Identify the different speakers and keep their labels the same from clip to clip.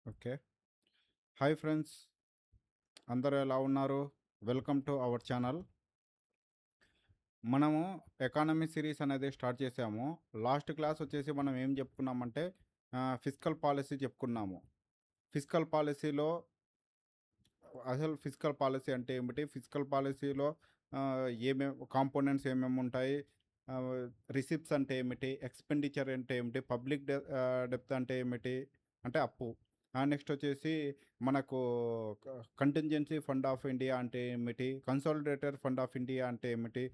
Speaker 1: Okay. Hi friends. అందరూ ఎలా ఉన్నారు? Welcome to our channel. మనము ఎకానమీ సీరీస్ అనేది స్టార్ట్ చేసాము. లాస్ట్ క్లాస్ వచ్చేసి మనం ఏం చెప్పుకున్నామంటే ఫిస్కల్ పాలిసీ చెప్పుకున్నాము. ఫిస్కల్ పాలిసీలో అసలు ఫిస్కల్ పాలిసీ అంటే ఏమిటి? ఫిస్కల్ పాలిసీలో ఏమేమి కాంపోనెంట్స్ ఏమేమి ఉంటాయి? ఆహ్, రిసిప్ట్స్ అంటే ఏమిటి? ఎక్స్‌పెండిచర్ అంటే ఏమిటి? పబ్లిక్ డెప్త్ అంటే ఏమిటి? అంటే అప్పు. నెక్స్ట్ వచ్చేసి మనకు కంటింజెన్సీ ఫండ్ ఆఫ్ ఇండియా అంటే ఏమిటి? కన్సాలిడేటెడ్ ఫండ్ ఆఫ్ ఇండియా అంటే ఏమిటి?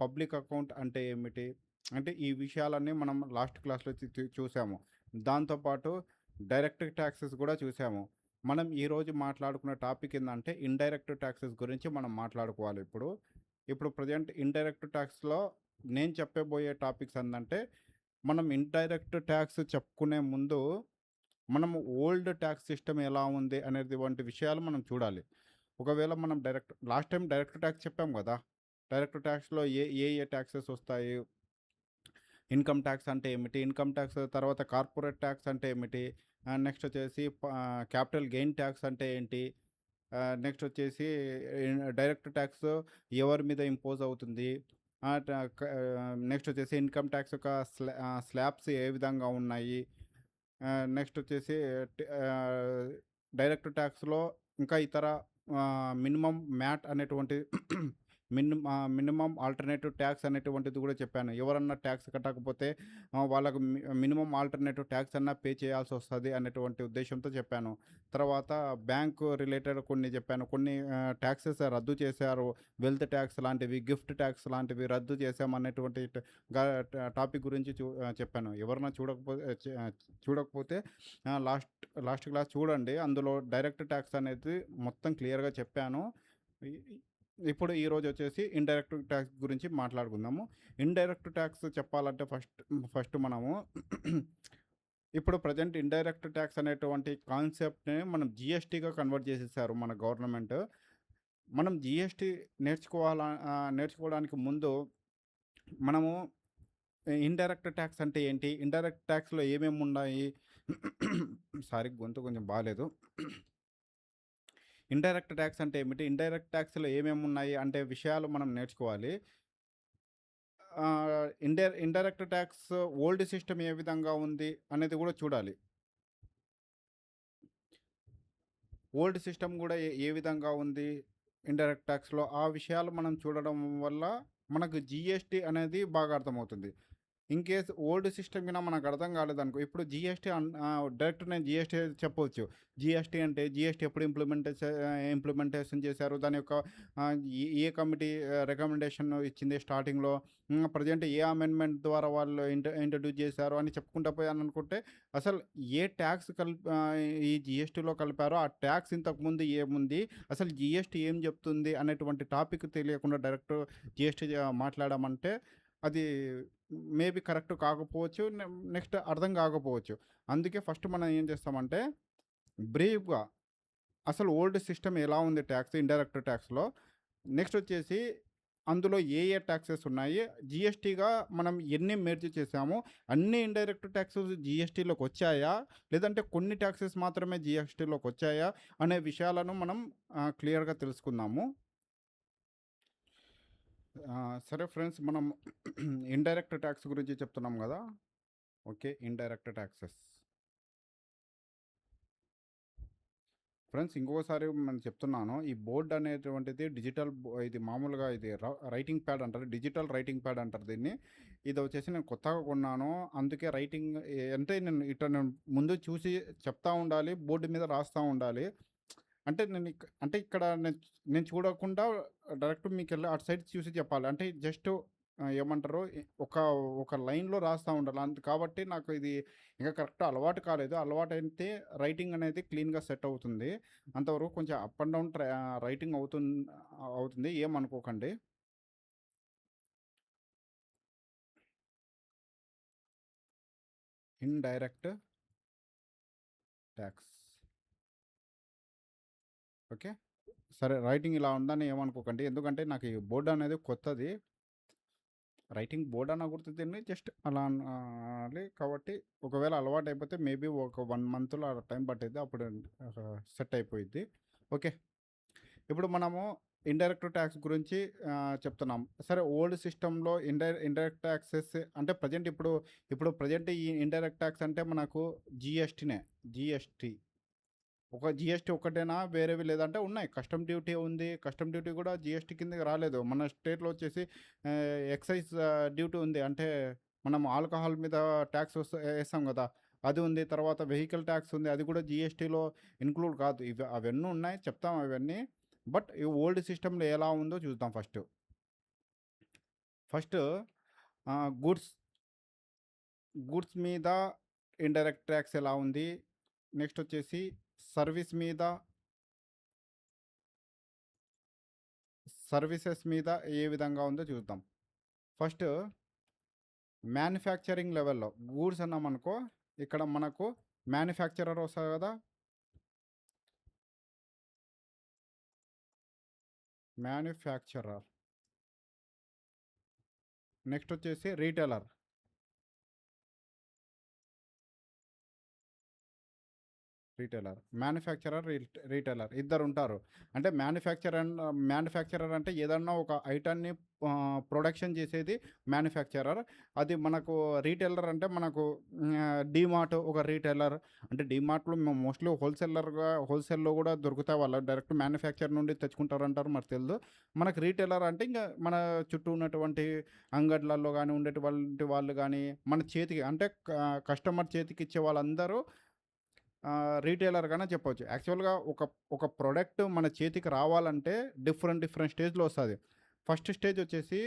Speaker 1: పబ్లిక్ అకౌంట్ అంటే ఏమిటి? అంటే ఈ విషయాలన్నీ మనం లాస్ట్ క్లాస్‌లో చూసాము. దాంతో పాటు డైరెక్ట్ టాక్సెస్ కూడా చూసాము. మనం ఈరోజు మాట్లాడుకునే టాపిక్ ఏందంటే ఇండైరెక్ట్ టాక్సెస్ గురించి మనం మాట్లాడుకోవాలి ఇప్పుడు. ఇప్పుడు ప్రెజెంట్ ఇండైరెక్ట్ టాక్స్‌లో నేను చెప్పబోయే టాపిక్స్ ఏందంటే, మనం ఇండైరెక్ట్ టాక్స్ చెప్పుకునే ముందు, మనము ఓల్డ్ టాక్స్ సిస్టమ్ ఎలా ఉంది అనేది వంటి విషయాలు మనం చూడాలి. ఒకవేళ మనం లాస్ట్ టైం డైరెక్ట్ టాక్స్ చెప్పాం గదా! డైరెక్ట్ టాక్స్‌లో ఏ టాక్సెస్ వస్తాయి? ఇన్‌కమ్ టాక్స్ అంటే ఏమిటి? ఇన్‌కమ్ టాక్స్ తర్వాత కార్పొరేట్ టాక్స్ అంటే ఏమిటి? నెక్స్ట్ వచ్చేసి క్యాపిటల్ గెయిన్ టాక్స్ అంటే ఏంటి? నెక్స్ట్ వచ్చేసి డైరెక్ట్ ట్యాక్స్ ఎవరి మీద ఇంపోజ్ అవుతుంది. నెక్స్ట్ వచ్చేసి ఇన్కమ్ ట్యాక్స్ యొక్క స్లాబ్స్ ఏ విధంగా ఉన్నాయి. నెక్స్ట్ వచ్చేసి డైరెక్ట్ ట్యాక్స్లో ఇంకా ఇతర మినిమం మ్యాట్ అనేటువంటి మినిమం ఆల్టర్నేటివ్ ట్యాక్స్ అనేటువంటిది కూడా చెప్పాను. ఎవరన్నా ట్యాక్స్ కట్టకపోతే వాళ్ళకు మినిమం ఆల్టర్నేటివ్ ట్యాక్స్ అన్నా పే చేయాల్సి వస్తుంది అనేటువంటి ఉద్దేశంతో చెప్పాను. తర్వాత బ్యాంకు రిలేటెడ్ కొన్ని చెప్పాను. కొన్ని ట్యాక్సెస్ రద్దు చేశారు. వెల్త్ ట్యాక్స్ లాంటివి, గిఫ్ట్ ట్యాక్స్ లాంటివి రద్దు చేశామనేటువంటి టాపిక్ గురించి చెప్పాను. ఎవరన్నా చూడకపోతే లాస్ట్ క్లాస్ చూడండి. అందులో డైరెక్ట్ ట్యాక్స్ అనేది మొత్తం క్లియర్‌గా చెప్పాను. ఇ ఇప్పుడు ఈరోజు వచ్చేసి ఇండైరెక్ట్ ట్యాక్స్ గురించి మాట్లాడుకుందాము. ఇండైరెక్ట్ ట్యాక్స్ చెప్పాలంటే ఫస్ట్ మనము ఇప్పుడు ప్రెజెంట్ ఇండైరెక్ట్ ట్యాక్స్ అనేటువంటి కాన్సెప్ట్‌ని మనం జీఎస్టీగా కన్వర్ట్ చేసేసారు మన గవర్నమెంట్. మనం జీఎస్టీ నేర్చుకోవడానికి ముందు మనము ఇండైరెక్ట్ ట్యాక్స్ అంటే ఏంటి? ఇండైరెక్ట్ ట్యాక్స్‌లో ఏమేమి ఉన్నాయి? సారీ, గొంతు కొంచెం బాలేదు. ఇండైరెక్ట్ ట్యాక్స్ అంటే ఏమిటి? ఇండైరెక్ట్ ట్యాక్స్‌లో ఏమేమి ఉన్నాయి అంటే విషయాలు మనం నేర్చుకోవాలి. ఇండైరెక్ట్ ట్యాక్స్ ఓల్డ్ సిస్టమ్ ఏ విధంగా ఉంది అనేది కూడా చూడాలి. ఓల్డ్ సిస్టమ్ గూడా ఏ విధంగా ఉంది ఇండైరెక్ట్ ట్యాక్స్‌లో, ఆ విషయాలు మనం చూడడం వల్ల మనకు జీఎస్టీ అనేది బాగా అర్థమవుతుంది. ఇన్ కేస్ ఓల్డ్ సిస్టమ్ గిన మనకు అర్థం కాలేదనుకో, ఇప్పుడు డైరెక్ట్ నేను జీఎస్టీ చెప్పొచ్చు. జీఎస్టీ అంటే జీఎస్టీ ఎప్పుడు ఇంప్లిమెంటేషన్ చేశారు? దాని యొక్క ఏ కమిటీ రికమెండేషన్ ఇచ్చింది స్టార్టింగ్‌లో? ప్రెజెంట్ ఏ అమెండ్మెంట్ ద్వారా వాళ్ళు ఇంట్రొడ్యూస్ చేశారు అని చెప్పుకుంటా పోయాననుకుంటే, అసలు ఏ ట్యాక్స్ ఈ జీఎస్టీలో కలిపారో ఆ ట్యాక్స్ ఇంతకుముందు ఏముంది? అసలు జీఎస్టీ ఏం చెప్తుంది? అనేటువంటి టాపిక్ తెలియకుండా డైరెక్ట్ జీఎస్టీ మాట్లాడామంటే అది మేబీ కరెక్ట్ కాకపోవచ్చు. నెక్స్ట్ అర్థం కాకపోవచ్చు. అందుకే ఫస్ట్ మనం ఏం చేస్తామంటే బ్రీఫ్‌గా అసలు ఓల్డ్ సిస్టమ్ ఎలా ఉంది ఇండైరెక్ట్ ట్యాక్స్‌లో. నెక్స్ట్ వచ్చేసి అందులో ఏ టాక్సెస్ ఉన్నాయి? జీఎస్టీగా మనం ఎన్ని మెర్జ్ చేసాము? అన్ని ఇండైరెక్ట్ టాక్సెస్ జీఎస్టీలోకొచ్చాయా? లేదంటే కొన్ని టాక్సెస్ మాత్రమే జీఎస్టీలోకొచ్చాయా? అనే విషయాలను మనం క్లియర్‌గా తెలుసుకుందాము. సరే ఫ్రెండ్స్, మనం ఇండైరెక్ట్ ట్యాక్స్ గురించి చెప్తున్నాం గదా! ఓకే. Indirect taxes. ఫ్రెండ్స్, ఇంకొకసారి నేను చెప్తున్నాను. ఈ బోర్డ్ అనేటువంటిది ఇది మామూలుగా ఇది రైటింగ్ ప్యాడ్ అంటారు. డిజిటల్ రైటింగ్ ప్యాడ్ అంటారు దీన్ని. ఇది వచ్చేసి నేను కొత్తగా కొన్నాను. అందుకే అంటే నేను ముందు చూసి చెప్తా ఉండాలి. బోర్డ్ మీద రాస్తా ఉండాలి. అంటే ఇక్కడ నేను చూడకుండా డైరెక్ట్ మీకెళ్ళి అటు సైడ్ చూసి చెప్పాలి. అంటే జస్ట్ ఏమంటారు? ఒక లైన్‌లో రాస్తా ఉండాలి. కాబట్టి నాకు ఇది ఇంకా కరెక్ట్ అలవాటు కాలేదు. అలవాటైతే రైటింగ్ అనేది క్లీన్‌గా సెట్ అవుతుంది. అంతవరకు కొంచెం అప్ అండ్ డౌన్ రైటింగ్ అవుతుంది. ఏమనుకోకండి. Indirect talks. ఓకే. సరే, రైటింగ్ ఇలా ఉందని ఏమనుకోకండి. ఎందుకంటే నాకు ఈ బోర్డ్ అనేది కొత్తది. రైటింగ్ బోర్డ్ అన్న గుర్తుందండి. జస్ట్ అలా అనాలి. కాబట్టి ఒకవేళ అలవాటయిపోతే మేబీ ఒక 1 మంత్‌లో అలా టైం పట్టిద్ది. అప్పుడు సెట్ అయిపోయిద్ది. ఓకే. ఇప్పుడు మనము ఇండైరెక్ట్ ట్యాక్స్ గురించి చెప్తున్నాం. సరే ఓల్డ్ సిస్టమ్‌లో ఇండైరెక్ట్ టాక్సెస్ అంటే ఇప్పుడు ప్రెజెంట్ ఈ ఇండైరెక్ట్ టాక్స్ అంటే మనకు జీఎస్టీనే. జీఎస్టీ. ఒక జీఎస్టీ ఒక్కటేనా వేరేవి లేదంటే ఉన్నాయి. కస్టమ్ డ్యూటీ ఉంది. కస్టమ్ డ్యూటీ కూడా జీఎస్టీ కిందకి రాలేదు. మన స్టేట్‌లో వచ్చేసి ఎక్సైజ్ డ్యూటీ ఉంది. అంటే మనం ఆల్కహాల్ మీద ట్యాక్స్ ఏస్తాం గదా! అది ఉంది. తర్వాత వెహికల్ ట్యాక్స్ ఉంది. అది కూడా జీఎస్టీలో ఇన్‌క్లూడ్ కాదు. అవన్నీ ఉన్నాయి. చెప్తాం అవన్నీ. బట్ ఈ ఓల్డ్ సిస్టమ్‌లో ఎలా ఉందో చూద్దాం ఫస్ట్. ఫస్ట్ గూడ్స్ గూడ్స్ మీద ఇండైరెక్ట్ ట్యాక్స్ ఎలా ఉంది? నెక్స్ట్ వచ్చేసి సర్వీస్ మీద సర్వీసెస్ మీద ఏ విధంగా ఉందో చూద్దాం. ఫస్ట్ మ్యానుఫ్యాక్చరింగ్ లెవెల్‌లో గూడ్స్ అన్నామనుకో, ఇక్కడ మనకు మ్యానుఫ్యాక్చరర్ వస్తది కదా! మ్యానుఫ్యాక్చరర్. నెక్స్ట్ వచ్చేసి రీటైలర్. మ్యానుఫ్యాక్చరర్, రీటైలర్ ఇద్దరుంటారు. అంటే మ్యానుఫ్యాక్చరర్ అంటే ఏదన్నా ఒక ఐటెమ్‌ని ప్రొడక్షన్ చేసేది మ్యానుఫ్యాక్చరర్. అది మనకు రీటైలర్ అంటే మనకు డీమార్ట్ ఒక రీటైలర్. అంటే డీమార్ట్‌లో మోస్ట్‌లీ హోల్‌సేల్‌లో కూడా దొరుకుతాయి. వాళ్ళు డైరెక్ట్ మ్యానుఫ్యాక్చర్ నుండి తెచ్చుకుంటారంటారు. మరి తెలీదు. మనకు రీటైలర్ అంటే ఇంక మన చుట్టూ ఉన్నటువంటి అంగడ్లలో గానీ, ఉండేటువంటి వాళ్ళు గానీ, మన చేతికి అంటే కస్టమర్ చేతికి ఇచ్చే వాళ్ళందరూ రీటైలర్‌గానే చెప్పొచ్చు. యాక్చువల్‌గా ఒక ప్రొడక్ట్ మన చేతికి రావాలంటే డిఫరెంట్ స్టేజ్‌లో వస్తది. ఫస్ట్ స్టేజ్ వచ్చేసి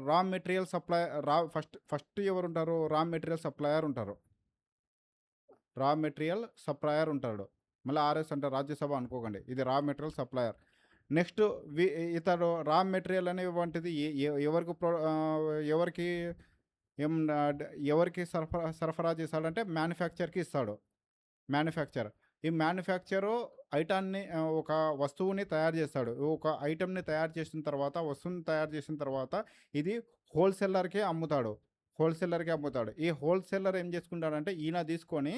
Speaker 1: రా మెటీరియల్ సప్లై రా ఫస్ట్ ఫస్ట్ ఎవరుంటారు? రా మెటీరియల్ సప్లయర్ ఉంటారు. రా మెటీరియల్ సప్లయర్ ఉంటాడు. మళ్ళీ ఆర్ఎస్ అంటే రాజ్యసభ అనుకోకండి. ఇది రా మెటీరియల్ సప్లయర్. నెక్స్ట్ వి ఇతడు రా మెటీరియల్ అనేటువంటిది ఎవరికి ఏం ఎవరికి సరఫరా చేస్తాడంటే మ్యానుఫ్యాక్చర్‌కి ఇస్తాడు. మ్యానుఫ్యాక్చర్. ఈ మ్యానుఫ్యాక్చరు ఒక వస్తువుని తయారు చేస్తాడు. ఒక ఐటెమ్‌ని తయారు చేసిన తర్వాత, వస్తువుని తయారు చేసిన తర్వాత ఇది హోల్‌సేలర్‌కి అమ్ముతాడు. ఈ హోల్‌సేలర్ ఏం చేసుకుంటాడంటే ఈయన తీసుకొని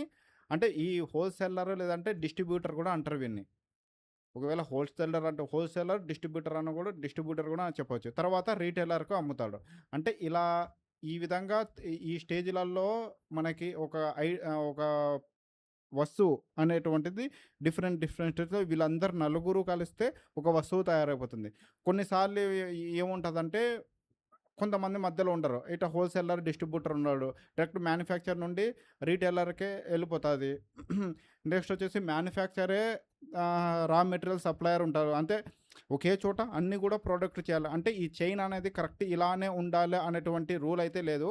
Speaker 1: అంటే ఈ హోల్‌సేలర్ లేదంటే డిస్ట్రిబ్యూటర్ కూడా అంటారు వీన్ని. ఒకవేళ డిస్ట్రిబ్యూటర్ అన్న కూడా డిస్ట్రిబ్యూటర్ కూడా చెప్పొచ్చు. తర్వాత రీటైలర్‌కు అమ్ముతాడు. అంటే ఇలా ఈ విధంగా ఈ స్టేజ్‌లలో మనకి ఒక వస్తువు అనేటువంటిది డిఫరెంట్ స్టేజ్‌లో వీళ్ళందరూ నలుగురు కలిస్తే ఒక వస్తువు తయారైపోతుంది. కొన్నిసార్లు ఏముంటదంటే కొంతమంది మధ్యలో ఉండరు. ఇట్లా హోల్‌సేలర్, డిస్ట్రిబ్యూటర్ ఉన్నాడు. డైరెక్ట్ మ్యానుఫ్యాక్చర్ నుండి రీటైలర్‌కే ఎళ్ళిపోతాది. నెక్స్ట్ వచ్చేసి మ్యానుఫ్యాక్చరే రా మెటీరియల్ సప్లయర్ ఉంటారు. అంటే ఒకే చోట అన్నీ కూడా ప్రొడక్ట్ చేయాలి. అంటే ఈ చైన్ అనేది కరెక్ట్ ఇలానే ఉండాలి అనేటువంటి రూల్ అయితే లేదు.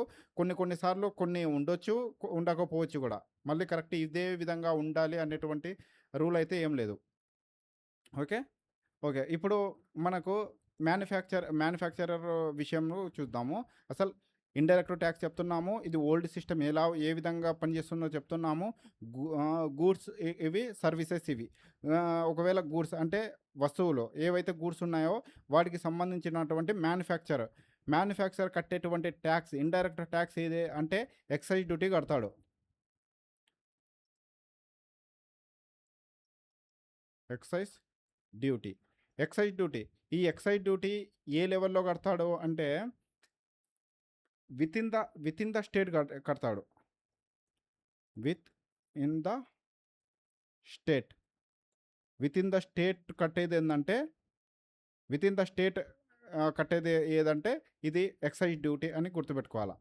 Speaker 1: కొన్ని సార్లు కొన్ని ఉండొచ్చు, ఉండకపోవచ్చు కూడా. మళ్ళీ కరెక్ట్ ఇదే విధంగా ఉండాలి అనేటువంటి రూల్ అయితే ఏం లేదు. ఓకే. ఓకే. ఇప్పుడు మనకు మ్యానుఫ్యాక్చరర్ విషయంలో చూద్దాము. అసలు ఇండైరెక్ట్ టాక్స్ చెప్తున్నాము. ఇది ఓల్డ్ సిస్టమ్ ఏ విధంగా పనిచేస్తుందో చెప్తున్నాము. గూడ్స్ ఇవి, సర్వీసెస్ ఇవి. ఒకవేళ గూడ్స్ అంటే వస్తువులు ఏవైతే గూడ్స్ ఉన్నాయో వాటికి సంబంధించినటువంటి మ్యానుఫ్యాక్చర్ కట్టేటువంటి ట్యాక్స్ ఇండైరెక్ట్ ట్యాక్స్ ఏది అంటే ఎక్సైజ్ డ్యూటీ కడతాడు. Excise duty. ఈ ఎక్సైజ్ డ్యూటీ ఏ లెవెల్‌లో కడతాడు అంటే వితిన్ ద స్టేట్ కడతాడు. Within the state. Within the state కట్టేదేందంటే వితిన్ ద స్టేట్ కట్టేది ఏదంటే ఇది ఎక్సైజ్ డ్యూటీ అని గుర్తుపెట్టుకోవాల.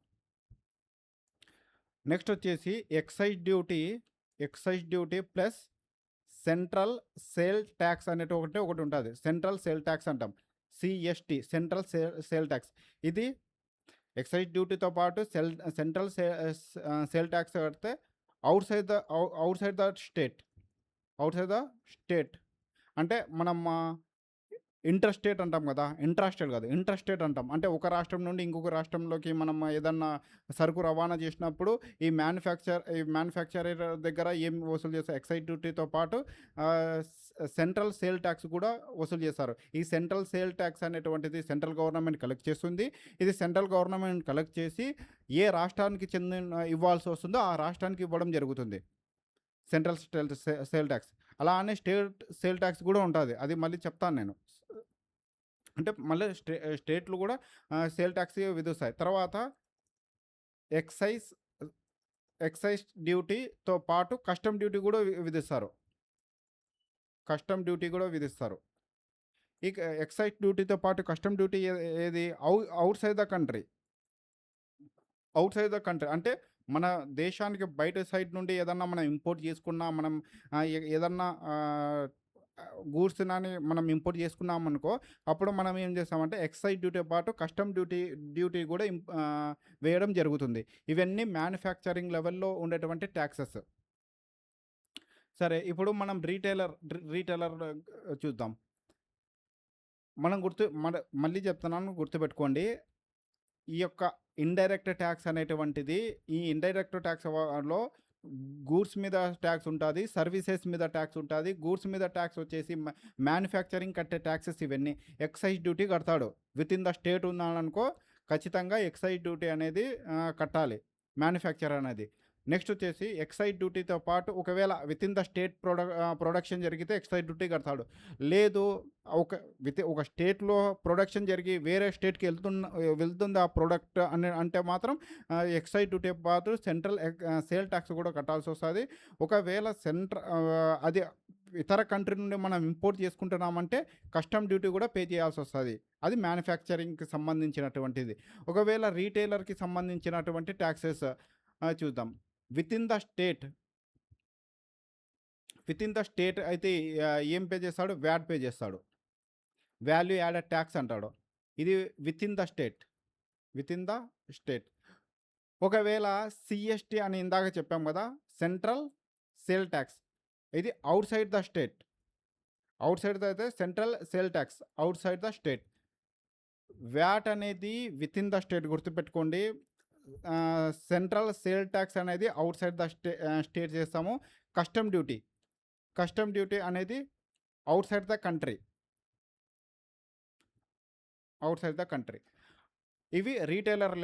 Speaker 1: నెక్స్ట్ వచ్చేసి excise duty plus central sale tax ఒకటి ఉంటుంది. సెంట్రల్ సేల్ ట్యాక్స్ అంటాం. CST central sale tax. ఇది ఎక్సైజ్ డ్యూటీతో పాటు సెంట్రల్ సేల్ ట్యాక్స్ కడితే అవుట్ సైడ్ ద స్టేట్ అంటే మనం ఇంటర్‌స్టేట్ అంటాం గదా! ఇంట్రాస్టేట్ గాదు. ఇంటర్‌స్టేట్ అంటాం. అంటే ఒక రాష్ట్రం నుండి ఇంకొక రాష్ట్రంలోకి మనం ఏదన్నా సరుకు రవాణా జేసినప్పుడు ఈ మ్యానుఫ్యాక్చరర్ దగ్గర ఏం వసూలు చేస్తారు ఎక్సైజ్ డ్యూటీతో పాటు సెంట్రల్ సేల్ టాక్స్ గూడా వసూలు చేస్తారు. ఈ సెంట్రల్ సేల్ టాక్స్ అనేటువంటిది సెంట్రల్ గవర్నమెంట్ కలెక్ట్ చేస్తుంది. ఇది సెంట్రల్ గవర్నమెంట్ కలెక్ట్ చేసి ఏ రాష్ట్రానికి చెందిన ఇవ్వాల్సొస్తుందో ఆ రాష్ట్రానికి ఇవ్వడం జరుగుతుంది. Central sale talks. అలానే స్టేట్ సేల్ టాక్స్ గూడా ఉంటాది. అది మళ్ళీ చెప్తాను నేను. అంటే మళ్ళీ స్టేట్లు గూడా సేల్ టాక్స్ విధిస్తాయి. తర్వాత ఎక్సైజ్ ఎక్సైజ్ డ్యూటీతో పాటు కస్టమ్ డ్యూటీ గూడా విధిస్తారు. కస్టమ్ డ్యూటీ గూడా విధిస్తారు. ఇక ఎక్సైజ్ డ్యూటీతో పాటు కస్టమ్ డ్యూటీ ఏది out side the country. Out side the country అంటే మన దేశానికి బయట సైడ్ నుండి ఏదన్నా మనం ఇంపోర్ట్ చేసుకున్నా, మనం ఏదన్నా గూడ్స్‌నని మనం ఇంపోర్ట్ చేసుకున్నామనుకో, అప్పుడు మనం ఏం చేస్తామంటే ఎక్సైజ్ డ్యూటీతో పాటు కస్టమ్ డ్యూటీ గూడా వేయడం జరుగుతుంది. ఇవన్నీ మ్యానుఫ్యాక్చరింగ్ లెవెల్‌లో ఉండేటువంటి టాక్సెస్. సరే ఇప్పుడు మనం రీటైలర్ చూద్దాం. మనం మళ్ళీ చెప్తున్నాను గుర్తుపెట్టుకోండి. ఈ యొక్క ఇండైరెక్ట్ ట్యాక్స్ అనేటువంటిది ఈ ఇండైరెక్ట్ ట్యాక్స్ లో గూడ్స్ మీద ట్యాక్స్ ఉంటుంది, సర్వీసెస్ మీద ట్యాక్స్ ఉంటుంది. గూడ్స్ మీద ట్యాక్స్ వచ్చేసి మ్యానుఫ్యాక్చరింగ్ కట్టే ట్యాక్సెస్ ఇవన్నీ. ఎక్సైజ్ డ్యూటీ కడతాడు. విత్ ఇన్ ద స్టేట్ ఉన్నాడనుకో ఖచ్చితంగా ఎక్సైజ్ డ్యూటీ అనేది కట్టాలి మ్యానుఫ్యాక్చర్ అనేది. నెక్స్ట్ వచ్చేసి ఎక్సైజ్ డ్యూటీతో పాటు ఒకవేళ with in the state production జరిగితే ఎక్సైజ్ డ్యూటీ కడతాడు. లేదు ఒక స్టేట్లో ప్రొడక్షన్ జరిగి వేరే స్టేట్కి వెళ్తుంది ఆ ప్రోడక్ట్ అంటే మాత్రం ఎక్సైజ్ డ్యూటీ పాటు సెంట్రల్ సేల్ ట్యాక్స్ కూడా కట్టాల్సి వస్తుంది. ఒకవేళ అది ఇతర కంట్రీ నుండి మనం ఇంపోర్ట్ చేసుకుంటున్నామంటే కస్టమ్ డ్యూటీ కూడా పే చేయాల్సి వస్తుంది. అది మ్యానుఫ్యాక్చరింగ్కి సంబంధించినటువంటిది. ఒకవేళ రీటైలర్కి సంబంధించినటువంటి ట్యాక్సెస్ చూద్దాం. విత్ ఇన్ ద స్టేట్ అయితే ఏం పే చేస్తాడు? వ్యాట్ పే చేస్తాడు. వాల్యూ యాడెడ్ ట్యాక్స్ అంటాడు. ఇది విత్ ఇన్ ద స్టేట్. ఒకవేళ సిఎస్టీ అని ఇందాక చెప్పాం కదా, సెంట్రల్ సేల్ ట్యాక్స్. ఇది outside the state. Outside అయితే central sale tax, outside the state. VAT అనేది విత్ ఇన్ ద స్టేట్ గుర్తుపెట్టుకోండి. సెంట్రల్ సేల్ ట్యాక్స్ అనేది అవుట్ సైడ్ ద స్టేట్ చేస్తాము. కస్టమ్ డ్యూటీ అనేది అవుట్ సైడ్ ద కంట్రీ. ఇవి retailer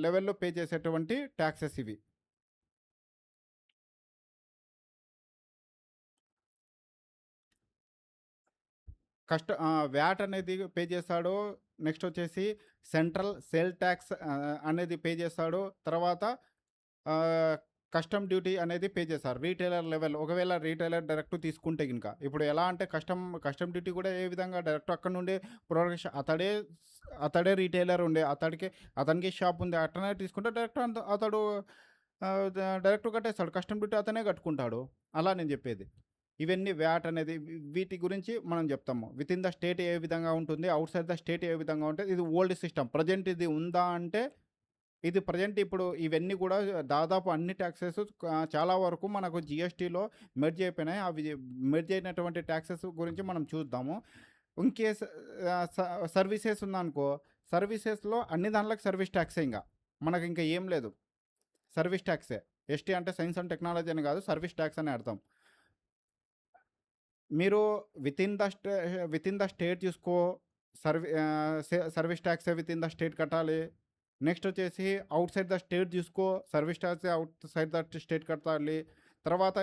Speaker 1: లెవెల్లో pay చేసేటువంటి taxes ఇవి. వ్యాట్ అనేది పే చేస్తాడు. నెక్స్ట్ వచ్చేసి సెంట్రల్ సేల్ ట్యాక్స్ అనేది పే చేస్తాడు. తర్వాత కస్టమ్ డ్యూటీ అనేది పే చేస్తారు రీటైలర్ లెవెల్. ఒకవేళ రీటైలర్ డైరెక్ట్ తీసుకుంటే గినక ఇప్పుడు ఎలా అంటే కస్టమ్ డ్యూటీ కూడా ఏ విధంగా డైరెక్ట్ అక్కడ నుండి ప్రొడక్షన్ అతడే రీటైలర్ ఉండే అతనికి షాప్ ఉంది, అట్లనే తీసుకుంటే డైరెక్ట్ అతడు డైరెక్ట్ కట్టేస్తాడు. కస్టమ్ డ్యూటీ అతనే కట్టుకుంటాడు. అలా నేను చెప్పేది. ఇవన్నీ వ్యాట్ అనేది వీటి గురించి మనం చెప్తాము. విత్ ఇన్ ద స్టేట్ ఏ విధంగా ఉంటుంది, అవుట్ సైడ్ ద స్టేట్ ఏ విధంగా ఉంటుంది. ఇది ఓల్డ్ సిస్టమ్. ప్రజెంట్ ఇది ఉందా అంటే ఇది ప్రజెంట్ ఇప్పుడు ఇవన్నీ కూడా దాదాపు అన్ని ట్యాక్సెస్ చాలా వరకు మనకు జిఎస్టీలో మెర్జ్ అయిపోయినాయి. అవి మెర్జ్ అయినటువంటి ట్యాక్సెస్ గురించి మనం చూద్దాము. ఇన్కేస్ సర్వీసెస్ ఉందనుకో, సర్వీసెస్లో అన్ని దాంట్లోకి సర్వీస్ ట్యాక్సే. మనకి ఇంకా ఏం లేదు, సర్వీస్ ట్యాక్సే. ఎస్టీ అంటే సైన్స్ అండ్ టెక్నాలజీ అని కాదు, సర్వీస్ ట్యాక్స్ అని అర్థం. మీరు విత్ ఇన్ ద స్టేట్ చూసుకో, service tax with in the state కట్టాలి. నెక్స్ట్ వచ్చేసి అవుట్ సైడ్ ద స్టేట్ చూసుకో, service tax outside the state కట్టాలి. తర్వాత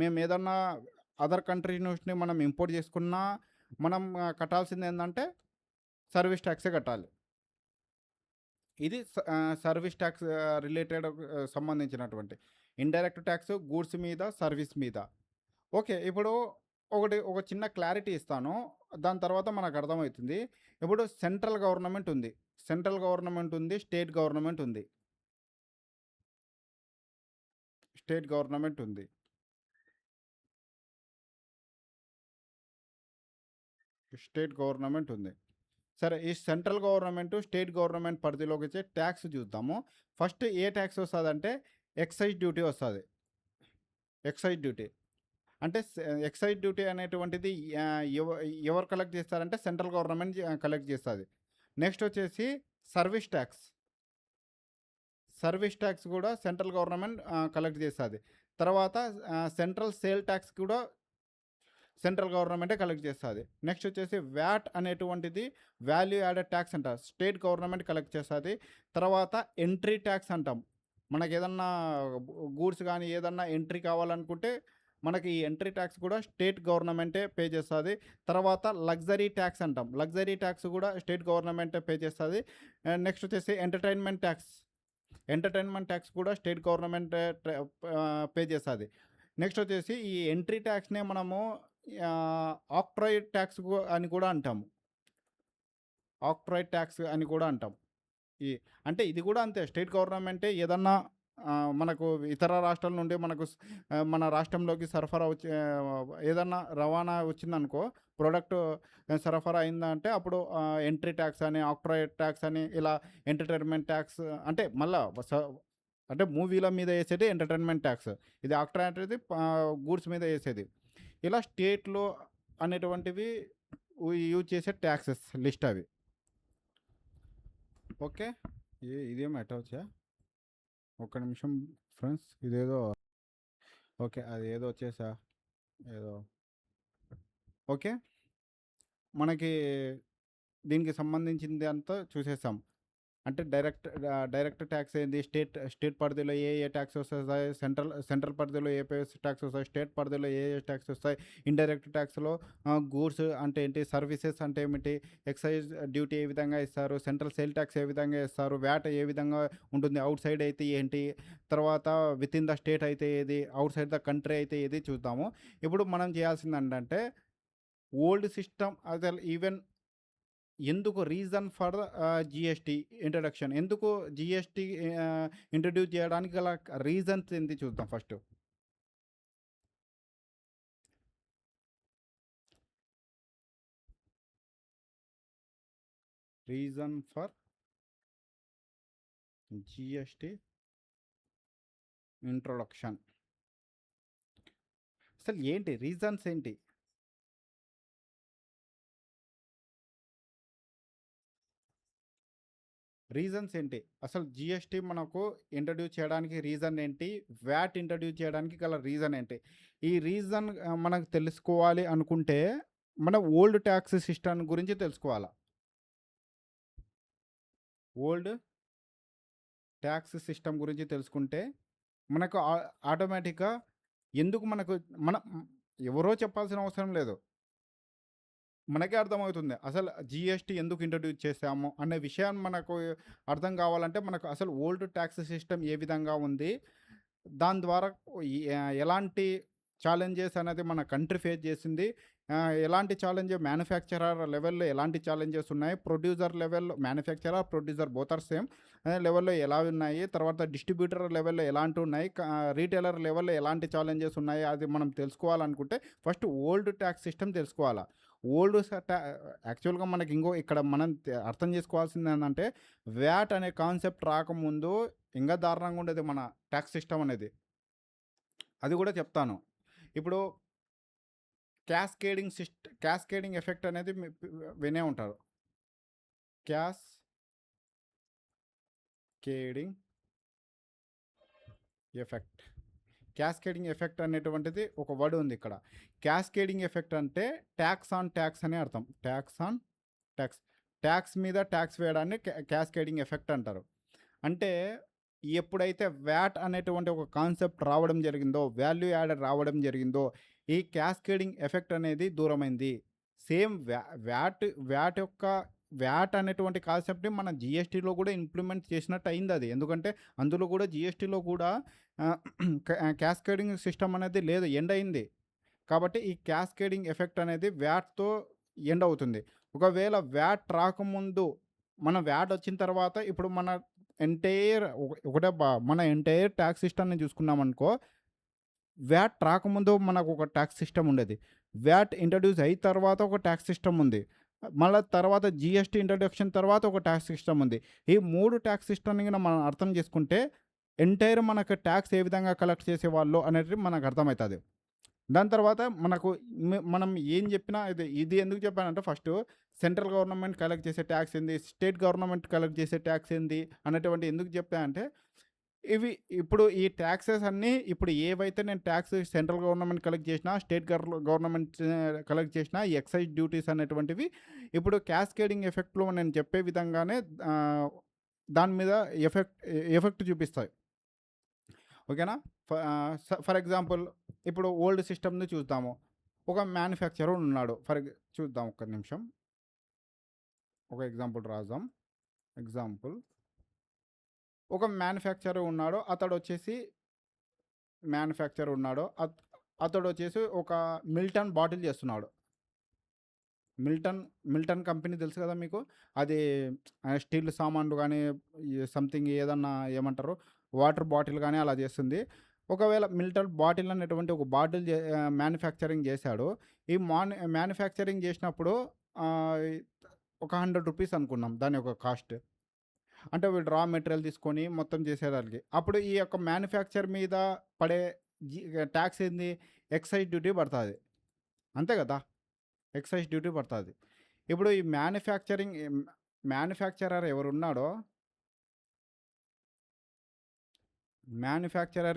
Speaker 1: మేము ఏదన్నా అదర్ కంట్రీ నుంచి మనం ఇంపోర్ట్ చేసుకున్నా మనం కట్టాల్సింది ఏంటంటే సర్వీస్ ట్యాక్సే కట్టాలి. ఇది సర్వీస్ ట్యాక్స్ రిలేటెడ్ సంబంధించినటువంటి ఇండైరెక్ట్ ట్యాక్స్ గూడ్స్ మీద, సర్వీస్ మీద. ఓకే. ఇప్పుడు ఒక చిన్న క్లారిటీ ఇస్తాను. దాని తర్వాత మనకు అర్థమవుతుంది. ఇప్పుడు సెంట్రల్ గవర్నమెంట్ ఉంది, స్టేట్ గవర్నమెంట్ ఉంది. సరే, ఈ సెంట్రల్ గవర్నమెంట్, స్టేట్ గవర్నమెంట్ పరిధిలోకి వచ్చే ట్యాక్స్ చూద్దాము. ఫస్ట్ ఏ ట్యాక్స్ వస్తుందంటే ఎక్సైజ్ డ్యూటీ వస్తుంది. అంటే ఎక్సైజ్ డ్యూటీ అనేటువంటిది ఎవ ఎవరు కలెక్ట్ చేస్తారంటే సెంట్రల్ గవర్నమెంట్ కలెక్ట్ చేస్తుంది. నెక్స్ట్ వచ్చేసి సర్వీస్ ట్యాక్స్. సర్వీస్ ట్యాక్స్ కూడా సెంట్రల్ గవర్నమెంట్ కలెక్ట్ చేస్తుంది. తర్వాత సెంట్రల్ సేల్ ట్యాక్స్ కూడా సెంట్రల్ గవర్నమెంటే కలెక్ట్ చేస్తుంది. నెక్స్ట్ వచ్చేసి వ్యాట్ అనేటువంటిది వాల్యూ యాడెడ్ ట్యాక్స్ అంటారు, స్టేట్ గవర్నమెంట్ కలెక్ట్ చేస్తుంది. తర్వాత ఎంట్రీ ట్యాక్స్ అంటాం. మనకి ఏదన్నా గూడ్స్ కానీ ఏదన్నా ఎంట్రీ కావాలనుకుంటే మనకి ఈ ఎంట్రీ ట్యాక్స్ కూడా స్టేట్ గవర్నమెంటే పే చేస్తుంది. తర్వాత లగ్జరీ ట్యాక్స్ అంటాం, లగ్జరీ ట్యాక్స్ కూడా స్టేట్ గవర్నమెంటే పే చేస్తుంది. నెక్స్ట్ వచ్చేసి ఎంటర్టైన్మెంట్ ట్యాక్స్. ఎంటర్టైన్మెంట్ ట్యాక్స్ కూడా స్టేట్ గవర్నమెంట్ పే చేస్తుంది. నెక్స్ట్ వచ్చేసి ఈ ఎంట్రీ ట్యాక్స్నే మనము ఆక్ట్రాయిడ్ ట్యాక్స్ అని కూడా అంటాము. ఆక్ట్రాయిడ్ ట్యాక్స్ అని కూడా అంటాం. ఈ అంటే ఇది కూడా అంతే, స్టేట్ గవర్నమెంటే ఏదన్నా మనకు ఇతర రాష్ట్రాల నుండి మనకు మన రాష్ట్రంలోకి సరఫరా వచ్చి ఏదన్నా రవాణా వచ్చిందనుకో, ప్రోడక్ట్ సరఫరా అయిందంటే అప్పుడు ఎంట్రీ ట్యాక్స్ అని, ఆక్ట్రాయిడ్ ట్యాక్స్ అని, ఇలా ఎంటర్టైన్మెంట్ ట్యాక్స్ అంటే మళ్ళా అంటే మూవీల మీద వేసేది ఎంటర్టైన్మెంట్ ట్యాక్స్, ఇది ఆక్ట్రాయిడ్ అనేది గూడ్స్ మీద వేసేది. ఇలా స్టేట్లో అనేటువంటివి యూజ్ చేసే ట్యాక్సెస్ లిస్ట్ అవి. ఓకే, ఇదేమో ఎట్లా వచ్చా, ఒక్క నిమిషం ఫ్రెండ్స్, ఇదేదో ఓకే, అది ఏదో వచ్చేసా ఏదో. ఓకే, మనకి దీనికి సంబంధించింది అంతా చూసేసాం. అంటే డైరెక్ట్ ట్యాక్స్ ఏంది, స్టేట్ పరిధిలో ఏ ట్యాక్స్ వస్తాయి, సెంట్రల్ పరిధిలో ఏ ట్యాక్స్ వస్తాయి, స్టేట్ పరిధిలో ఏ ట్యాక్స్ వస్తాయి, ఇండైరెక్ట్ ట్యాక్స్లో గూడ్స్ అంటే ఏంటి, సర్వీసెస్ అంటే ఏమిటి, ఎక్సైజ్ డ్యూటీ ఏ విధంగా ఇస్తారు, సెంట్రల్ సేల్ ట్యాక్స్ ఏ విధంగా ఇస్తారు, వ్యాట్ ఏ విధంగా ఉంటుంది, అవుట్ సైడ్ అయితే ఏంటి, తర్వాత విత్ ఇన్ ద స్టేట్ అయితే ఏది, అవుట్ సైడ్ ద కంట్రీ అయితే ఏది చూద్దాము. ఇప్పుడు మనం చేయాల్సింది ఏంటంటే ఓల్డ్ సిస్టమ్ అసలు ఈవెన్ ఎందుకు రీజన్ ఫర్ జిఎస్టీ ఇంట్రడక్షన్, ఎందుకు జిఎస్టీ ఇంట్రడ్యూస్ చేయడానికి గల రీజన్స్ ఏంటి చూద్దాం first. Reason for GST introduction, అసలు ఏంటి రీజన్స్ ఏంటి? రీజన్స్ ఏంటి అసలు, జిఎస్టీ మనకు ఇంట్రడ్యూస్ చేయడానికి రీజన్ ఏంటి, వ్యాట్ ఇంట్రడ్యూస్ చేయడానికి గల రీజన్ ఏంటి? ఈ రీజన్ మనకు తెలుసుకోవాలి అనుకుంటే మన ఓల్డ్ ట్యాక్స్ సిస్టమ్ గురించి తెలుసుకోవాలా. ఓల్డ్ ట్యాక్స్ సిస్టమ్ గురించి తెలుసుకుంటే మనకు ఆటోమేటిక్గా ఎందుకు మనకు ఎవరో చెప్పాల్సిన అవసరం లేదు, మనకే అర్థమవుతుంది అసలు జిఎస్టీ ఎందుకు ఇంట్రడ్యూస్ చేసాము అనే విషయాన్ని మనకు అర్థం కావాలంటే మనకు అసలు ఓల్డ్ ట్యాక్స్ సిస్టమ్ ఏ విధంగా ఉంది, దాని ద్వారా ఎలాంటి ఛాలెంజెస్ అనేది మన కంట్రీ ఫేస్ చేసింది, ఎలాంటి ఛాలెంజ్ మ్యానుఫ్యాక్చరర్ లెవెల్లో ఎలాంటి ఛాలెంజెస్ ఉన్నాయి, ప్రొడ్యూసర్ లెవెల్లో, manufacturer producer both are same లెవెల్లో ఎలా ఉన్నాయి, తర్వాత డిస్ట్రిబ్యూటర్ లెవెల్లో ఎలాంటి ఉన్నాయి, రీటైలర్ లెవెల్లో ఎలాంటి ఛాలెంజెస్ ఉన్నాయి, అది మనం తెలుసుకోవాలనుకుంటే ఫస్ట్ ఓల్డ్ ట్యాక్స్ సిస్టమ్ తెలుసుకోవాలా. ఓల్డ్ యాక్చువల్గా మనకి ఇక్కడ మనం అర్థం చేసుకోవాల్సింది ఏంటంటే వ్యాట్ అనే కాన్సెప్ట్ రాకముందు ఇంకా దారుణంగా ఉండేది మన ట్యాక్స్ సిస్టమ్ అనేది, అది కూడా చెప్తాను. ఇప్పుడు క్యాస్కేడింగ్ ఎఫెక్ట్ అనేది వినే ఉంటారు. క్యాస్కేడింగ్ ఎఫెక్ట్ అనేటువంటిది ఒక వర్డ్ ఉంది ఇక్కడ. క్యాస్కేడింగ్ ఎఫెక్ట్ అంటే ట్యాక్స్ ఆన్ ట్యాక్స్ అనే అర్థం. ట్యాక్స్ మీద ట్యాక్స్ వేయడాన్ని క్యాస్కేడింగ్ ఎఫెక్ట్ అంటారు. అంటే ఎప్పుడైతే వ్యాట్ అనేటువంటి ఒక కాన్సెప్ట్ రావడం జరిగిందో, వాల్యూ యాడెడ్ రావడం జరిగిందో, ఈ క్యాస్కేడింగ్ ఎఫెక్ట్ అనేది దూరమైంది. సేమ్ వ్యాట్ అనేటువంటి కాన్సెప్ట్ని మన జిఎస్టీలో కూడా ఇంప్లిమెంట్ చేసినట్టు అయింది అది. ఎందుకంటే అందులో కూడా జిఎస్టీలో కూడా క్యాస్కేడింగ్ సిస్టమ్ అనేది లేదు, ఎండ్ అయింది. కాబట్టి ఈ క్యాస్కేడింగ్ ఎఫెక్ట్ అనేది వ్యాట్తో ఎండ్ అవుతుంది. ఒకవేళ వ్యాట్ రాకముందు మన వ్యాట్ వచ్చిన తర్వాత ఇప్పుడు మన ఎంటైర్ ట్యాక్స్ సిస్టమ్ని చూసుకున్నామనుకో, వ్యాట్ రాకముందు మనకు ఒక ట్యాక్స్ సిస్టమ్ ఉండేది, వ్యాట్ ఇంట్రడ్యూస్ అయిన తర్వాత ఒక ట్యాక్స్ సిస్టమ్ ఉంది, మళ్ళీ తర్వాత జిఎస్టీ ఇంట్రడక్షన్ తర్వాత ఒక ట్యాక్స్ సిస్టమ్ ఉంది. ఈ 3 ట్యాక్స్ సిస్టమ్ని మనం అర్థం చేసుకుంటే ఎంటైర్ మనకు ట్యాక్స్ ఏ విధంగా కలెక్ట్ చేసేవాళ్ళు అనేది మనకు అర్థమవుతుంది. దాని తర్వాత మనకు మనం ఏం చెప్పినా ఇది ఇది ఎందుకు చెప్పానంటే ఫస్టు సెంట్రల్ గవర్నమెంట్ కలెక్ట్ చేసే ట్యాక్స్ ఏంది, స్టేట్ గవర్నమెంట్ కలెక్ట్ చేసే ట్యాక్స్ ఏంది అనేటువంటి ఎందుకు చెప్పా అంటే, ఇవి ఇప్పుడు ఈ టాక్సెస్ అన్నీ ఇప్పుడు ఏవైతే నేను ట్యాక్స్ సెంట్రల్ గవర్నమెంట్ కలెక్ట్ చేసినా, స్టేట్ గవర్నమెంట్ కలెక్ట్ చేసినా, ఈ ఎక్సైజ్ డ్యూటీస్ అనేటువంటివి ఇప్పుడు క్యాస్కేడింగ్ ఎఫెక్ట్‌లో నేను చెప్పే విధంగానే ఆహ్, దాని మీద ఎఫెక్ట్ ఎఫెక్ట్ చూపిస్తాయి. ఓకేనా? ఫర్ ఎగ్జాంపుల్ ఇప్పుడు ఓల్డ్ సిస్టమ్‌ని చూద్దాము. ఒక మ్యానుఫ్యాక్చరర్ ఉన్నాడు. చూద్దాం ఒక్క నిమిషం. ఒక ఎగ్జాంపుల్ రాద్దాం. ఎగ్జాంపుల్ ఒక మ్యానుఫ్యాక్చరర్ ఉన్నాడు. అతడొచ్చేసి ఒక మిల్టన్ బాటిల్ చేస్తున్నాడు. మిల్టన్ కంపెనీ తెలుసు కదా మీకు? అది స్టీల్ సామాన్లు గానీ, సంథింగ్ ఏదన్నా ఏమంటారు? వాటర్ బాటిల్ గానీ అలా చేస్తుంది. ఒకవేళ మిల్టన్ బాటిల్ అనేటువంటి ఒక బాటిల్ మ్యానుఫ్యాక్చరింగ్ చేశాడు. ఈ మ్యానుఫ్యాక్చరింగ్ చేసినప్పుడు ఆహ్, ఒక రూ. 100 అనుకుందాం దాని యొక్క కాస్ట్. అంటే వీళ్ళు రా మెటీరియల్ తీసుకొని మొత్తం చేసేదానికి. అప్పుడు ఈ యొక్క మ్యానుఫ్యాక్చర్ మీద పడే జి టాక్స్ ఏంది? ఎక్సైజ్ డ్యూటీ పడతాది. అంతే కదా! ఎక్సైజ్ డ్యూటీ పడతాది. ఇప్పుడు ఈ మ్యానుఫ్యాక్చరర్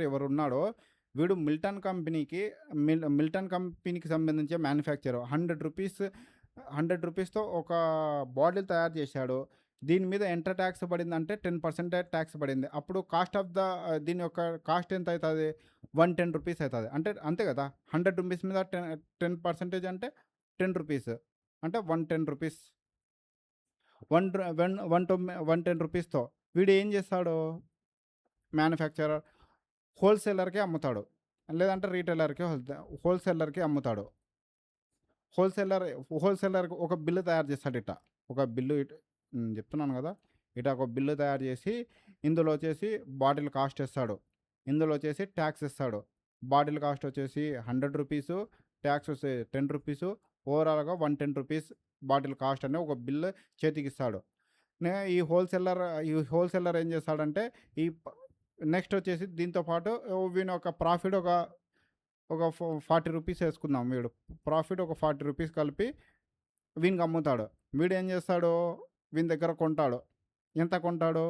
Speaker 1: ఎవరున్నాడో వీడు మిల్టన్ కంపెనీకి సంబంధించే మ్యానుఫ్యాక్చరర్. రూ. 100తో ఒక బాటిల్ తయారు చేశాడు. దీని మీద ఎంత టాక్స్ పడిందంటే 10% టాక్స్ పడింది. అప్పుడు కాస్ట్ ఆఫ్ దీని యొక్క కాస్ట్ ఎంత అయితది? రూ. 110 అయితది. అంటే అంతే కదా! రూ. 100 మీద 10% అంటే రూ. 10 అంటే రూ. 110 వీడు ఏం చేస్తాడు? మ్యానుఫ్యాక్చరర్ హోల్‌సేలర్‌కి అమ్ముతాడు. లేదంటే రీటైలర్‌కి హోల్‌సేలర్‌కి అమ్ముతాడు. హోల్‌సేలర్ హోల్‌సేలర్‌కి ఒక బిల్లు తయారు చేస్తాడిట్ట. ఒక బిల్లు చెప్తున్నాను గదా! ఒక బిల్లు తయారు చేసి, ఇందులో వచ్చేసి బాటిల్ కాస్ట్ ఏస్తాడు. ఇందులో వచ్చేసి టాక్స్ ఏస్తాడు. బాటిల్ కాస్ట్ వచ్చేసి రూ. 100, టాక్స్ వస్తే రూ. 10, ఓవరాల్‌గా రూ. 110 బాటిల్ కాస్ట్ అనే ఒక బిల్లు చేతికిస్తాడు. ఈ హోల్‌సేలర్ ఏం చేస్తాడంటే, ఈ ప నెక్స్ట్ వచ్చేసి దీంతో పాటు వీని యొక్క ప్రాఫిట్ ఒక రూ. 40 ఏసుకుందాం వీడు. ప్రాఫిట్ ఒక రూ. 40 కలిపి వీనికి అమ్ముతాడు. వీడేం చేస్తాడు? వీని దగ్గర కొంటాడు. ఎంత కొంటాడు?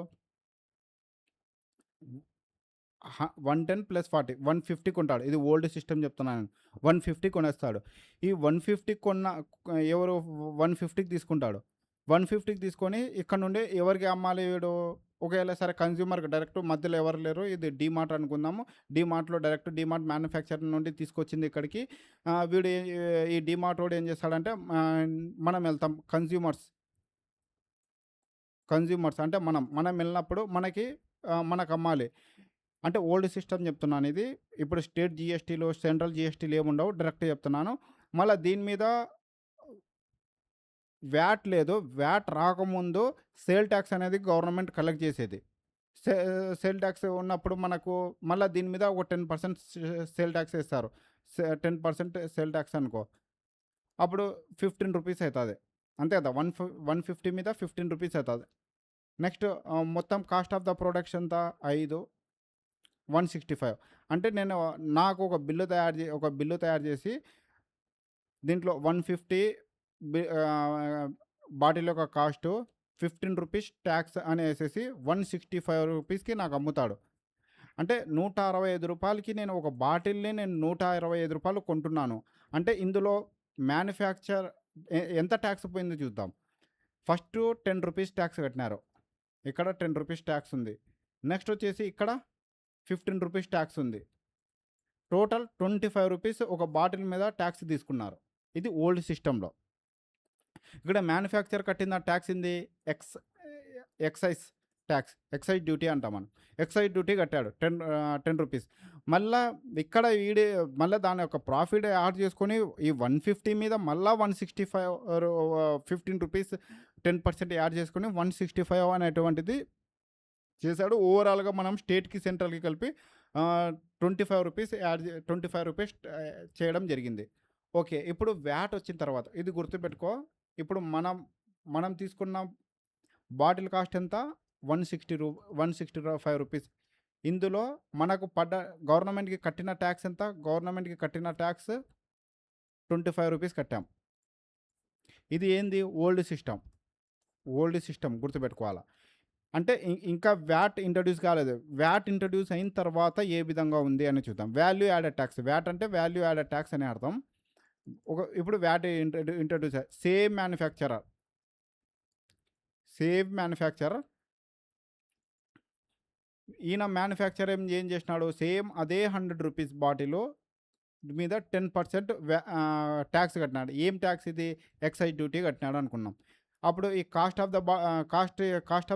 Speaker 1: 110 + 40 150 కొంటాడు. ఇది ఓల్డ్ సిస్టమ్ చెప్తున్నాను. 150 కొనేస్తాడు. ఈ 150 ఎవరు 150కి తీసుకుంటాడు. 150కి తీసుకొని ఇక్కడ నుండి ఎవరికి అమ్మాలి వీడు? ఒకవేళ సరే కన్జ్యూమర్‌కి డైరెక్ట్ మధ్యలో ఎవరు లేరు. ఇది డీమార్ట్ అనుకుందాము. డీమార్ట్ మ్యానుఫ్యాక్చర్ నుండి తీసుకొచ్చింది ఇక్కడికి. వీడు ఈ డీమార్ట్ వాడు ఏం చేస్తాడంటే మనం వెళ్తాం కన్జ్యూమర్స్ అంటే మనం వెళ్ళినప్పుడు మనకు అమ్మాలి. అంటే ఓల్డ్ సిస్టమ్ చెప్తున్నాను ఇది. ఇప్పుడు స్టేట్ జీఎస్టీలు, సెంట్రల్ జీఎస్టీలు ఏముండవు. డైరెక్ట్ చెప్తున్నాను. మళ్ళా దీని మీద వ్యాట్ లేదు. వ్యాట్ రాకముందు సేల్ టాక్స్ అనేది గవర్నమెంట్ కలెక్ట్ చేసేది. సే సేల్ టాక్స్ ఉన్నప్పుడు మనకు మళ్ళా దీని మీద ఒక 10% సేల్ టాక్స్ ఏస్తారు. 10% సేల్ టాక్స్ అనుకో. అప్పుడు రూ. 15 అయితది. అంతే కదా! 150 మీద రూ. 15 అయితది. నెక్స్ట్ మొత్తం కాస్ట్ ఆఫ్ ద ప్రొడక్ట్ ఎంత? 5 165. అంటే నాకు ఒక బిల్లు తయారు చేసి దీంట్లో 150 బాటిల్ యొక్క కాస్టు రూ. 15 టాక్స్ అనేసేసి రూ. 165కి నాకు అమ్ముతాడు. అంటే రూ. 165కి నేను ఒక బాటిల్‌ని రూ. 125 కొంటున్నాను. అంటే ఇందులో మ్యానుఫ్యాక్చర్ ఎంత టాక్స్ పోయిందో చూద్దాం. ఫస్టు రూ. 10 టాక్స్ కట్టినారు. ఇక్కడ రూ. 10 టాక్స్ ఉంది. నెక్స్ట్ వచ్చేసి ఇక్కడ రూ. 15 టాక్స్ ఉంది. టోటల్ రూ. 25 ఒక బాటిల్ మీద టాక్స్ తీసుకున్నారు. ఇది ఓల్డ్ సిస్టమ్‌లో. ఇక్కడ మ్యానుఫ్యాక్చర్ కట్టిన టాక్స్ ఏంది? Excise tax. ఎక్సైజ్ డ్యూటీ అంటాం మనం. ఎక్సైజ్ డ్యూటీ కట్టాడు. రూ. 10. మళ్ళా ఇక్కడ మళ్ళా దాని యొక్క ప్రాఫిట్ యాడ్ చేసుకొని ఈ 150 మీద మళ్ళా 165 రూ. 15 10% యాడ్ చేసుకొని 165 అనేటువంటిది చేశాడు. ఓవరాల్‌గా మనం స్టేట్‌కి, సెంట్రల్‌కి కలిపి రూ. 25 చేయడం జరిగింది. ఓకే. ఇప్పుడు వ్యాట్ వచ్చిన తర్వాత ఇది గుర్తుపెట్టుకో. ఇప్పుడు మనం తీసుకున్న బాటిల్ కాస్ట్ ఎంత? 165 రూపీస్. ఇందులో మనకు పడ్డ గవర్నమెంట్‌కి కట్టిన ట్యాక్స్ ఎంత? గవర్నమెంట్‌కి కట్టిన ట్యాక్స్ రూ. 25 కట్టాం. ఇది ఏంది? ఓల్డ్ సిస్టమ్ గుర్తుపెట్టుకోవాలా. అంటే ఇంకా వ్యాట్ ఇంట్రొడ్యూస్ కాలేదు. వ్యాట్ ఇంట్రొడ్యూస్ అయిన తర్వాత ఏ విధంగా ఉంది అని చూద్దాం. Value added tax. వ్యాట్ అంటే వాల్యూ యాడెడ్ ట్యాక్స్ అని అర్థం. ఇప్పుడు వ్యాట్ ఇంట్రొడ్యూస్ సేమ్ మ్యానుఫ్యాక్చరర్ ఈయన మ్యానుఫ్యాక్చరర్ ఏం చేసినాడు? సేమ్ అదే రూ. 100 బాటిల్ మీద 10% ట్యాక్స్ కట్టినాడు. ఏం ట్యాక్స్ ఇది? ఎక్సైజ్ డ్యూటీ కట్టినాడు అనుకున్నాం. అప్పుడు ఈ కాస్ట్ ఆఫ్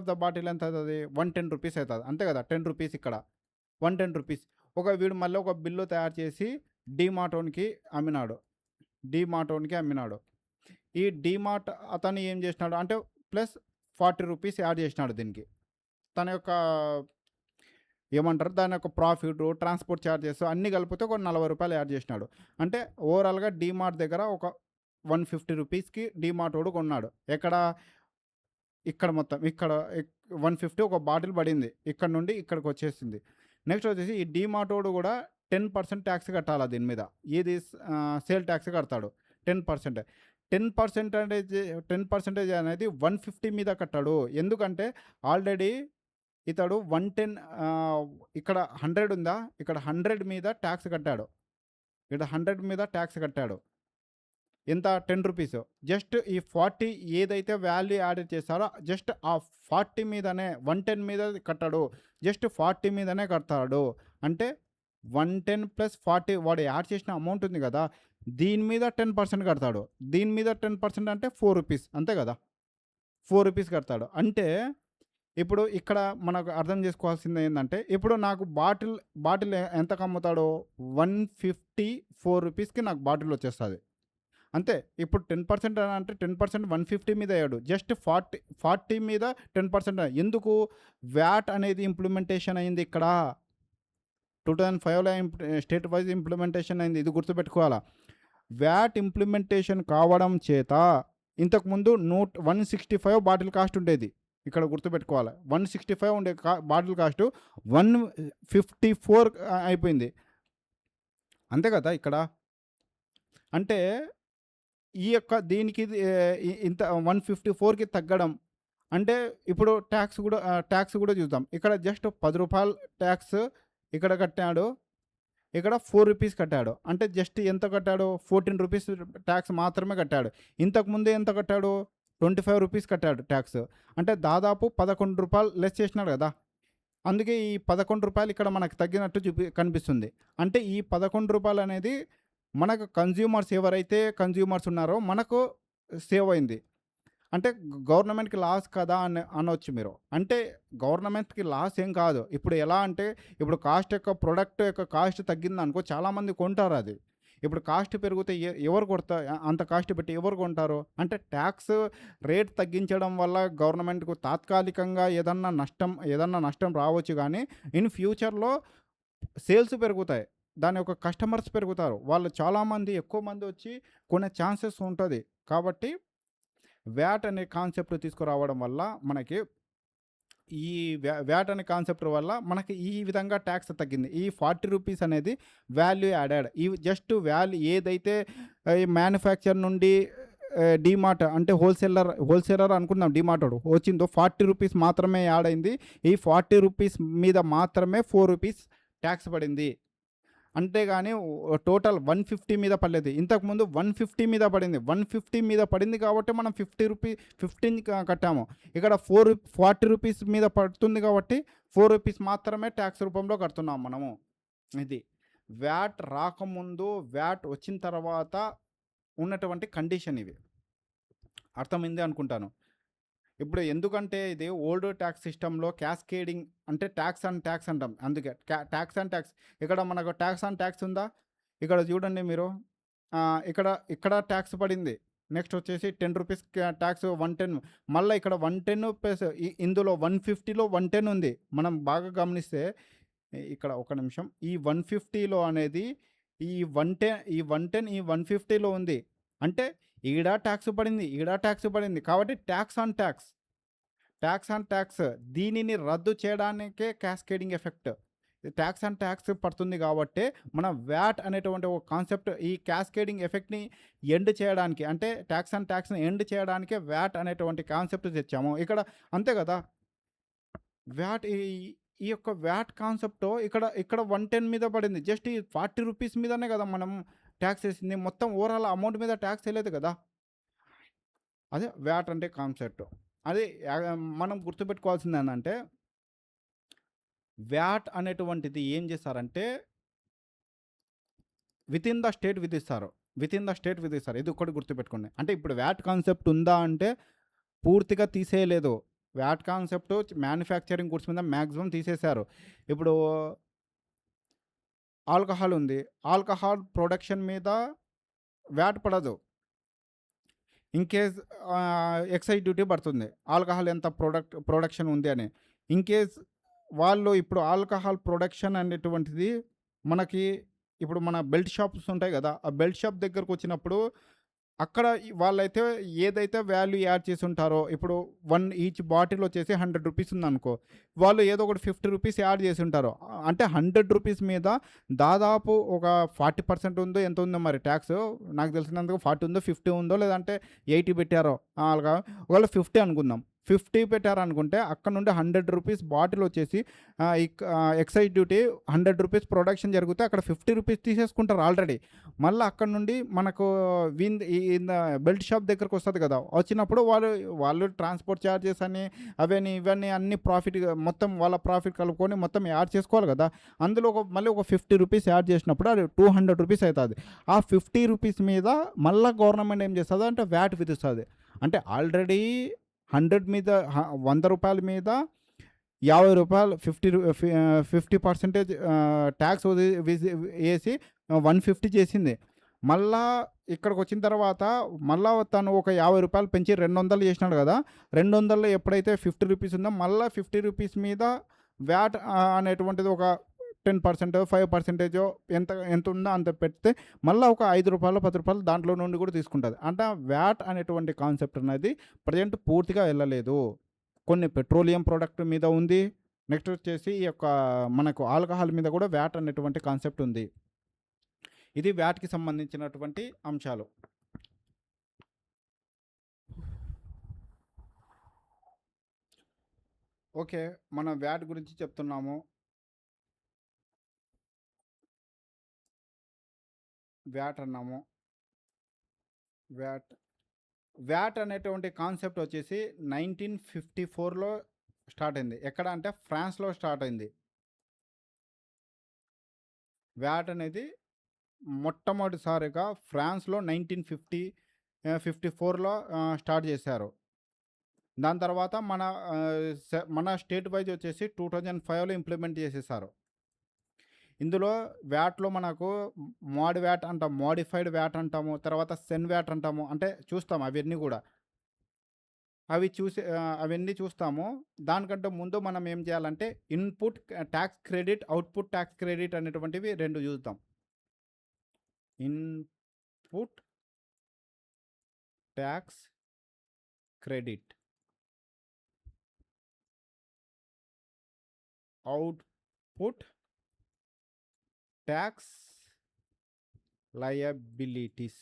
Speaker 1: ద బాటిల్ ఎంత అవుతుంది? రూ. 110 అవుతుంది. అంతే కదా, రూ. 10 ఇక్కడ రూ. 110. వీడు మళ్ళీ ఒక బిల్లు తయారు చేసి డీమార్ట్కి అమ్మినాడు. ఈ డీమార్ట్ అతను ఏం చేసినాడు అంటే ప్లస్ రూ. 40 యాడ్ చేసినాడు దీనికి. తన యొక్క ఏమంటారు, దాని యొక్క ప్రాఫిట్, ట్రాన్స్పోర్ట్ ఛార్జెస్ అన్నీ కలిపితే ఒక రూ. 40 యాడ్ చేసినాడు. అంటే ఓవరాల్గా డీమార్ట్ దగ్గర ఒక రూ. 150కి డీమార్ట్ వాడు కొన్నాడు. ఇక్కడ మొత్తం 150 ఒక బాటిల్ పడింది. ఇక్కడ నుండి ఇక్కడికి వచ్చేసింది. నెక్స్ట్ వచ్చేసి ఈ డీమార్ట్ వాడు కూడా 10% ట్యాక్స్ కట్టాలి దీని మీద. ఏది? సేల్ ట్యాక్స్ కడతాడు 10%. 10% అనేది 150 మీద కట్టాడు. ఎందుకంటే ఆల్రెడీ ఇతడు 110 ఇక్కడ 100 ఉందా? ఇక్కడ 100 మీద ట్యాక్స్ కట్టాడు. ఎంత? రూ. 10. జస్ట్ ఈ 40 ఏదైతే వాల్యూ యాడ్ చేస్తారో జస్ట్ ఆ 40 మీదనే 110 మీద కట్టాడు. జస్ట్ 40 మీదనే కడతాడు. అంటే 110 + 40 వాడు యాడ్ చేసిన అమౌంట్ ఉంది కదా, దీని మీద 10% కడతాడు. దీని మీద 10% అంటే రూ. 4. అంతే కదా, రూ. 4 కడతాడు. అంటే ఇప్పుడు ఇక్కడ మనకు అర్థం చేసుకోవాల్సింది ఏంటంటే, ఇప్పుడు నాకు బాటిల్ ఎంతకు అమ్ముతాడో రూ. 154కి నాకు బాటిల్ వచ్చేస్తుంది. అంతే. ఇప్పుడు 10% అని అంటే 10% 150 మీద అయ్యాడు. జస్ట్ 40 మీద 10%. ఎందుకు? వ్యాట్ అనేది ఇంప్లిమెంటేషన్ అయింది ఇక్కడ. 2005లో స్టేట్ వైజ్ ఇంప్లిమెంటేషన్ అయింది. ఇది గుర్తుపెట్టుకోవాలా. వ్యాట్ ఇంప్లిమెంటేషన్ కావడం చేత ఇంతకుముందు 165 బాటిల్ కాస్ట్ ఉండేది. ఇక్కడ గుర్తుపెట్టుకోవాలి. 165 ఉండే బాటిల్ కాస్ట్ 154 అయిపోయింది. అంతే కదా ఇక్కడ. అంటే ఈ యొక్క దీనికి ఇంత 154కి తగ్గడం అంటే ఇప్పుడు ట్యాక్స్ కూడా చూద్దాం. ఇక్కడ జస్ట్ రూ. 10 ట్యాక్స్ ఇక్కడ కట్టాడు. ఇక్కడ రూ. 4 కట్టాడు. అంటే జస్ట్ ఎంత కట్టాడు? రూ. 14 ట్యాక్స్ మాత్రమే కట్టాడు. ఇంతకుముందే ఎంత కట్టాడు? రూ. 25 కట్టాడు ట్యాక్స్. అంటే దాదాపు రూ. 11 లెస్ చేసినాడు కదా. అందుకే ఈ రూ. 11 ఇక్కడ మనకు తగ్గినట్టు కనిపిస్తుంది. అంటే ఈ రూ. 11 అనేది మనకు ఎవరైతే కన్జ్యూమర్స్ ఉన్నారో మనకు సేవ్ అయింది. అంటే గవర్నమెంట్కి లాస్ కదా అనొచ్చు మీరు. అంటే గవర్నమెంట్కి లాస్ ఏం కాదు. ఇప్పుడు ఎలా అంటే, ఇప్పుడు ప్రొడక్ట్ యొక్క కాస్ట్ తగ్గిందనుకో చాలామంది కొంటారు అది. ఇప్పుడు కాస్ట్ పెరిగితే ఎవరు అంత కాస్ట్ పెట్టి ఎవరు కొంటారు? అంటే ట్యాక్స్ రేట్ తగ్గించడం వల్ల గవర్నమెంట్కు తాత్కాలికంగా ఏదన్నా నష్టం రావచ్చు, కానీ ఇన్ ఫ్యూచర్లో సేల్స్ పెరుగుతాయి. దాని యొక్క కస్టమర్స్ పెరుగుతారు. వాళ్ళు చాలామంది ఎక్కువ మంది వచ్చి కొనే ఛాన్సెస్ ఉంటుంది. కాబట్టి వ్యాట్ అనే కాన్సెప్ట్ తీసుకురావడం వల్ల మనకి ఈ వ్యాట్ అనే కాన్సెప్ట్ వల్ల మనకి ఈ విధంగా ట్యాక్స్ తగ్గింది. ఈ రూ. 40 అనేది వాల్యూ యాడెడ్. ఈ జస్ట్ వాల్యూ ఏదైతే మ్యానుఫ్యాక్చర్ నుండి డీమార్ట్ అంటే హోల్సేలర్ అనుకుందాం, డీమార్ట్ వచ్చిందో రూ. 40 మాత్రమే యాడ్ అయింది. ఈ రూ. 40 మీద మాత్రమే రూ. 4 ట్యాక్స్ పడింది. అంతేగాని టోటల్ 150 మీద పడలేదు. ఇంతకుముందు 150 మీద పడింది. 150 మీద పడింది కాబట్టి మనం 15 కట్టాము. ఇక్కడ రూ. 40 మీద పడుతుంది కాబట్టి రూ. 4 మాత్రమే ట్యాక్స్ రూపంలో కడుతున్నాం మనము. ఇది వ్యాట్ రాకముందు, వ్యాట్ వచ్చిన తర్వాత ఉన్నటువంటి కండిషన్ ఇవి. అర్థమైంది అనుకుంటాను. ఇప్పుడు ఎందుకంటే ఇది ఓల్డ్ ట్యాక్స్ సిస్టంలో క్యాస్కేడింగ్ అంటే ట్యాక్స్ అంటాం. అందుకే ట్యాక్స్ ఇక్కడ మనకు ట్యాక్స్ ఉందా? ఇక్కడ చూడండి మీరు. ఇక్కడ ట్యాక్స్ పడింది. నెక్స్ట్ వచ్చేసి రూ. 10 ట్యాక్స్ 110. మళ్ళీ ఇక్కడ 110 ప్లస్ ఇందులో 150లో 110 ఉంది. మనం బాగా గమనిస్తే ఇక్కడ ఒక నిమిషం, ఈ 150లో అనేది ఈ 110 ఈ 150లో ఉంది. అంటే ఈడ ట్యాక్స్ పడింది కాబట్టి ట్యాక్స్ ఆన్ ట్యాక్స్ దీనిని రద్దు చేయడానికే క్యాస్కేడింగ్ ఎఫెక్ట్. ట్యాక్స్ పడుతుంది కాబట్టే మన వ్యాట్ అనేటువంటి ఒక కాన్సెప్ట్ ఈ క్యాస్కేడింగ్ ఎఫెక్ట్‌ని ఎండ్ చేయడానికి అంటే ట్యాక్స్‌ని ఎండ్ చేయడానికే వ్యాట్ అనేటువంటి కాన్సెప్ట్ తెచ్చాము. ఇక్కడ అంతే గదా! వ్యాట్ ఈ ఈ యొక్క వ్యాట్ కాన్సెప్ట్ ఇక్కడ 110 మీద పడింది. జస్ట్ ఈ రూ. 40 మీదనే గదా మనం ట్యాక్స్ ఏసింది. మొత్తం ఓవరాల్ అమౌంట్ మీద ట్యాక్స్ ఏయలేదు గదా! అదే వ్యాట్ అంటే కాన్సెప్ట్. అది మనం గుర్తుపెట్టుకోవాల్సిందేందంటే వ్యాట్ అనేటువంటిది ఏం చేశారంటే వితిన్ ద స్టేట్ విధిస్తారు. ఇది ఒక్కటి గుర్తుపెట్టుకోండి. అంటే ఇప్పుడు వ్యాట్ కాన్సెప్ట్ ఉందా అంటే పూర్తిగా తీసేయలేదు. వ్యాట్ కాన్సెప్ట్ మ్యానుఫ్యాక్చరింగ్ గుడ్స్ మీద మాక్సిమం తీసేశారు. ఇప్పుడు ఆల్కహాల్ ఉంది. ఆల్కహాల్ ప్రొడక్షన్ మీద వ్యాట్ పడదు. ఇన్ కేస్ ఎక్సైజ్ డ్యూటీ పడుతుంది. ఆల్కహాల్ ఎంత ప్రొడక్షన్ ఉంది అని. ఇన్ కేస్ వాళ్ళు ఇప్పుడు ఆల్కహాల్ ప్రొడక్షన్ అనేటువంటిది మనకి ఇప్పుడు మన బెల్ట్ షాప్స్ ఉంటాయి గదా! ఆ బెల్ట్ షాప్ దగ్గరకొచ్చినప్పుడు అక్కడ వాళ్ళైతే ఏదైతే వాల్యూ యాడ్ చేసి ఉంటారో ఇప్పుడు ఈచ్ బాటిల్ వచ్చేసి రూ. 100 ఉందనుకో, వాళ్ళు ఏదో ఒకటి రూ. 50 యాడ్ చేసి ఉంటారు. అంటే రూ. 100 మీద దాదాపు ఒక 40% ఉందో ఎంత ఉందో మరి ట్యాక్స్ నాకు తెలిసినందుకు 40 ఉందో 50 ఉందో లేదంటే 80 పెట్టారో అలాగా ఒకవేళ 50 అనుకుందాం. 50 పెట్టారనుకుంటే అక్కడ నుండి రూ. 100 బాటిల్ వచ్చేసి ఎక్సైజ్ డ్యూటీ రూ. 100 ప్రొడక్షన్ జరిగితే అక్కడ రూ. 50 తీసేసుకుంటారు ఆల్రెడీ. మళ్ళీ అక్కడ నుండి మనకు బెల్ట్ షాప్ దగ్గరకు వస్తుంది కదా, వచ్చినప్పుడు వాళ్ళు ట్రాన్స్పోర్ట్ ఛార్జెస్ అని అవన్నీ ఇవన్నీ అన్ని ప్రాఫిట్ మొత్తం వాళ్ళ ప్రాఫిట్ కలుపుకొని మొత్తం యాడ్ చేసుకోవాలి కదా. అందులో మళ్ళీ ఒక రూ. 50 యాడ్ చేసినప్పుడు అది రూ. 200 అవుతుంది. ఆ రూ. 50 మీద మళ్ళీ గవర్నమెంట్ ఏం చేస్తుంది అంటే వ్యాట్ విధిస్తుంది. అంటే ఆల్రెడీ 100 మీద రూ. 100 మీద రూ. 50 50% ట్యాక్స్ వేసి 150 చేసింది. మళ్ళా ఇక్కడికి వచ్చిన తర్వాత మళ్ళా తను ఒక రూ. 50 పెంచి 200 చేసినాడు కదా. 200లో ఎప్పుడైతే రూ. 50 ఉందో మళ్ళీ రూ. 50 మీద వ్యాట్ అనేటువంటిది ఒక 10% 5% ఎంత ఉందో అంత పెడితే మళ్ళీ ఒక రూ. 5 రూ. 10 దాంట్లో నుండి కూడా తీసుకుంటుంది. అంటే వ్యాట్ అనేటువంటి కాన్సెప్ట్ అనేది ప్రజెంట్ పూర్తిగా వెళ్ళలేదు. కొన్ని పెట్రోలియం ప్రోడక్ట్ మీద ఉంది. నెక్స్ట్ వచ్చేసి ఈ యొక్క మనకు ఆల్కహాల్ మీద కూడా వ్యాట్ అనేటువంటి కాన్సెప్ట్ ఉంది. ఇది వ్యాట్కి సంబంధించినటువంటి అంశాలు. ఓకే, మనం వ్యాట్ గురించి చెప్తున్నాము. వ్యాట్ అన్నాము. వ్యాట్ అనేటువంటి కాన్సెప్ట్ వచ్చేసి 1954లో స్టార్ట్ అయింది. ఎక్కడ అంటే ఫ్రాన్స్లో స్టార్ట్ అయింది. వ్యాట్ అనేది మొట్టమొదటిసారిగా ఫ్రాన్స్లో 1954లో స్టార్ట్ చేశారు. దాని తర్వాత మన స్టేట్ వైజ్ వచ్చేసి 2005లో ఇంప్లిమెంట్ చేసేసారు. ఇందులో వ్యాట్లో మనకు మోడ్ వ్యాట్ అంటాం, మోడిఫైడ్ వ్యాట్ అంటాము, తర్వాత సెన్ వ్యాట్ అంటాము. అంటే చూస్తాం అవన్నీ కూడా అవన్నీ చూస్తాము. దానికంటే ముందు మనం ఏం చేయాలంటే input tax credit, output tax credit అనేటువంటివి 2 చూద్దాం. Input tax credit, output tax liabilities.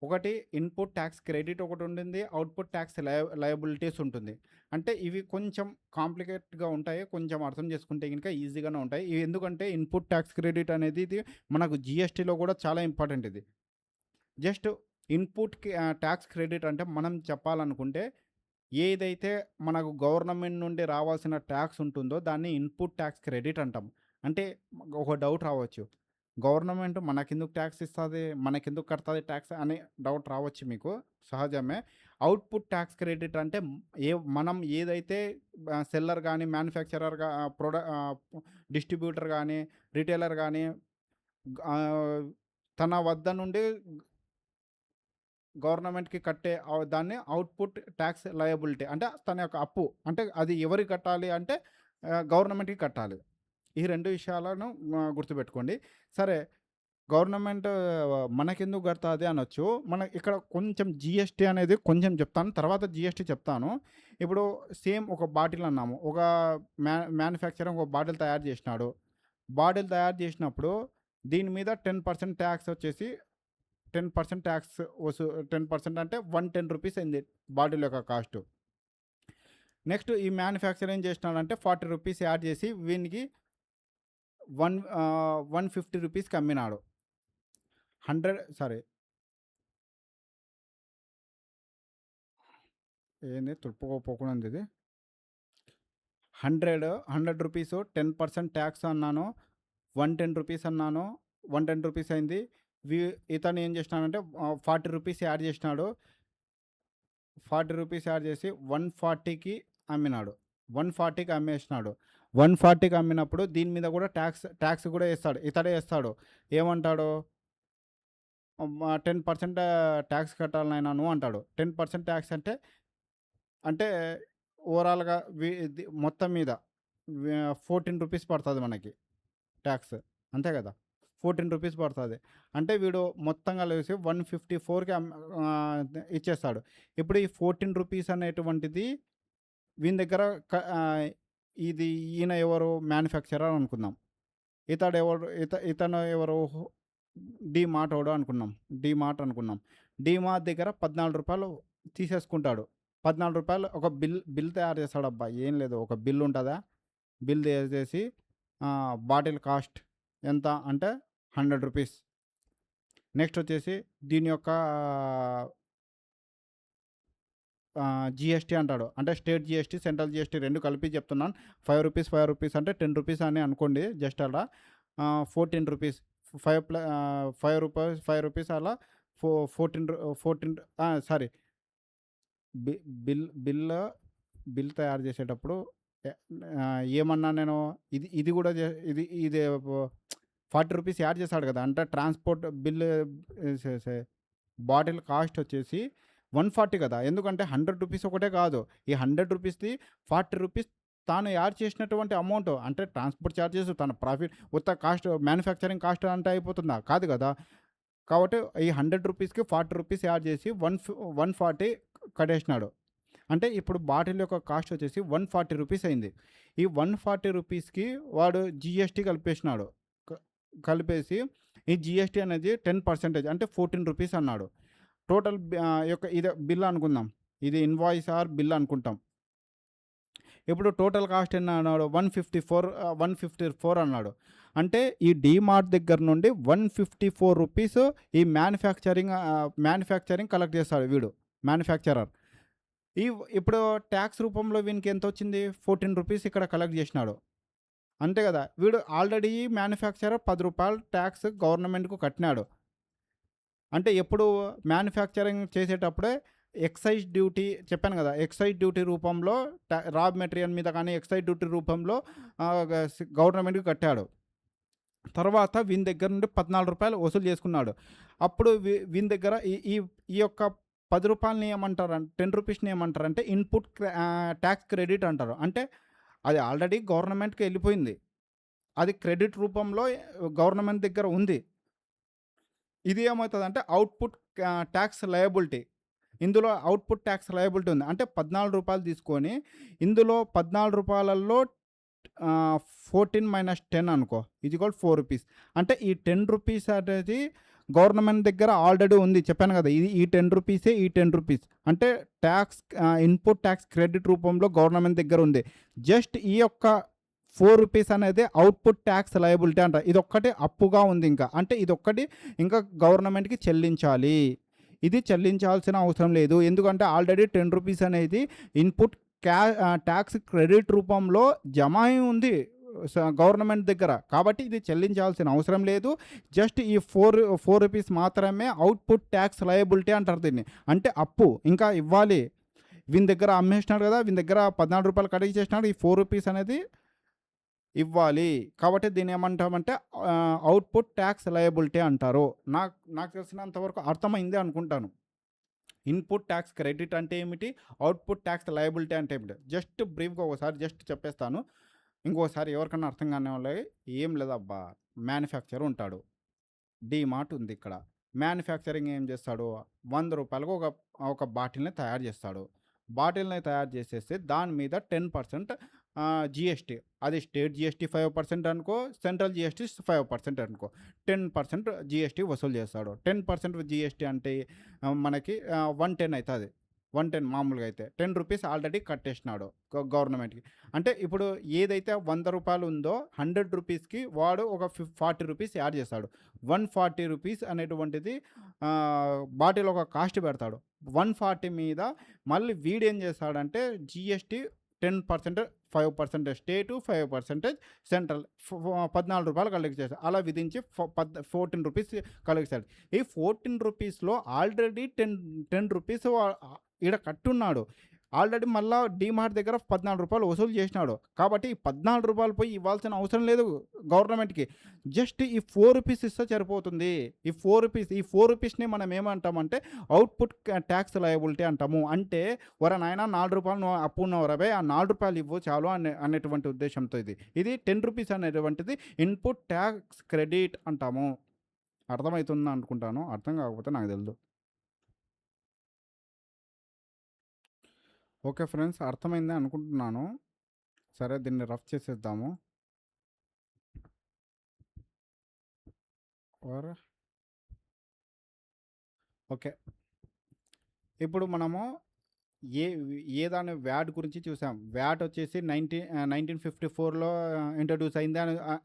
Speaker 1: ఒకటి ఇన్పుట్ ట్యాక్స్ క్రెడిట్ ఒకటి ఉంటుంది, అవుట్పుట్ ట్యాక్స్ లయబిలిటీస్ ఉంటుంది. అంటే ఇవి కొంచెం కాంప్లికేట్గా ఉంటాయి, కొంచెం అర్థం చేసుకుంటే కనుక ఈజీగానే ఉంటాయి. ఇవి ఎందుకంటే ఇన్పుట్ ట్యాక్స్ క్రెడిట్ అనేది ఇది మనకు జిఎస్టీలో కూడా చాలా ఇంపార్టెంట్. ఇది జస్ట్ ఇన్పుట్ ట్యాక్స్ క్రెడిట్ అంటే మనం చెప్పాలనుకుంటే ఏదైతే మనకు గవర్నమెంట్ నుండి రావాల్సిన ట్యాక్స్ ఉంటుందో దాన్ని ఇన్పుట్ ట్యాక్స్ క్రెడిట్ అంటాం. అంటే ఒక డౌట్ రావచ్చు, గవర్నమెంట్ మనకెందుకు ట్యాక్స్ ఇస్తుంది, మనకెందుకు కడుతుంది ట్యాక్స్ అనే డౌట్ రావచ్చు మీకు, సహజమే. అవుట్పుట్ ట్యాక్స్ క్రెడిట్ అంటే మనం ఏదైతే సెల్లర్ కానీ మ్యానుఫ్యాక్చరర్ డిస్ట్రిబ్యూటర్ కానీ రిటైలర్ కానీ తన వద్ద నుండి గవర్నమెంట్కి కట్టే దాన్ని అవుట్పుట్ ట్యాక్స్ లయబిలిటీ అంటే తన యొక్క అప్పు. అంటే అది ఎవరికి కట్టాలి అంటే గవర్నమెంట్కి కట్టాలి. ఈ 2 విషయాలను గుర్తుపెట్టుకోండి. సరే, గవర్నమెంట్ మనకెందుకు కడతాది అనొచ్చు. మన ఇక్కడ కొంచెం జీఎస్టీ అనేది కొంచెం చెప్తాను. తర్వాత జీఎస్టీ చెప్తాను. ఇప్పుడు సేమ్ ఒక బాటిల్ అన్నాము. ఒక మ్యానుఫ్యాక్చరర్ ఒక బాటిల్ తయారు చేసినాడు. బాటిల్ తయారు చేసినప్పుడు దీని మీద 10% ట్యాక్స్ వచ్చేసి 10% ట్యాక్స్ 10% అంటే 110 రూపీస్ అయింది బాటిల్ యొక్క కాస్ట్. నెక్స్ట్ ఈ మ్యానుఫ్యాక్చర్ ఏం చేసినాడంటే 40 రూపీస్ యాడ్ చేసి వీనికి 150 రూపీస్కి అమ్మినాడు. 100 సారీ ఏంది తుప్పుకోపోకుండా ఉంది ఇది. 100 రూపీస్ 10% ట్యాక్స్ అన్నాను. 110 రూపీస్ అన్నాను. 110 రూపీస్ అయింది. ఇతను ఏం చేసినాడంటే 40 రూపీస్ యాడ్ చేసినాడు. 40 రూపీస్ యాడ్ చేసి 140కి అమ్మినాడు. 140కి అమ్మేసినాడు. 140కి అమ్మినప్పుడు దీని మీద కూడా ట్యాక్స్ కూడా వేస్తాడు. ఇతడే వేస్తాడు. ఏమంటాడు? 10% ట్యాక్స్ కట్టాలి నాయనా నువ్వు అంటాడు. 10% ట్యాక్స్ అంటే ఓవరాల్‌గా మొత్తం మీద 14 రూపీస్ పడతది మనకి ట్యాక్స్. అంతే కదా! 14 రూపీస్ పడతది. అంటే వీడు మొత్తం కలిసి 154కి ఇచ్చేస్తాడు. ఇప్పుడు ఈ 14 రూపీస్ అనేటువంటిది వీని దగ్గర ఇది ఈయన ఎవరు? మ్యానుఫ్యాక్చరర్ అనుకుందాం. ఇతను ఎవరు? డీమార్టోడు అనుకున్నాం. డీమార్ట్ దగ్గర రూ. 14 తీసేసుకుంటాడు. రూ. 14 ఒక బిల్ తయారు చేస్తాడబ్బా! ఏం లేదు. ఒక బిల్ ఉంటదా? బిల్ చేసేసి బాటిల్ కాస్ట్ ఎంత అంటే 100 రూపీస్. నెక్స్ట్ వచ్చేసి దీని యొక్క జీఎస్టీ అంటాడు. అంటే స్టేట్ జీఎస్టీ, సెంట్రల్ జీఎస్టీ 2 కలిపి చెప్తున్నాను. 5 రూపీస్ అంటే 10 రూపీస్ అని అనుకోండి జస్ట్ అలా. 14 రూపీస్ 5 రూపీస్ అలా 14 సారీ బిల్ తయారు చేసేటప్పుడు ఏమన్నా నేను ఇది కూడా ఇది 40 రూపీస్ యాడ్ చేశాడు కదా! అంటే ట్రాన్స్‌పోర్ట్ బిల్ బాటిల్ కాస్ట్ వచ్చేసి 140 కదా! ఎందుకంటే 100 రూపీస్ ఒకటే కాదు. ఈ 100 రూపీస్‌ది 40 రూపీస్ తాను యాడ్ చేసినటువంటి అమౌంట్ అంటే ట్రాన్స్‌పోర్ట్ చార్జెస్, తన ప్రాఫిట్, కాస్ట్, మ్యానుఫ్యాక్చరింగ్ కాస్ట్ అంటే అయిపోతుందా? కాదు కదా! కాబట్టి ఈ 100 రూపీస్‌కి 40 రూపీస్ యాడ్ చేసి 140 కట్టేసినాడు. అంటే ఇప్పుడు బాటిల్ యొక్క కాస్ట్ వచ్చేసి 140 రూపీస్ అయింది. ఈ 140 రూపీస్‌కి వాడు జీఎస్టీ కలిపేసినాడు. కలిపేసి ఈ జీఎస్టీ అనేది 10% అంటే 14 రూపీస్ అన్నాడు. టోటల్ యొక్క ఇది బిల్ అనుకుందాం. ఇది ఇన్వాయిస్ ఆర్ బిల్ అనుకుంటాం. ఇప్పుడు టోటల్ కాస్ట్ ఎన్ని అన్నాడు? 154 అన్నాడు. అంటే ఈ డీమార్ట్ దగ్గర నుండి 154 రూపీస్ ఈ మ్యానుఫ్యాక్చరింగ్ కలెక్ట్ చేస్తాడు వీడు మ్యానుఫ్యాక్చరర్. ఇప్పుడు ట్యాక్స్ రూపంలో వీనికి ఎంత వచ్చింది? 14 రూపీస్ ఇక్కడ కలెక్ట్ చేసినాడు. అంతే కదా! వీడు ఆల్రెడీ మ్యానుఫ్యాక్చరర్ రూ. 10 ట్యాక్స్ గవర్నమెంట్‌కు కట్టినాడు. అంటే ఎప్పుడు మ్యానుఫ్యాక్చరింగ్ చేసేటప్పుడే ఎక్సైజ్ డ్యూటీ చెప్పాను కదా! ఎక్సైజ్ డ్యూటీ రూపంలో రా మెటీరియల్ మీద కానీ ఎక్సైజ్ డ్యూటీ రూపంలో గవర్నమెంట్‌కి కట్టాడు. తర్వాత వీని దగ్గర నుండి రూ. 14 వసూలు చేసుకున్నాడు. అప్పుడు వీని దగ్గర ఈ యొక్క రూ. 10 ఏమంటారు? 10 రూపీస్‌ని ఏమంటారంటే ఇన్పుట్ ట్యాక్స్ క్రెడిట్ అంటారు. అంటే అది ఆల్రెడీ గవర్నమెంట్‌కి వెళ్ళిపోయింది. అది క్రెడిట్ రూపంలో గవర్నమెంట్ దగ్గర ఉంది. ఇది ఏమవుతుందంటే అవుట్పుట్ ట్యాక్స్ లయబిలిటీ. ఇందులో అవుట్పుట్ ట్యాక్స్ లయబిలిటీ ఉంది. అంటే రూ. 14 తీసుకొని ఇందులో రూ. 14 - 10 అనుకో, ఇది కూడా 4 రూపీస్. అంటే ఈ 10 రూపీస్ అనేది గవర్నమెంట్ దగ్గర ఆల్రెడీ ఉంది. చెప్పాను కదా! ఈ 10 రూపీసే ఈ 10 రూపీస్ అంటే ట్యాక్స్ ఇన్పుట్ ట్యాక్స్ క్రెడిట్ రూపంలో గవర్నమెంట్ దగ్గర ఉంది. జస్ట్ ఈ యొక్క 4 రూపీస్ అనేది అవుట్పుట్ ట్యాక్స్ లయబిలిటీ అంటారు. ఇదొక్కటి అప్పుగా ఉంది ఇంకా. అంటే ఇదొక్కటి ఇంకా గవర్నమెంట్‌కి చెల్లించాలి. ఇది చెల్లించాల్సిన అవసరం లేదు. ఎందుకంటే ఆల్రెడీ 10 రూపీస్ అనేది ఇన్పుట్ ట్యాక్స్ క్రెడిట్ రూపంలో జమ అయి ఉంది గవర్నమెంట్ దగ్గర. కాబట్టి ఇది చెల్లించాల్సిన అవసరం లేదు. జస్ట్ ఈ 4 రూపీస్ మాత్రమే అవుట్పుట్ ట్యాక్స్ లయబిలిటీ అంటారు దీన్ని. అంటే అప్పు ఇంకా ఇవ్వాలి. వీని దగ్గర అమ్మేసినాడు కదా! వీని దగ్గర రూ. 14 కలెక్ట్ చేసినాడు. ఈ 4 రూపీస్ అనేది ఇవ్వాలి. కాబట్టి దీన్ని ఏమంటామంటే అవుట్పుట్ ట్యాక్స్ లయబిలిటీ అంటారు. నాకు తెలిసినంత వరకు అర్థమైంది అనుకుంటాను. ఇన్పుట్ ట్యాక్స్ క్రెడిట్ అంటే ఏమిటి? అవుట్పుట్ ట్యాక్స్ లయబిలిటీ అంటే ఏమిటి? జస్ట్ బ్రీఫ్‌గా ఒకసారి చెప్పేస్తాను. ఇంకోసారి ఎవరికన్నా అర్థం కాని వాళ్ళకి ఏం లేదబ్బా! మ్యానుఫ్యాక్చరర్ ఉంటాడు. డీమార్ట్ ఉంది ఇక్కడ. మ్యానుఫ్యాక్చరింగ్ ఏం చేస్తాడు? రూ. 100కి ఒక బాటిల్‌ని తయారు చేస్తాడు. బాటిల్‌ని తయారు చేసేసి దాని మీద 10% జీఎస్టీ. అది స్టేట్ జీఎస్టీ 5% అనుకో, సెంట్రల్ జీఎస్టీ 5% అనుకో. 10% జీఎస్టీ వసూలు చేస్తాడు. 10% జీఎస్టీ అంటే మనకి 110 అయితది. 110 మామూలుగా అయితే. రూ. 10 ఆల్రెడీ కట్టేసినాడు గవర్నమెంట్‌కి. అంటే ఇప్పుడు ఏదైతే రూ. 100 ఉందో రూ. 100కి వాడు ఒక రూ. 40 యాడ్ చేస్తాడు. రూ. 140 అనేటువంటిది బాటిల్ ఒక కాస్ట్ పెడతాడు. 140 మీద మళ్ళీ వీడేం చేస్తాడంటే జీఎస్టీ 10%, 5% స్టేటు, 5% సెంట్రల్. రూ. 14 కలెక్ట్ చేస్తాడు. అలా విధించి రూ. 14 కలెక్ట్ చేస్తాడు. ఈ రూ. 14లో ఆల్రెడీ రూపీస్ ఈడ కట్టున్నాడు. ఆల్రెడీ మళ్ళా డీమార్ట్ దగ్గర రూ. 14 వసూలు చేసినాడు. కాబట్టి ఈ రూ. 14 పోయి ఇవ్వాల్సిన అవసరం లేదు గవర్నమెంట్‌కి. జస్ట్ ఈ రూ. 4 ఇస్తే సరిపోతుంది. ఈ రూ. 4ని మనం ఏమంటామంటే అవుట్‌పుట్ ట్యాక్స్ లయబిలిటీ అంటాము. అంటే ఒరేయ్ నాయనా రూ. 4 నువ్వు అప్పున్నవురా బేయ్, ఆ రూ. 4 ఇవ్వు చాలు అనేటువంటి ఉద్దేశంతో ఇది. ఇది రూ. 10 అనేటువంటిది ఇన్‌పుట్ ట్యాక్స్ క్రెడిట్ అంటాము. అర్థమవుతుందని అనుకుంటాను. అర్థం కాకపోతే నాకు తెలీదు. ఓకే ఫ్రెండ్స్, అర్థమైంది అనుకుంటున్నాను. సరే, దీన్ని రఫ్ చేసేద్దాము. Or okay. ఇప్పుడు మనము ఏ ఏ దాని వ్యాట్ గురించి చూసాం. వ్యాట్ వచ్చేసి 1954లో ఇంట్రడ్యూస్ అయింది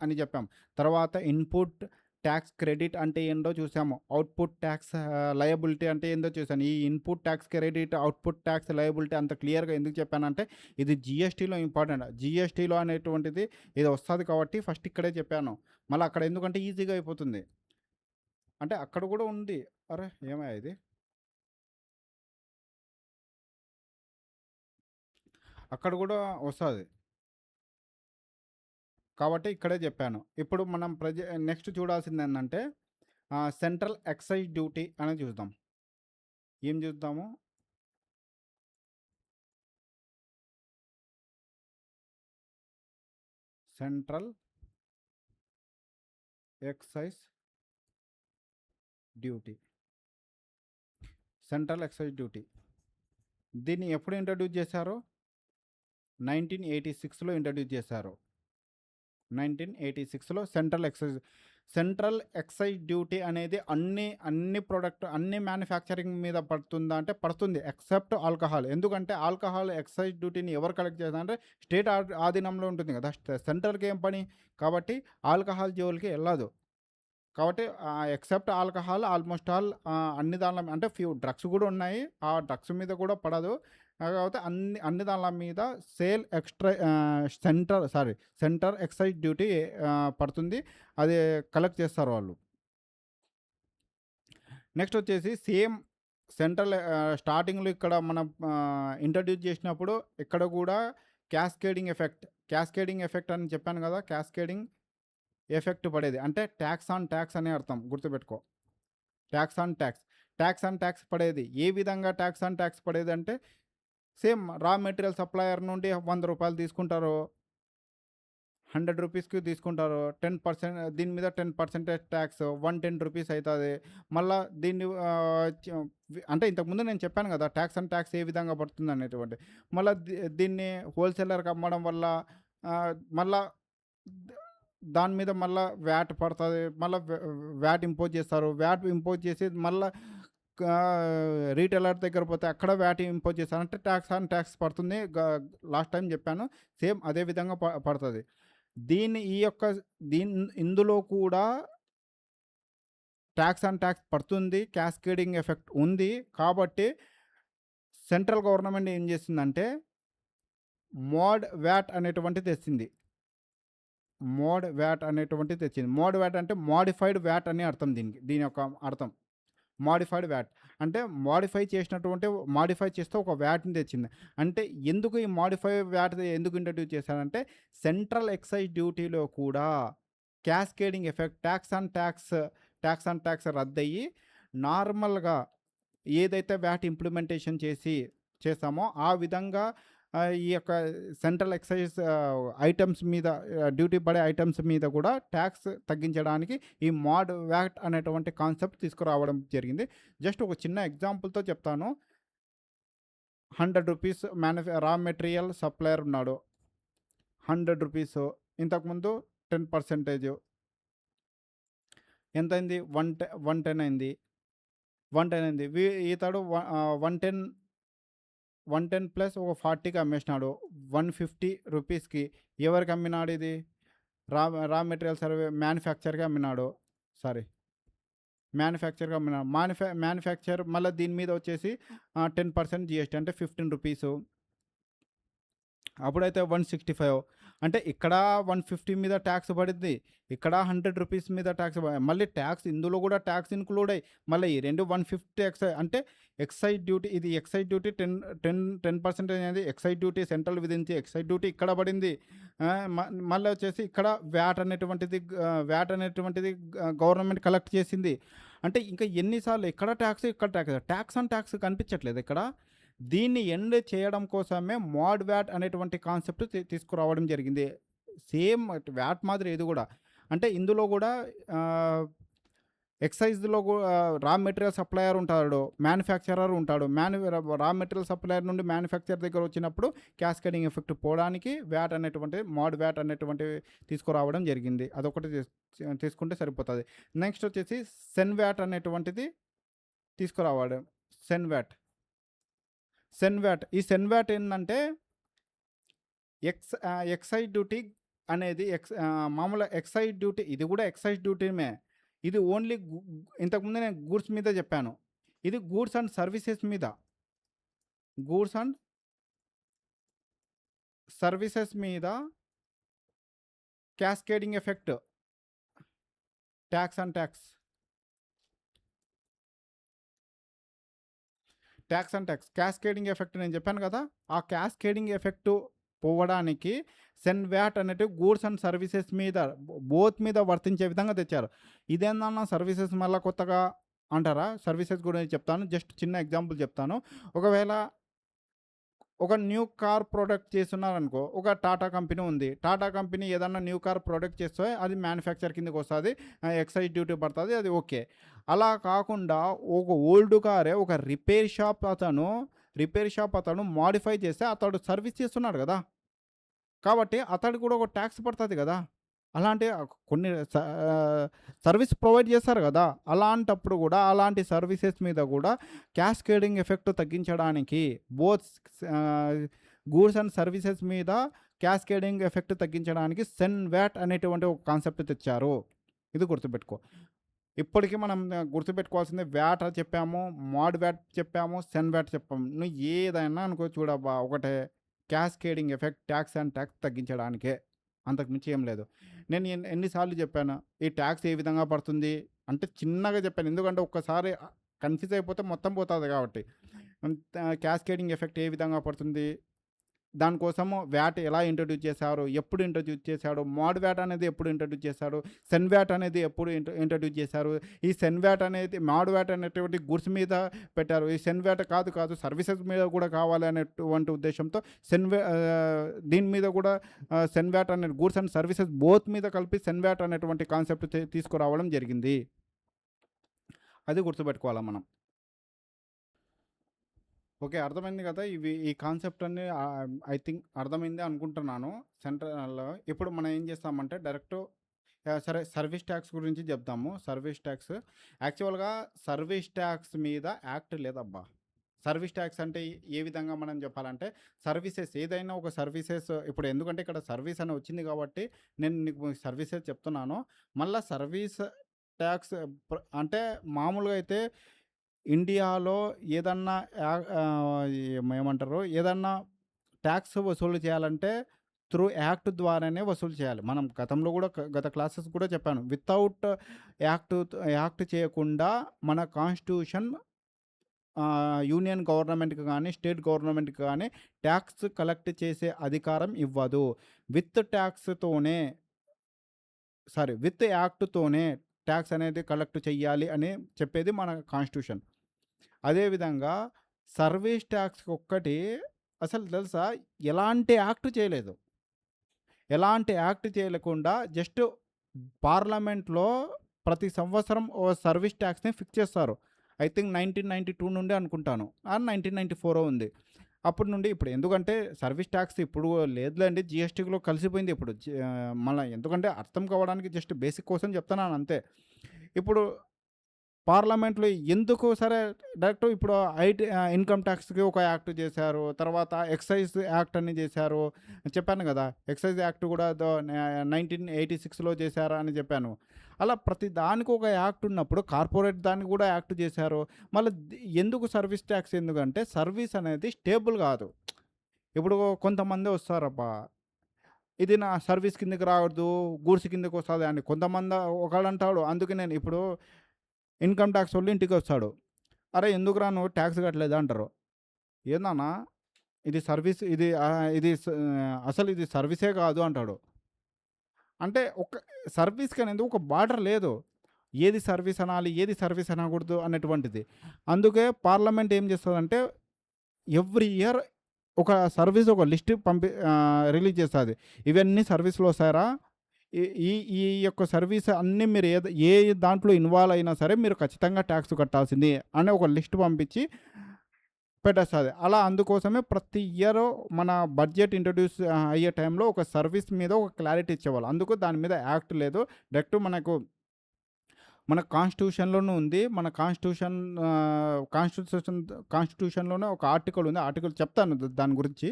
Speaker 1: అని చెప్పాం. తర్వాత ఇన్పుట్ ట్యాక్స్ క్రెడిట్ అంటే ఏంటో చూసాము. అవుట్పుట్ ట్యాక్స్ లయబిలిటీ అంటే ఏందో చూసాను. ఈ input tax credit, output tax liability అంత క్లియర్గా ఎందుకు చెప్పానంటే ఇది జిఎస్టీలో ఇంపార్టెంట్. జిఎస్టీలో అనేటువంటిది ఇది వస్తుంది కాబట్టి ఫస్ట్ ఇక్కడే చెప్పాను. మళ్ళీ అక్కడ ఎందుకంటే ఈజీగా అయిపోతుంది. అంటే అక్కడ కూడా ఉంది. అరే ఏమయ్యా ఇది, అక్కడ కూడా వస్తుంది కాబట్టి ఇక్కడే చెప్పాను. ఇప్పుడు మనం నెక్స్ట్ చూడాల్సింది ఏంటంటే సెంట్రల్ ఎక్సైజ్ డ్యూటీ అనేది చూద్దాం. ఏం చూద్దాము? Central excise duty. Central excise duty దీన్ని ఎప్పుడు ఇంట్రడ్యూస్ చేశారు? 1986లో ఇంట్రడ్యూస్ చేశారు. 1986లో సెంట్రల్ ఎక్సైజ్ డ్యూటీ అనేది అన్ని ప్రోడక్ట్ అన్ని మ్యానుఫ్యాక్చరింగ్ మీద పడుతుందా అంటే పడుతుంది, ఎక్సెప్ట్ ఆల్కహాల్. ఎందుకంటే ఆల్కహాల్ ఎక్సైజ్ డ్యూటీని ఎవరు కలెక్ట్ చేస్తారంటే స్టేట్ ఆధీనంలో ఉంటుంది కదా. సెంట్రల్కి ఏం పని? కాబట్టి ఆల్కహాల్ జోలికి వెళ్ళదు. కాబట్టి ఎక్సెప్ట్ ఆల్కహాల్ ఆల్మోస్ట్ ఆల్ అన్ని దానిల అంటే ఫ్యూ డ్రగ్స్ కూడా ఉన్నాయి. ఆ డ్రగ్స్ మీద కూడా పడదు. కాకపోతే అన్ని దానిల మీద సెంటర్ ఎక్సైజ్ డ్యూటీ పడుతుంది. అది కలెక్ట్ చేస్తారు వాళ్ళు. నెక్స్ట్ వచ్చేసి సేమ్ సెంట్రల్ స్టార్టింగ్లో ఇక్కడ మనం ఇంట్రడ్యూస్ చేసినప్పుడు ఇక్కడ కూడా క్యాస్కేడింగ్ ఎఫెక్ట్ అని చెప్పాను కదా. క్యాస్కేడింగ్ ఎఫెక్ట్ పడేది అంటే ట్యాక్స్ ఆన్ ట్యాక్స్ అనే అర్థం, గుర్తుపెట్టుకో. ట్యాక్స్ ఆన్ ట్యాక్స్ పడేది. ఏ విధంగా ట్యాక్స్ ఆన్ ట్యాక్స్ పడేది అంటే సేమ్ రా మెటీరియల్ సప్లయర్ నుండి రూ. 100 తీసుకుంటారు, రూ. 100కి తీసుకుంటారు. 10% దీని మీద 10% ట్యాక్స్, రూ. 110 అవుతుంది. మళ్ళీ దీన్ని అంటే ఇంతకుముందు నేను చెప్పాను కదా ట్యాక్స్ ఆన్ ట్యాక్స్ ఏ విధంగా పడుతుంది అనేటువంటి. మళ్ళీ దీన్ని హోల్సేలర్కి అమ్మడం వల్ల మళ్ళా దాని మీద మళ్ళీ వ్యాట్ పడుతుంది. మళ్ళీ వ్యాట్ ఇంపోజ్ చేస్తారు. వ్యాట్ ఇంపోజ్ చేసి మళ్ళీ రీటైలర్ దగ్గర పోతే అక్కడ వ్యాట్ ఇంపోజ్ చేస్తారు. అంటే ట్యాక్స్ ఆన్ ట్యాక్స్ పడుతుంది. లాస్ట్ టైం చెప్పాను, సేమ్ అదే విధంగా పడుతుంది. ఇందులో కూడా ట్యాక్స్ ఆన్ ట్యాక్స్ పడుతుంది, క్యాస్కేడింగ్ ఎఫెక్ట్ ఉంది. కాబట్టి సెంట్రల్ గవర్నమెంట్ ఏం చేసిందంటే మోడ్ వ్యాట్ అనేటువంటిది తెచ్చింది. మోడ్ వ్యాట్ అంటే మోడిఫైడ్ వ్యాట్ అని అర్థం. దీని యొక్క అర్థం మోడిఫైడ్ వ్యాట్ అంటే మోడిఫై చేస్తే ఒక వ్యాట్ని తెచ్చింది. అంటే ఎందుకు ఈ మోడిఫై వ్యాట్ ఎందుకు ఇంట్రడ్యూస్ చేశారంటే సెంట్రల్ ఎక్సైజ్ డ్యూటీలో కూడా cascading effect tax on tax రద్దయ్యి నార్మల్గా ఏదైతే వ్యాట్ ఇంప్లిమెంటేషన్ చేస్తామో ఆ విధంగా ఈ యొక్క సెంట్రల్ ఎక్సైజ్ ఐటమ్స్ మీద డ్యూటీ పడే ఐటమ్స్ మీద కూడా ట్యాక్స్ తగ్గించడానికి ఈ మాడ్ వ్యాట్ అనేటువంటి కాన్సెప్ట్ తీసుకురావడం జరిగింది. జస్ట్ ఒక చిన్న ఎగ్జాంపుల్తో చెప్తాను. 100 రూపీస్ రా మెటీరియల్ సప్లయర్ ఉన్నాడు. 100 రూపీస్, ఇంతకుముందు 10% ఎంతైంది? 110 అయింది. 110 అయింది. ఇతడు 110 ప్లస్ ఒక 40కి అమ్మేసినాడు. 150 రూపీస్కి ఎవరికి అమ్మినాడు? ఇది రా మెటీరియల్ మ్యానుఫ్యాక్చర్కి అమ్మినాడు. మ్యానుఫ్యాక్చర్ మళ్ళీ దీని మీద వచ్చేసి 10% జిఎస్టీ అంటే 15 రూపీస్. అప్పుడైతే 165. అంటే ఇక్కడ 150 మీద ట్యాక్స్ పడింది, ఇక్కడ 100 రూపీస్ మీద ట్యాక్స్. మళ్ళీ ట్యాక్స్ ఇందులో కూడా ట్యాక్స్ ఇంక్లూడ్ అయ్యి మళ్ళీ ఈ రెండు 150 ఎక్సైజ్ అంటే ఎక్సైజ్ డ్యూటీ. ఇది ఎక్సైజ్ డ్యూటీ 10% అనేది ఎక్సైజ్ డ్యూటీ సెంట్రల్ విధించి ఎక్సైజ్ డ్యూటీ ఇక్కడ పడింది. మళ్ళీ వచ్చేసి ఇక్కడ వ్యాట్ అనేటువంటిది గవర్నమెంట్ కలెక్ట్ చేసింది. అంటే ఇంకా ఎన్నిసార్లు ఇక్కడ ట్యాక్స్ ట్యాక్స్ కనిపించట్లేదు ఇక్కడ. దీన్ని ఎండ్ చేయడం కోసమే మాడ్ వ్యాట్ అనేటువంటి కాన్సెప్ట్ తీసుకురావడం జరిగింది. సేమ్ వ్యాట్ మాదిరి ఇది కూడా. అంటే ఇందులో కూడా ఎక్సైజ్లో రా మెటీరియల్ సప్లయర్ ఉంటాడు, మ్యానుఫ్యాక్చరర్ ఉంటాడు. రా మెటీరియల్ సప్లయర్ నుండి మ్యానుఫ్యాక్చర్ దగ్గర వచ్చినప్పుడు క్యాస్కేడింగ్ ఎఫెక్ట్ పోవడానికి వ్యాట్ అనేటువంటి మాడ్ వ్యాట్ అనేటువంటి తీసుకురావడం జరిగింది. అదొకటి తీసుకుంటే సరిపోతుంది. నెక్స్ట్ వచ్చేసి సెన్ వ్యాట్ అనేటువంటిది తీసుకురావడం. సెన్ వ్యాట్ ఈ సెన్ వ్యాట్ ఏంటంటే ఎక్సైజ్ డ్యూటీ అనేది మామూలు ఎక్సైజ్ డ్యూటీ. ఇది కూడా ఎక్సైజ్ డ్యూటీమే. ఇది ఓన్లీ ఇంతకుముందు నేను గూడ్స్ మీద చెప్పాను. ఇది గూడ్స్ అండ్ సర్వీసెస్ మీద cascading effect tax cascading effect నేను చెప్పాను కదా. ఆ క్యాస్కేడింగ్ ఎఫెక్ట్ పోవడానికి సెన్ వ్యాట్ అనేటివి గూడ్స్ అండ్ సర్వీసెస్ మీద బోత్ మీద వర్తించే విధంగా తెచ్చారు. ఇదేందన్నా సర్వీసెస్ మళ్ళీ కొత్తగా అంటారా? సర్వీసెస్ గురించి చెప్తాను. జస్ట్ చిన్న ఎగ్జాంపుల్ చెప్తాను. ఒకవేళ ఒక న్యూ కార్ ప్రోడక్ట్ చేస్తున్నారనుకో, ఒక టాటా కంపెనీ ఉంది. టాటా కంపెనీ ఏదన్నా న్యూ కార్ ప్రోడక్ట్ చేస్తే అది మ్యానుఫ్యాక్చర్ కిందకి వస్తుంది, ఎక్సైజ్ డ్యూటీ పడుతుంది, అది ఓకే. అలా కాకుండా ఒక ఓల్డ్ కారే ఒక రిపేర్ షాప్ అతను మాడిఫై చేస్తే అతడు సర్వీస్ చేస్తున్నాడు కదా, కాబట్టి అతడికి కూడా ఒక ట్యాక్స్ పడుతుంది కదా. అలాంటి కొన్ని సర్వీస్ ప్రొవైడ్ చేస్తారు కదా, అలాంటప్పుడు కూడా అలాంటి సర్వీసెస్ మీద కూడా క్యాస్కేడింగ్ ఎఫెక్ట్ తగ్గించడానికి బోత్ గూడ్స్ అండ్ సర్వీసెస్ మీద క్యాస్కేడింగ్ ఎఫెక్ట్ తగ్గించడానికి సెన్ వ్యాట్ అనేటువంటి ఒక కాన్సెప్ట్ తెచ్చారు. ఇది గుర్తుపెట్టుకో. ఇప్పటికీ మనం గుర్తుపెట్టుకోవాల్సింది వ్యాట్ చెప్పాము, మాడ్ వ్యాట్ చెప్పాము, సెన్ వ్యాట్ చెప్పాము. నువ్వు ఏదైనా అనుకో చూడబ్బా, ఒకటే క్యాస్కేడింగ్ ఎఫెక్ట్ ట్యాక్స్ తగ్గించడానికే, అంతకుమించి ఏం లేదు. నేను ఎన్నిసార్లు చెప్పాను ఈ ట్యాక్స్ ఏ విధంగా పడుతుంది అంటే చిన్నగా చెప్పాను, ఎందుకంటే ఒక్కసారి కన్ఫ్యూజ్ అయిపోతే మొత్తం పోతుంది కాబట్టి. క్యాస్కేడింగ్ ఎఫెక్ట్ ఏ విధంగా పడుతుంది, దానికోసము వ్యాట్ ఎలా ఇంట్రడ్యూస్ చేశారు, ఎప్పుడు ఇంట్రడ్యూస్ చేశాడు, మాడ్ వ్యాట్ అనేది ఎప్పుడు ఇంట్రడ్యూస్ చేశాడు, సెన్ వ్యాట్ అనేది ఎప్పుడు ఇంట్రడ్యూస్ చేశారు. ఈ సెన్ వ్యాట్ అనేది మాడ్ వ్యాట్ అనేటువంటి గుడ్స్ మీద పెట్టారు. ఈ సెన్ వ్యాట్ కాదు సర్వీసెస్ మీద కూడా కావాలి అనేటువంటి ఉద్దేశంతో దీని మీద కూడా సెన్ వ్యాట్ అనే గూడ్స్ అండ్ సర్వీసెస్ బోత్ మీద కలిపి సెన్ వ్యాట్ అనేటువంటి కాన్సెప్ట్ తీసుకురావడం జరిగింది. అది గుర్తుపెట్టుకోవాలి మనం. ఓకే, అర్థమైంది కదా. ఈ కాన్సెప్ట్ అన్ని ఐ థింక్ అర్థమైంది అనుకుంటున్నాను. సెంట్రల్లో ఇప్పుడు మనం ఏం చేస్తామంటే డైరెక్ట్ సరే సర్వీస్ ట్యాక్స్ గురించి చెప్తాము. సర్వీస్ ట్యాక్స్ యాక్చువల్గా సర్వీస్ ట్యాక్స్ మీద యాక్ట్ లేదబ్బా. సర్వీస్ ట్యాక్స్ అంటే ఏ విధంగా మనం చెప్పాలంటే సర్వీసెస్ ఏదైనా ఒక సర్వీసెస్, ఇప్పుడు ఎందుకంటే ఇక్కడ సర్వీస్ అని వచ్చింది కాబట్టి నేను నీకు సర్వీసెస్ చెప్తున్నాను. మళ్ళీ సర్వీస్ ట్యాక్స్ అంటే మామూలుగా అయితే ఇండియాలో ఏదన్నా ఏమంటారు, ఏదన్నా ట్యాక్స్ వసూలు చేయాలంటే త్రూ యాక్ట్ ద్వారానే వసూలు చేయాలి. మనం గతంలో కూడా గత క్లాసెస్ కూడా చెప్పాను. వితౌట్ యాక్ట్ చేయకుండా మన కాన్స్టిట్యూషన్ యూనియన్ గవర్నమెంట్కి కానీ స్టేట్ గవర్నమెంట్కి కానీ ట్యాక్స్ కలెక్ట్ చేసే అధికారం ఇవ్వదు. విత్ యాక్ట్తోనే ట్యాక్స్ అనేది కలెక్ట్ చెయ్యాలి అని చెప్పేది మన కాన్స్టిట్యూషన్. అదేవిధంగా సర్వీస్ ట్యాక్స్ ఒక్కటి అసలు తెలుసా ఎలాంటి యాక్ట్ చేయలేదు. ఎలాంటి యాక్ట్ చేయలేకుండా జస్ట్ పార్లమెంట్‌లో ప్రతి సంవత్సరం ఓ సర్వీస్ ట్యాక్స్‌ని ఫిక్స్ చేస్తారు. ఐ థింక్ 1992 నుండే అనుకుంటాను. 1994 ఉంది. అప్పటి నుండి ఇప్పుడు ఎందుకంటే సర్వీస్ ట్యాక్స్ ఇప్పుడు లేదులేండి. జీఎస్టీలో కలిసిపోయింది ఇప్పుడు. మళ్ళా ఎందుకంటే అర్థం కావడానికి జస్ట్ బేసిక్ కోసం చెప్తున్నాను అంతే. ఇప్పుడు పార్లమెంట్‌లో ఎందుకు సరే డైరెక్ట్ ఇప్పుడు ఇన్‌కమ్ టాక్స్‌కి ఒక యాక్ట్ చేశారు. తర్వాత ఎక్సైజ్ యాక్ట్ అని చేశారు. చెప్పాను గదా! ఎక్సైజ్ యాక్ట్ గూడా 1986లో చేశారా అని చెప్పాను. అలా ప్రతి దానికి ఒక యాక్ట్ ఉన్నప్పుడు కార్పొరేట్ దానికి గూడా యాక్ట్ చేశారు. మళ్ళీ ఎందుకు సర్వీస్ ట్యాక్స్ ఎందుకంటే సర్వీస్ అనేది స్టేబుల్ గాదు. ఇప్పుడు కొంతమంది వస్తారబ్బా! ఇది నా సర్వీస్ కిందకి రావద్దు, గూడ్స్ కిందకొస్తది అని. కొంతమంది ఒకడంటాడు అందుకే నేను ఇప్పుడు ఇన్‌కమ్ టాక్సోళ్ళు ఇంటికొస్తాడు. "అరేయ్! ఎందుకురా నువ్వు టాక్స్ కట్టలేదా?" అంటారు. "ఏందన్నా ఇది సర్వీస్ ఇది అసలు ఇది సర్వీసే కాదు" అంటాడు. అంటే ఒక సర్వీస్‌కనేది ఒక బార్డర్ లేదు. ఏది సర్వీస్ అనాలి, ఏది సర్వీస్ అనకూడదు అనేటువంటిది. అందుకే పార్లమెంట్ ఏం చేస్తదంటే ఎవ్రీ ఇయర్ ఒక సర్వీస్ ఒక లిస్ట్ రిలీజ్ చేస్తది. ఇవన్నీ సర్వీస్‌లో వస్తాయిరా. ఈ ఈ ఈ యొక్క సర్వీస్ అన్నీ మీరు ఏ దాంట్లో ఇన్వాల్వ్ అయినా సరే మీరు ఖచ్చితంగా టాక్స్ కట్టాల్సింది అని ఒక లిస్ట్ పంపించి పెట్టేస్తది. అలా అందుకోసమే ప్రతి ఇయర్ మన బడ్జెట్ ఇంట్రొడ్యూస్ అయ్యే టైంలో ఒక సర్వీస్ మీద ఒక క్లారిటీ ఇచ్చేవాళ్ళు. అందుకు దాని మీద యాక్ట్ లేదు. డైరెక్ట్ మన కాన్స్టిట్యూషన్‌లోనే ఉంది. మన కాన్స్టిట్యూషన్‌లోనే ఒక ఆర్టికల్ ఉంది. ఆర్టికల్ చెప్తాను దాని గురించి.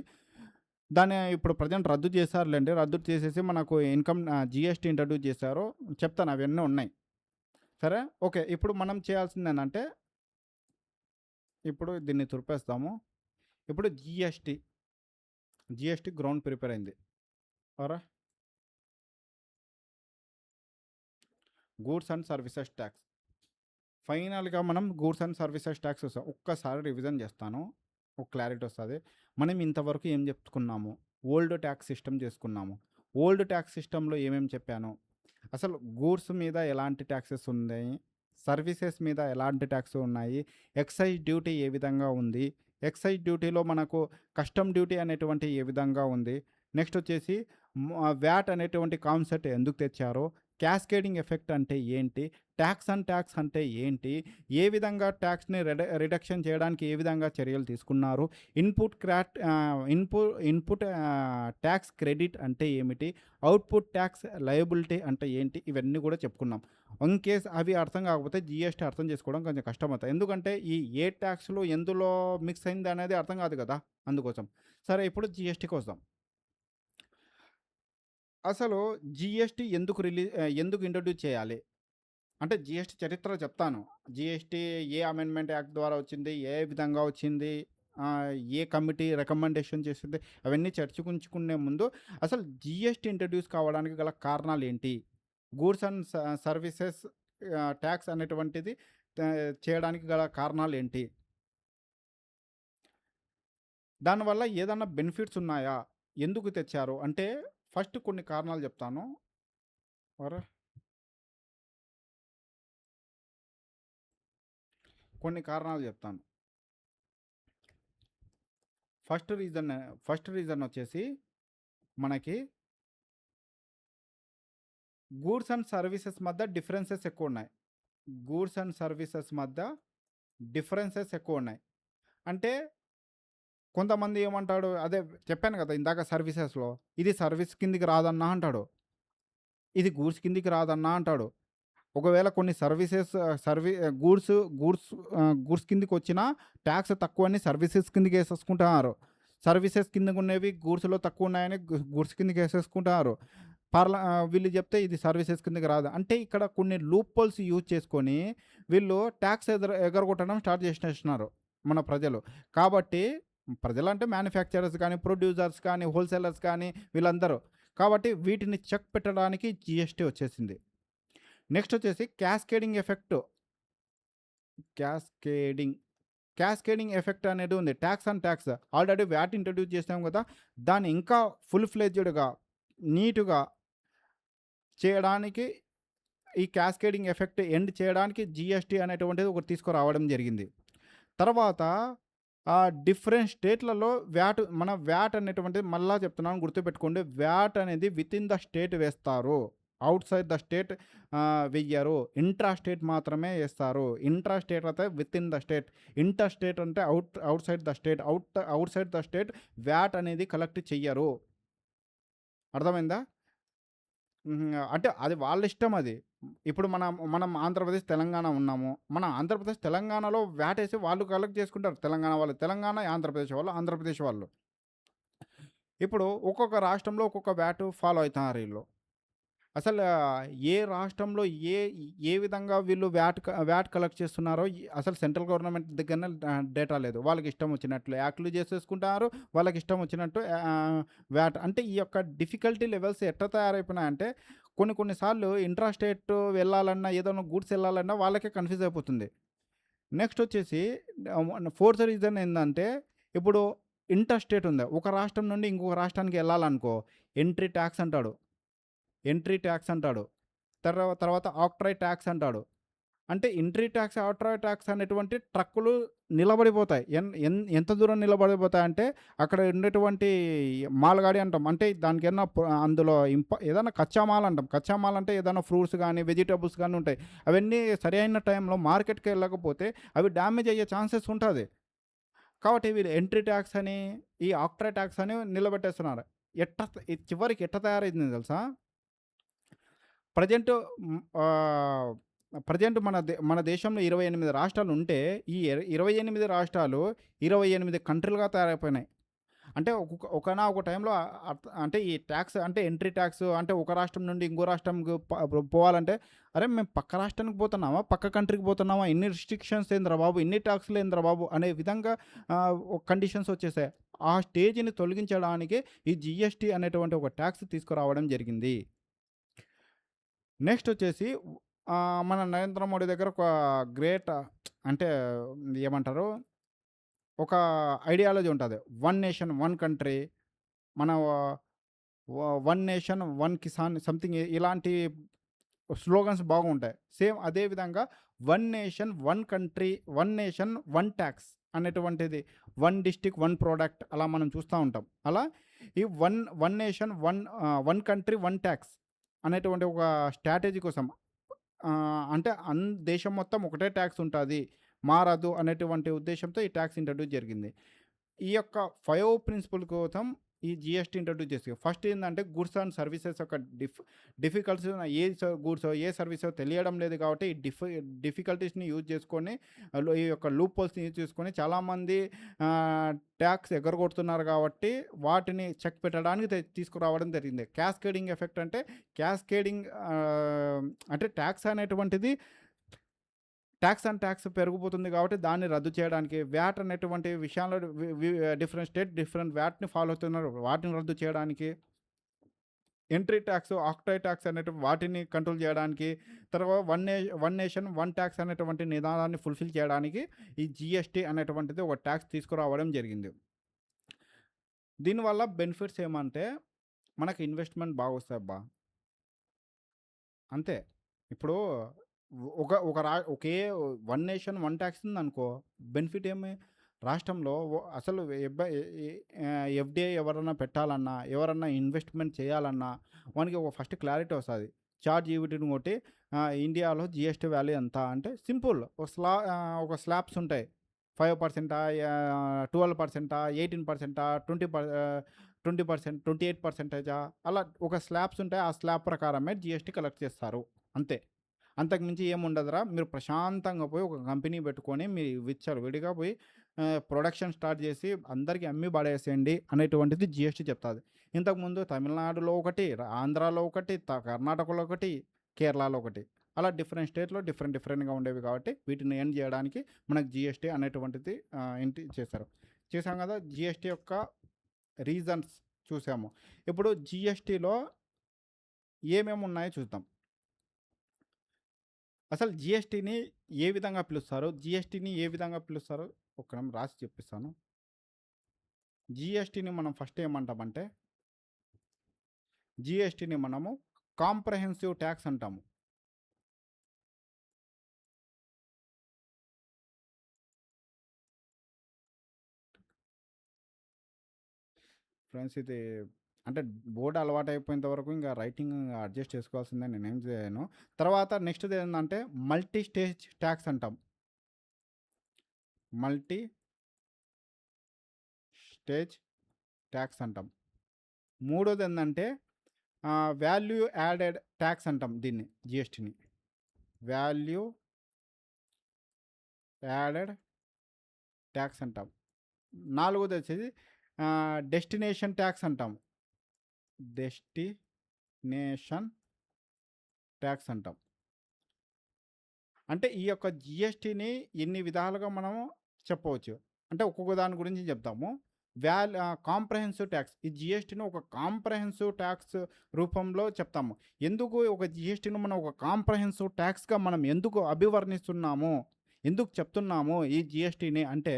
Speaker 1: దాన్ని ఇప్పుడు ప్రెజెంట్ రద్దు చేశారులెండి. రద్దు చేసేసి మనకు జీఎస్టీ ఇంట్రొడ్యూస్ చేశారు. చెప్తాను అవన్నీ ఉన్నాయి. సరే. ఓకే. ఇప్పుడు మనం చేయాల్సిందేంటంటే, ఇప్పుడు దీన్ని తుడిపేస్తాము. ఇప్పుడు జీఎస్టీ గ్రౌండ్ ప్రిపేర్ అయింది. ఓరా గూడ్స్ అండ్ సర్వీసెస్ ట్యాక్స్. ఫైనల్‌గా మనం గూడ్స్ అండ్ సర్వీసెస్ ట్యాక్స్ ఒక్కసారి రివిజన్ చేస్తాను. ఒక క్లారిటీ వస్తది. మనం ఇంతవరకు ఏం చెప్పుకున్నాము? ఓల్డ్ ట్యాక్స్ సిస్టమ్ చేసుకున్నాము. ఓల్డ్ ట్యాక్స్ సిస్టమ్‌లో ఏమేమి చెప్పాను? అసలు గూడ్స్ మీద ఎలాంటి ట్యాక్సెస్ ఉన్నాయి? సర్వీసెస్ మీద ఎలాంటి ట్యాక్స్ ఉన్నాయి? ఎక్సైజ్ డ్యూటీ ఏ విధంగా ఉంది? ఎక్సైజ్ డ్యూటీలో మనకు కస్టమ్ డ్యూటీ అనేటువంటి ఏ విధంగా ఉంది? నెక్స్ట్ వచ్చేసి వ్యాట్ అనేటువంటి కాన్సెప్ట్ ఎందుకు తెచ్చారో, క్యాస్కేడింగ్ ఎఫెక్ట్ అంటే ఏంటి? ట్యాక్స్ అంటే ఏంటి? ఏ విధంగా ట్యాక్స్‌ని రిడక్షన్ చేయడానికి ఏ విధంగా చర్యలు తీసుకున్నారు? ఇన్పుట్ ట్యాక్స్ క్రెడిట్ అంటే ఏమిటి? అవుట్‌పుట్ ట్యాక్స్ లయబిలిటీ అంటే ఏంటి? ఇవన్నీ కూడా చెప్పుకున్నాం. ఇన్ కేస్ అవి అర్థం కాకపోతే జీఎస్టీ అర్థం చేసుకోవడం కొంచెం కష్టమవుతుంది. ఎందుకంటే ఈ ఏ ట్యాక్స్‌లో ఎందులో మిక్స్ అయింది అనేది అర్థం కాదు కదా! అందుకోసం. సరే ఇప్పుడు జీఎస్టీకి వద్దాం. అసలు జీఎస్టీ ఎందుకు ఇంట్రొడ్యూస్ చేయాలి? అంటే జీఎస్టీ చరిత్ర చెప్తాను. జీఎస్టీ ఏ అమెండ్మెంట్ యాక్ట్ ద్వారా వచ్చింది? ఏ విధంగా వచ్చింది? ఏ కమిటీ రికమెండేషన్ చేసింది? అవన్నీ చర్చించుకునే ముందు అసలు జీఎస్టీ ఇంట్రొడ్యూస్ కావడానికి గల కారణాలేంటి? గూడ్స్ అండ్ సర్వీసెస్ ట్యాక్స్ అనేటువంటిది చేయడానికి గల కారణాలేంటి? దానివల్ల ఏదన్నా బెనిఫిట్స్ ఉన్నాయా? ఎందుకు తెచ్చారు? అంటే ఫస్ట్ కొన్ని కారణాలు చెప్తాను. ఓరే కొన్ని కారణాలు చెప్తాను. ఫస్ట్ రీజన్ ఫస్ట్ రీజన్ వచ్చేసి మనకి గూడ్స్ అండ్ సర్వీసెస్ మధ్య డిఫరెన్సెస్ ఎక్కువున్నాయి. గూడ్స్ అండ్ సర్వీసెస్ మధ్య డిఫరెన్సెస్ ఎక్కువున్నాయి. అంటే కొంతమంది ఏమంటాడు అదే చెప్పాను కదా! ఇందాక సర్వీసెస్‌లో ఇది సర్వీస్ కిందకి రాదన్నా అంటాడు. ఇది గూడ్స్ కిందకి రాదన్నా అంటాడు. ఒకవేళ కొన్ని సర్వీసెస్ గూడ్స్ గూడ్స్ గూడ్స్ కిందకొచ్చినా టాక్స్ తక్కువని సర్వీసెస్ కిందకేసేసుకుంటున్నారు. సర్వీసెస్ కిందకున్నవి గూడ్స్‌లో తక్కువున్నాయని గూడ్స్ కిందకేసేసుకుంటున్నారు. వీళ్ళు చెప్తే ఇది సర్వీసెస్ కిందకి రాదు. అంటే ఇక్కడ కొన్ని లూప్ హోల్స్ యూజ్ చేసుకొని వీళ్ళు టాక్స్ ఎగరగొట్టడం స్టార్ట్ చేసేసినారు మన ప్రజలు. కాబట్టి ప్రజలంటే మ్యానుఫ్యాక్చరర్స్ కానీ, ప్రొడ్యూసర్స్ కానీ, హోల్‌సేలర్స్ కానీ వీళ్ళందరూ. కాబట్టి వీటిని చెక్ పెట్టడానికి జీఎస్టీ వచ్చేసింది. నెక్స్ట్ వచ్చేసి క్యాస్కేడింగ్. క్యాస్కేడింగ్ ఎఫెక్ట్ అనేది ఉంది. ట్యాక్స్ ఆల్రెడీ వ్యాట్ ఇంట్రొడ్యూస్ చేసాం కదా! దాన్ని ఇంకా ఫుల్ ఫ్లెడ్జ్డ్‌గా, నీట్‌గా చేయడానికి ఈ క్యాస్కేడింగ్ ఎఫెక్ట్ ఎండ్ చేయడానికి జీఎస్టీ అనేటువంటిది ఒకటి తీసుకురావడం జరిగింది. తర్వాత డిఫరెంట్ స్టేట్‌లలో వ్యాట్ అనేటువంటిది మళ్ళా చెప్తున్నాను గుర్తుపెట్టుకోండి. వ్యాట్ అనేది వితిన్ ద స్టేట్ వేస్తారు. ఔట్‌సైడ్ ద స్టేట్ వెయ్యరు. ఇంట్రా స్టేట్ మాత్రమే ఏస్తారు. ఇంట్రా స్టేట్ అయితే within the state. Inter state అంటే outside the state. Outside the state VAT అనేది కలెక్ట్ చెయ్యరు. అర్థమైందా? అంటే అది వాళ్ళ ఇష్టం అది. ఇప్పుడు మనం ఆంధ్రప్రదేశ్, తెలంగాణ ఉన్నాము. మన ఆంధ్రప్రదేశ్, తెలంగాణలో వ్యాటేసి వాళ్ళు కలెక్ట్ చేసుకుంటారు. తెలంగాణ వాళ్ళు తెలంగాణ, ఆంధ్రప్రదేశ్ వాళ్ళు ఆంధ్రప్రదేశ్ వాళ్ళు. ఇప్పుడు ఒక్కొక్క రాష్ట్రంలో ఒక్కొక్క వ్యాట్ ఫాలో అయితున్నారీళ్ళు. అసలు ఏ రాష్ట్రంలో ఏ ఏ విధంగా వీళ్ళు వ్యాట్ కలెక్ట్ చేస్తున్నారో అసలు సెంట్రల్ గవర్నమెంట్ దగ్గరనే డేటా లేదు. వాళ్ళకి ఇష్టం వచ్చినట్లు యాక్టులు చేసేసుకుంటారు. వాళ్ళకి ఇష్టం వచ్చినట్టు వ్యాట్ అంటే ఈ యొక్క డిఫికల్టీ లెవెల్స్ ఎట్లా తయారైపోయినాయంటే కొన్ని కొన్ని సార్లు ఇంట్రా స్టేట్ వెళ్ళాలన్నా, ఏదైనా గూడ్స్ వెళ్ళాలన్నా వాళ్ళకే కన్‌ఫ్యూజ్ అయిపోతుంది. నెక్స్ట్ వచ్చేసి ఫోర్త్ రీజన్ ఏందంటే, ఇప్పుడు ఇంటర్ స్టేట్ ఉంది. ఒక రాష్ట్రం నుండి ఇంకొక రాష్ట్రానికి ఎళ్ళాలనుకో, ఎంట్రీ టాక్స్ అంటాడు. ఎంట్రీ టాక్స్ అంటాడు. తర్వాత ఆక్ట్రాయ్ టాక్స్ అంటాడు. అంటే ఎంట్రీ టాక్స్, ఆక్ట్రాయ్ టాక్స్ అనేటువంటి ట్రక్కులు నిలబడిపోతాయి. ఎంత దూరం నిలబడిపోతాయంటే, అక్కడ ఉండేటువంటి మాల్‌గాడి అంటాం. అంటే దానికేమన్నా అందులో ఏదన్నా కచ్చా మాల్ అంటాం. కచ్చా మాల్ అంటే ఏదైనా ఫ్రూట్స్ గానీ, వెజిటబుల్స్ గానీ ఉంటాయి. అవన్నీ సరైన టైంలో మార్కెట్‌కెళ్ళకపోతే అవి డ్యామేజ్ అయ్యే ఛాన్సెస్ ఉంటది. కాబట్టి వీళ్ళు ఎంట్రీ టాక్స్ అని, ఈ ఆక్ట్రాయ్ టాక్స్ అని నిలబెట్టేస్తున్నారు. చివరికి ఎట్ట తయారైందో తెలుసా? ప్రెజెంట్ ప్రెజెంట్ మన దేశంలో 28 రాష్ట్రాలుంటే, ఈ 28 రాష్ట్రాలు 28 కంట్రీలుగా తయారైపోయినాయి. అంటే ఒకానొక టైంలో అంటే ఈ టాక్స్ అంటే ఎంట్రీ టాక్స్ అంటే ఒక రాష్ట్రం నుండి ఇంకో రాష్ట్రంకి పోవాలంటే, అరే! మేము పక్క రాష్ట్రానికి పోతున్నామా? పక్క కంట్రీకి పోతున్నామా? ఇన్ని రిస్ట్రిక్షన్స్ ఏందిరా బాబు! ఇన్ని టాక్స్‌లు ఏందిరా బాబు! అనే విధంగా కండిషన్స్ వచ్చేసాయి. ఆ స్టేజ్‌ని తొలగించడానికి ఈ జీఎస్టీ అనేటువంటి ఒక టాక్స్ తీసుకురావడం జరిగింది. నెక్స్ట్ వచ్చేసి మన నరేంద్ర మోడీ దగ్గర ఒక గ్రేట్ అంటే ఏమంటారు? ఒక ఐడియాలజీ ఉంటది. One nation, one country. మన one nation, one kisan something ఇలాంటి స్లోగన్స్ బాగుంటాయి. సేమ్ అదే విధంగా one nation, one country, one nation, one tax అనేటువంటిది. వన్ డిస్ట్రిక్ట్, వన్ ప్రొడక్ట్ అలా మనం చూస్తా ఉంటాం. అలా ఈ one nation, one country, one tax అనేటువంటి ఒక స్ట్రాటజీ కోసం అంటే దేశం మొత్తం ఒకటే టాక్స్ ఉంటది. మారదు అనేటువంటి ఉద్దేశ్యంతో ఈ టాక్స్ ఇంట్రొడ్యూస్ జరిగింది. ఈ యొక్క 5 ప్రిన్సిపల్ కోసం ఈ జీఎస్టీ ఇంట్రొడ్యూస్ చేసి ఫస్ట్ ఏందంటే గూడ్స్ అండ్ సర్వీసెస్ యొక్క డిఫికల్టీస్ గూడ్సో, ఏ సర్వీసో తెలియడం లేదు కాబట్టి ఈ డిఫికల్టీస్‌ని యూజ్ చేసుకొని ఈ యొక్క లూప్ హోల్స్‌ని యూజ్ చేసుకొని చాలామంది ట్యాక్స్ ఎగరగొడుతున్నారు కాబట్టి వాటిని చెక్ పెట్టడానికి తీసుకురావడం జరిగింది. క్యాస్కేడింగ్ ఎఫెక్ట్ అంటే క్యాస్కేడింగ్ అంటే ట్యాక్స్ అనేటువంటిది ట్యాక్స్ పెరిగిపోతుంది కాబట్టి దాన్ని రద్దు చేయడానికి వ్యాట్ అనేటువంటి విషయాల్లో డిఫరెంట్ స్టేట్ డిఫరెంట్ వ్యాట్‌ని ఫాలో అవుతున్నారు. వాటిని రద్దు చేయడానికి ఎంట్రీ టాక్స్, ఆక్ట్రాయ్ టాక్స్ అనేటివి వాటిని కంట్రోల్ చేయడానికి, తర్వాత వన్ నేషన్, వన్ టాక్స్ అనేటువంటి నినాదాన్ని ఫుల్‌ఫిల్ చేయడానికి ఈ జీఎస్టీ అనేటువంటిది ఒక టాక్స్ తీసుకురావడం జరిగింది. దీనివల్ల బెనిఫిట్స్ ఏమంటే మనకి ఇన్వెస్ట్‌మెంట్ బాగొస్తాయబ్బా! అంతే. ఇప్పుడు వన్ నేషన్, వన్ టాక్స్ ఉందనుకో బెనిఫిట్ ఏమి? రాష్ట్రంలో అసలు ఎఫ్‌డిఐ ఎవరన్నా పెట్టాలన్నా, ఎవరన్నా ఇన్వెస్ట్‌మెంట్ చేయాలన్నా వానికి ఫస్ట్ క్లారిటీ వస్తది. చాట్‌జీపీటీని కొట్టి ఇండియాలో జీఎస్టీ వాల్యూ ఎంత అంటే సింపుల్ ఒక స్లాబ్స్ ఉంటాయి. 5% 12%, 18%, 20%, 28% అలా ఒక స్లాబ్స్ ఉంటాయి. ఆ స్లాబ్ ప్రకారమే జీఎస్టీ కలెక్ట్ చేస్తారు. అంతే. అంతకు మించి ఏముండదురా! మీరు ప్రశాంతంగా పోయి ఒక కంపెనీ పెట్టుకొని మీరు విచ్చలవిడిగా పోయి ప్రొడక్షన్ స్టార్ట్ చేసి అందరికి అమ్మి పడేసేయండి అనేటువంటిది జీఎస్టీ చెప్తాది. ఇంతకుముందు తమిళనాడులో ఒకటి, ఆంధ్రాలో ఒకటి, కర్ణాటకలో ఒకటి, కేరళలో ఒకటి. అలా డిఫరెంట్ స్టేట్‌లో డిఫరెంట్‌గా ఉండేవి కాబట్టి వీటిని ఎండ్ చేయడానికి మనకు జీఎస్టీ అనేటువంటిది చేశారు. చేశాం కదా! జీఎస్టీ యొక్క రీజన్స్ చూసాము. ఇప్పుడు జీఎస్టీలో ఏమేమి ఉన్నాయో చూద్దాం. అసలు జీఎస్టీని ఏ విధంగా పిలుస్తారు? జీఎస్టీని ఏ విధంగా పిలుస్తారో రాసి చెప్పిస్తాను. జీఎస్టీని మనం ఫస్ట్ ఏమంటామంటే, జీఎస్టీని మనము కాంప్రహెన్సివ్ ట్యాక్స్ అంటాము. ఫ్రెండ్స్ ఇది అంటే బోర్డ్ అలవాటయిపోయేంత వరకు ఇంక రైటింగ్ అడ్జస్ట్ చేసుకోవాల్సిందే, నేనేం చేయను. తర్వాత నెక్స్ట్‌ది ఏందంటే మల్టీ స్టేజ్ ట్యాక్స్ అంటాం. మల్టీ స్టేజ్ ట్యాక్స్ అంటాం. మూడోదేందంటే వాల్యూ యాడెడ్ ట్యాక్స్ అంటాం దీన్ని, జీఎస్టీని. వాల్యూ యాడెడ్ ట్యాక్స్ అంటాం. నాలుగోదొచ్చేసి డెస్టినేషన్ ట్యాక్స్ అంటాం. డెస్టినేషన్ ట్యాక్స్ అంటాం. అంటే ఈ యొక్క జీఎస్టీని ఇన్ని విధాలుగా మనము చెప్పవచ్చు. అంటే ఒక్కొక్క దాని గురించి చెప్తాము. కాంప్రహెన్సివ్ ట్యాక్స్, ఈ జీఎస్టీని ఒక కాంప్రహెన్సివ్ ట్యాక్స్ రూపంలో చెప్తాము. ఎందుకు ఒక జీఎస్టీని మనం ఒక కాంప్రహెన్సివ్ ట్యాక్స్గా మనం ఎందుకు అభివర్ణిస్తున్నాము, ఎందుకు చెప్తున్నాము ఈ జీఎస్టీని అంటే,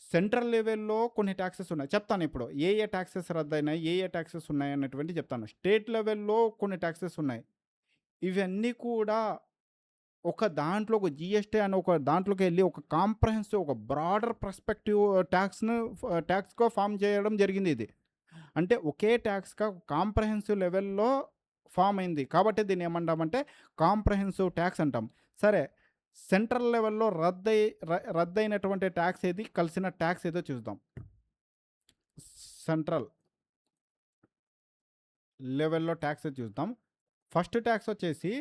Speaker 1: సెంట్రల్ లెవెల్లో కొన్ని ట్యాక్సెస్ ఉన్నాయి, చెప్తాను ఇప్పుడు. ఏ ఏ ట్యాక్సెస్ రద్దయినాయి, ఏ ఏ ట్యాక్సెస్ ఉన్నాయి అన్నటువంటి చెప్తాను. స్టేట్ లెవెల్లో కొన్ని ట్యాక్సెస్ ఉన్నాయి. ఇవన్నీ కూడా ఒక దాంట్లో ఒక జీఎస్టీ అనే ఒక దాంట్లోకి వెళ్ళి ఒక కాంప్రహెన్సివ్, ఒక బ్రాడర్ పర్స్పెక్టివ్ ట్యాక్స్గా ఫామ్ చేయడం జరిగింది ఇది. అంటే ఒకే ట్యాక్స్గా కాంప్రహెన్సివ్ లెవెల్లో ఫామ్ అయింది కాబట్టి దీన్ని ఏమంటామంటే కాంప్రహెన్సివ్ ట్యాక్స్ అంటాం. సరే, సెంట్రల్ లెవెల్లో రద్దయినటువంటి ట్యాక్స్ ఏది, కలిసిన ట్యాక్స్ ఏదో చూద్దాం. సెంట్రల్ లెవెల్లో ట్యాక్స్ చూద్దాం. ఫస్ట్ ట్యాక్స్ వచ్చేసి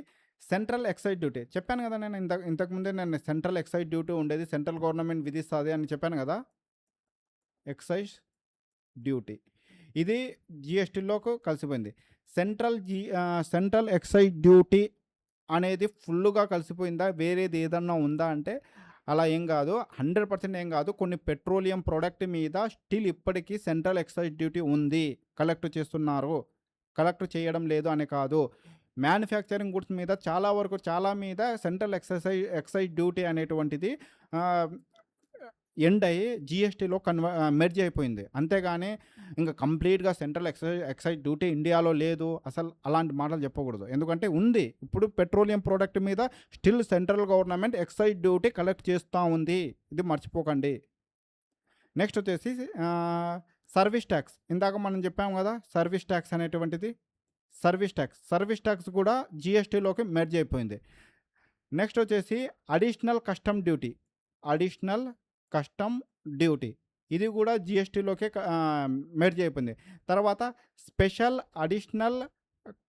Speaker 1: సెంట్రల్ ఎక్సైజ్ డ్యూటీ. చెప్పాను కదా నేను ఇంతకుముందే, నేను సెంట్రల్ ఎక్సైజ్ డ్యూటీ ఉండేది, సెంట్రల్ గవర్నమెంట్ విధిస్తుంది అని చెప్పాను కదా. ఎక్సైజ్ డ్యూటీ ఇది జిఎస్టీలోకి కలిసిపోయింది. సెంట్రల్ ఎక్సైజ్ డ్యూటీ అనేది ఫుల్గా కలిసిపోయిందా, వేరేది ఏదన్నా ఉందా అంటే అలా ఏం కాదు, 100% ఏం కాదు. కొన్ని పెట్రోలియం ప్రోడక్ట్ మీద స్టిల్ ఇప్పటికీ సెంట్రల్ ఎక్సైజ్ డ్యూటీ ఉంది, కలెక్ట్ చేస్తున్నారు. కలెక్ట్ చేయడం లేదు అని కాదు. మ్యానుఫ్యాక్చరింగ్ గుడ్స్ మీద చాలా వరకు, చాలా మీద సెంట్రల్ ఎక్సైజ్ డ్యూటీ అనేటువంటిది ఎండ్ అయ్యి జిఎస్టీలో మెర్జ్ అయిపోయింది. అంతేగాని ఇంకా కంప్లీట్గా సెంట్రల్ ఎక్సైజ్ డ్యూటీ ఇండియాలో లేదు, అసలు అలాంటి మాటలు చెప్పకూడదు. ఎందుకంటే ఉంది, ఇప్పుడు పెట్రోలియం ప్రోడక్ట్ మీద still central government excise duty collect చేస్తూ ఉంది, ఇది మర్చిపోకండి. నెక్స్ట్ వచ్చేసి సర్వీస్ ట్యాక్స్. ఇందాక మనం చెప్పాము కదా సర్వీస్ ట్యాక్స్ అనేటువంటిది. సర్వీస్ ట్యాక్స్ కూడా జిఎస్టీలోకి మెర్జ్ అయిపోయింది. నెక్స్ట్ వచ్చేసి అడిషనల్ కస్టమ్ డ్యూటీ, ఇది కూడా జిఎస్టీలోకి మెర్జ్ అయిపోయింది. తర్వాత స్పెషల్ అడిషనల్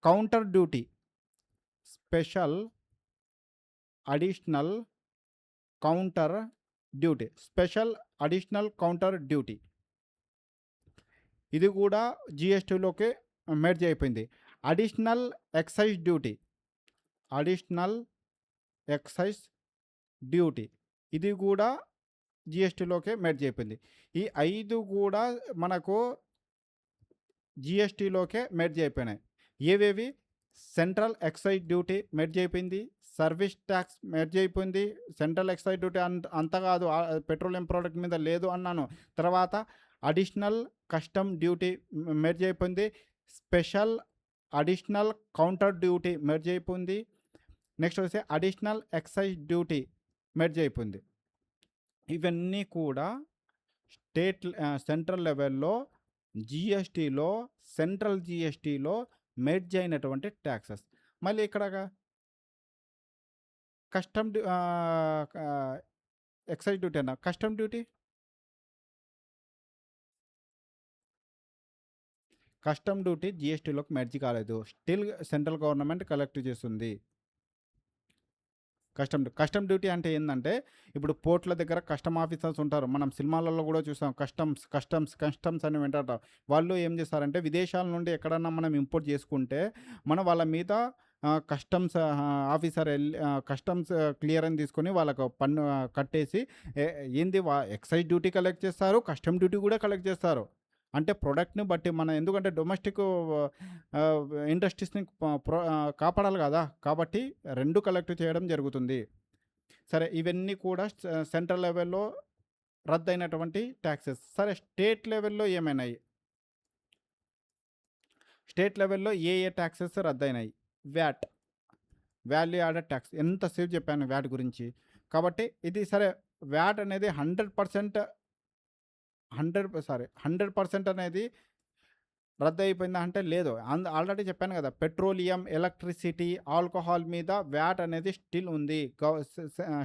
Speaker 1: కౌంటర్ డ్యూటీ, ఇది కూడా జిఎస్టీలోకి మెర్జ్ అయిపోయింది. అడిషనల్ ఎక్సైజ్ డ్యూటీ, ఇది కూడా జిఎస్టీలోకి మెర్జ్ అయిపోయింది. ఈ 5 కూడా మనకు జిఎస్టీలోకే మెర్జ్ అయిపోయినాయి. ఏవేవి? సెంట్రల్ ఎక్సైజ్ డ్యూటీ మెర్జ్ అయిపోయింది, సర్వీస్ ట్యాక్స్ మెర్జ్ అయిపోయింది. సెంట్రల్ ఎక్సైజ్ డ్యూటీ అంత కాదు, పెట్రోలియం ప్రోడక్ట్ మీద లేదు అన్నాను. తర్వాత అడిషనల్ కస్టమ్ డ్యూటీ మెర్జ్ అయిపోయింది, special additional counter duty merge అయిపోయింది. నెక్స్ట్ వచ్చి అడిషనల్ ఎక్సైజ్ డ్యూటీ మెర్జ్ అయిపోయింది. ఇవన్నీ కూడా సెంట్రల్ లెవెల్లో సెంట్రల్ జిఎస్టీలో మెర్జ్ అయినటువంటి ట్యాక్సెస్. మళ్ళీ ఇక్కడ ఎక్సైజ్ డ్యూటీ అన్న, కస్టమ్ డ్యూటీ జిఎస్టీలోకి మెర్జ్ కాలేదు, స్టిల్ సెంట్రల్ గవర్నమెంట్ కలెక్ట్ చేస్తుంది. కస్టమ్ డ్యూటీ అంటే ఏంటంటే, ఇప్పుడు పోర్ట్ల దగ్గర కస్టమ్ ఆఫీసర్స్ ఉంటారు, మనం సినిమాలలో కూడా చూసాం. కస్టమ్స్ అని వింటారు. వాళ్ళు ఏం చేస్తారంటే, విదేశాల నుండి ఎక్కడన్నా మనం ఇంపోర్ట్ చేసుకుంటే మనం వాళ్ళ మీద కస్టమ్స్ ఆఫీసర్ కస్టమ్స్ క్లియరెన్స్ తీసుకొని వాళ్ళకు పన్ను కట్టేసి ఏంది ఎక్సైజ్ డ్యూటీ కలెక్ట్ చేస్తారు, కస్టమ్ డ్యూటీ కూడా కలెక్ట్ చేస్తారు. అంటే ప్రొడక్ట్ని బట్టి మన, ఎందుకంటే డొమెస్టిక్ ఇండస్ట్రీస్ని కాపాడాలి కదా, కాబట్టి 2 కలెక్ట్ చేయడం జరుగుతుంది. సరే, ఇవన్నీ కూడా సెంట్రల్ లెవెల్లో రద్దయినటువంటి ట్యాక్సెస్. సరే, స్టేట్ లెవెల్లో ఏమైనాయి? స్టేట్ లెవెల్లో ఏ ట్యాక్సెస్ రద్దయినాయి? Value added tax. ఎంతసేపు చెప్పాను వ్యాట్ గురించి. కాబట్టి ఇది సరే, వ్యాట్ అనేది 100% సారీ 100% అనేది రద్దయిపోయిందా అంటే లేదు. ఆల్రెడీ చెప్పాను గదా! పెట్రోలియం, ఎలక్ట్రిసిటీ, ఆల్కహాల్ మీద వ్యాట్ అనేది స్టిల్ ఉంది.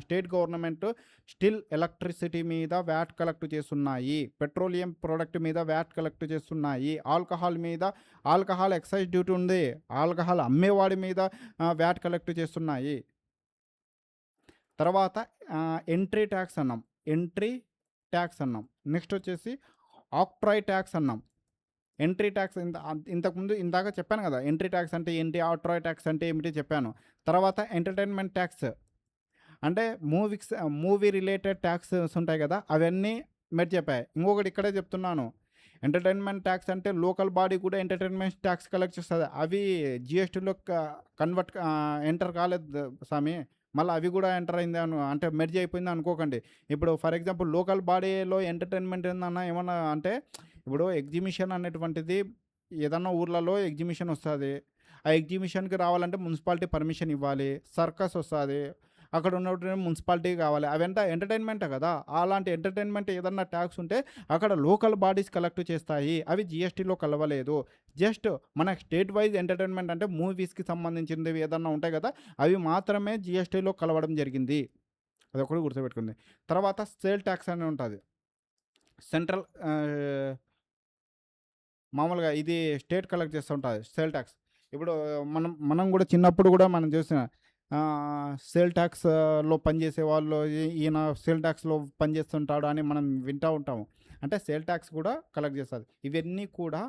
Speaker 1: స్టేట్ గవర్నమెంట్ స్టిల్ ఎలక్ట్రిసిటీ మీద వ్యాట్ కలెక్ట్ చేస్తున్నాయి. పెట్రోలియం ప్రొడక్ట్ మీద వ్యాట్ కలెక్ట్ చేస్తున్నాయి. ఆల్కహాల్ మీద ఆల్కహాల్ ఎక్సైజ్ డ్యూటీ ఉంది. ఆల్కహాల్ అమ్మేవాడి మీద వ్యాట్ కలెక్ట్ చేస్తున్నాయి. తర్వాత ఎంట్రీ ట్యాక్స్ అన్నాం. ఎంట్రీ ట్యాక్స్ అన్నాం. నెక్స్ట్ వచ్చేసి ఆక్ట్రాయ్ ట్యాక్స్ అన్నాం. ఎంట్రీ ట్యాక్స్ ఇంతకుముందు ఇందాక చెప్పాను కదా! ఎంట్రీ ట్యాక్స్ అంటే ఏంటి? ఆక్ట్రాయ్ ట్యాక్స్ అంటే ఏమిటి చెప్పాను. తర్వాత ఎంటర్‌టైన్‌మెంట్ ట్యాక్స్ అంటే మూవీ రిలేటెడ్ ట్యాక్సెస్ ఉంటాయి కదా! అవన్నీ మెర్జ్ అయిపోయాయి. ఇంకొకటి ఇక్కడే చెప్తున్నాను. ఎంటర్‌టైన్‌మెంట్ ట్యాక్స్ అంటే లోకల్ బాడీ కూడా ఎంటర్‌టైన్‌మెంట్ ట్యాక్స్ కలెక్ట్ చేస్తది. అవి జీఎస్టీలో ఎంటర్ కాలేదు సామి. మళ్ళీ అవి కూడా ఎంటర్ అయింది అంటే మెర్జ్ అయిపోయింది అనుకోకండి. ఇప్పుడు ఫర్ ఎగ్జాంపుల్ లోకల్ బాడీలో ఎంటర్‌టైన్‌మెంట్ ఏందన్నా ఏమన్నా అంటే ఇప్పుడు ఎగ్జిబిషన్ అనేటువంటిది ఏదన్నా ఊర్లలో ఎగ్జిబిషన్ వస్తుంది. ఆ ఎగ్జిబిషన్కి రావాలంటే మున్సిపాలిటీ పర్మిషన్ ఇవ్వాలి. సర్కస్ వస్తుంది, అక్కడ ఉన్నటువంటి మున్సిపాలిటీ కావాలి. అవంతా ఎంటర్టైన్మెంటే కదా! అలాంటి ఎంటర్టైన్మెంట్ ఏదన్నా ట్యాక్స్ ఉంటే అక్కడ లోకల్ బాడీస్ కలెక్ట్ చేస్తాయి. అవి జిఎస్టీలో కలవలేదు. జస్ట్ మన స్టేట్ వైజ్ ఎంటర్టైన్మెంట్ అంటే మూవీస్కి సంబంధించినవి ఏదన్నా ఉంటాయి కదా, అవి మాత్రమే జిఎస్టీలో కలవడం జరిగింది. అదొకటి గుర్తుపెట్టుకుంది. తర్వాత సేల్ ట్యాక్స్ అని ఉంటుంది. సెంట్రల్ మామూలుగా ఇది స్టేట్ కలెక్ట్ చేస్తూ ఉంటుంది సేల్ ట్యాక్స్. ఇప్పుడు మనం కూడా చిన్నప్పుడు కూడా మనం చూసిన సేల్ ట్యాక్స్లో పనిచేసే వాళ్ళు ఈయన సేల్ ట్యాక్స్లో పనిచేస్తుంటాడు అని మనం వింటూ ఉంటాము. అంటే సేల్ ట్యాక్స్ కూడా కలెక్ట్ చేస్తుంది. ఇవన్నీ కూడా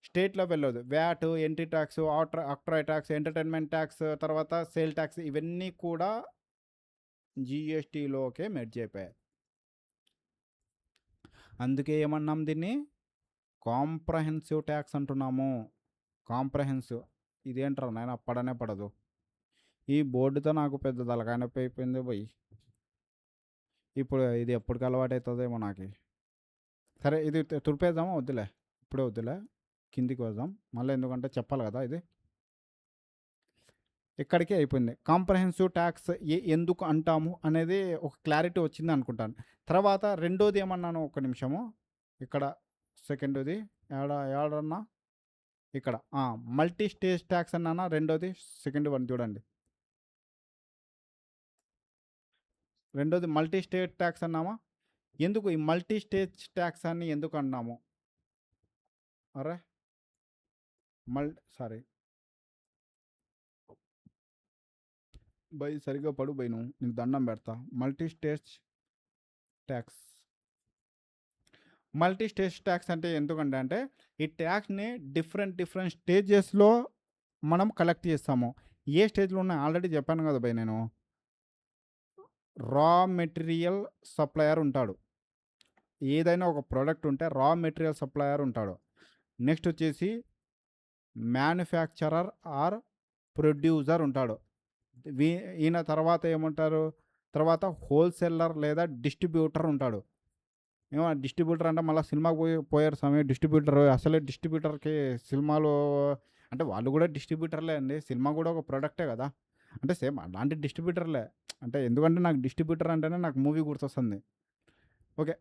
Speaker 1: స్టేట్లో వెళ్ళదు. VAT, entry tax, octroi tax, entertainment tax, తర్వాత సేల్ ట్యాక్స్ ఇవన్నీ కూడా జిఎస్టీలోకే మెర్జ్ అయిపోయాయి. అందుకే ఏమన్నాం దీన్ని కాంప్రహెన్సివ్ ట్యాక్స్ అంటున్నాము. కాంప్రహెన్సివ్ ఇదేంటారు నాయన పడనే పడదు. ఈ బోర్డుతో నాకు పెద్ద తలకాయ నొప్పి అయిపోయింది పోయి. ఇప్పుడు ఇది ఎప్పటికి అలవాటు అవుతుందేమో నాకు. సరే ఇది తుడిపేద్దామా? వద్దులే, ఇప్పుడే వద్దులే, కిందికి వద్దాం మళ్ళీ, ఎందుకంటే చెప్పాలి కదా ఇది. ఇక్కడికే అయిపోయింది. కాంప్రహెన్సివ్ ట్యాక్స్ ఎందుకు అంటాము అనేది ఒక క్లారిటీ వచ్చింది అనుకుంటాను. తర్వాత రెండోది ఏమన్నాను, ఒక నిమిషము, ఇక్కడ సెకండ్ది ఏడన్నా ఇక్కడ మల్టీ స్టేజ్ ట్యాక్స్ అన్నానా రెండోది. సెకండ్ వన్ చూడండి. రెండోది మల్టీ స్టేట్ ట్యాక్స్ అన్నామా. ఎందుకు ఈ మల్టీ స్టేజ్ ట్యాక్స్ అని ఎందుకు అన్నాము? అరే సారీ బై, సరిగ్గా పడు బై, నువ్వు నీకు దండం పెడతా. Multi stage tax multi stage tax అంటే ఎందుకంటే అంటే ఈ ట్యాక్స్ని డిఫరెంట్ స్టేజెస్లో మనం కలెక్ట్ చేస్తాము. ఏ స్టేజ్లో ఉన్నాయి ఆల్రెడీ చెప్పాను కదా బై నేను. రా మెటీరియల్ సప్లయర్ ఉంటాడు. ఏదైనా ఒక ప్రోడక్ట్ ఉంటే రా మెటీరియల్ సప్లయర్ ఉంటాడు. నెక్స్ట్ వచ్చేసి మ్యానుఫ్యాక్చరర్ ఆర్ ప్రొడ్యూసర్ ఉంటాడు. ఈయన తర్వాత ఏమంటారు, తర్వాత హోల్సేలర్ లేదా డిస్ట్రిబ్యూటర్ ఉంటాడు. ఏమో డిస్ట్రిబ్యూటర్ అంటే మళ్ళీ సినిమాకి పోయారు సమయం. డిస్ట్రిబ్యూటర్ అసలే డిస్ట్రిబ్యూటర్కి సినిమాలు అంటే వాళ్ళు కూడా డిస్ట్రిబ్యూటర్లే అండి. సినిమా కూడా ఒక ప్రోడక్టే కదా. అంటే సేమ్ అలాంటి డిస్ట్రిబ్యూటర్లే. అంటే ఎందుకంటే నాకు డిస్ట్రిబ్యూటర్ అంటేనే నాకు మూవీ గుర్తొస్తుంది. ఓకే,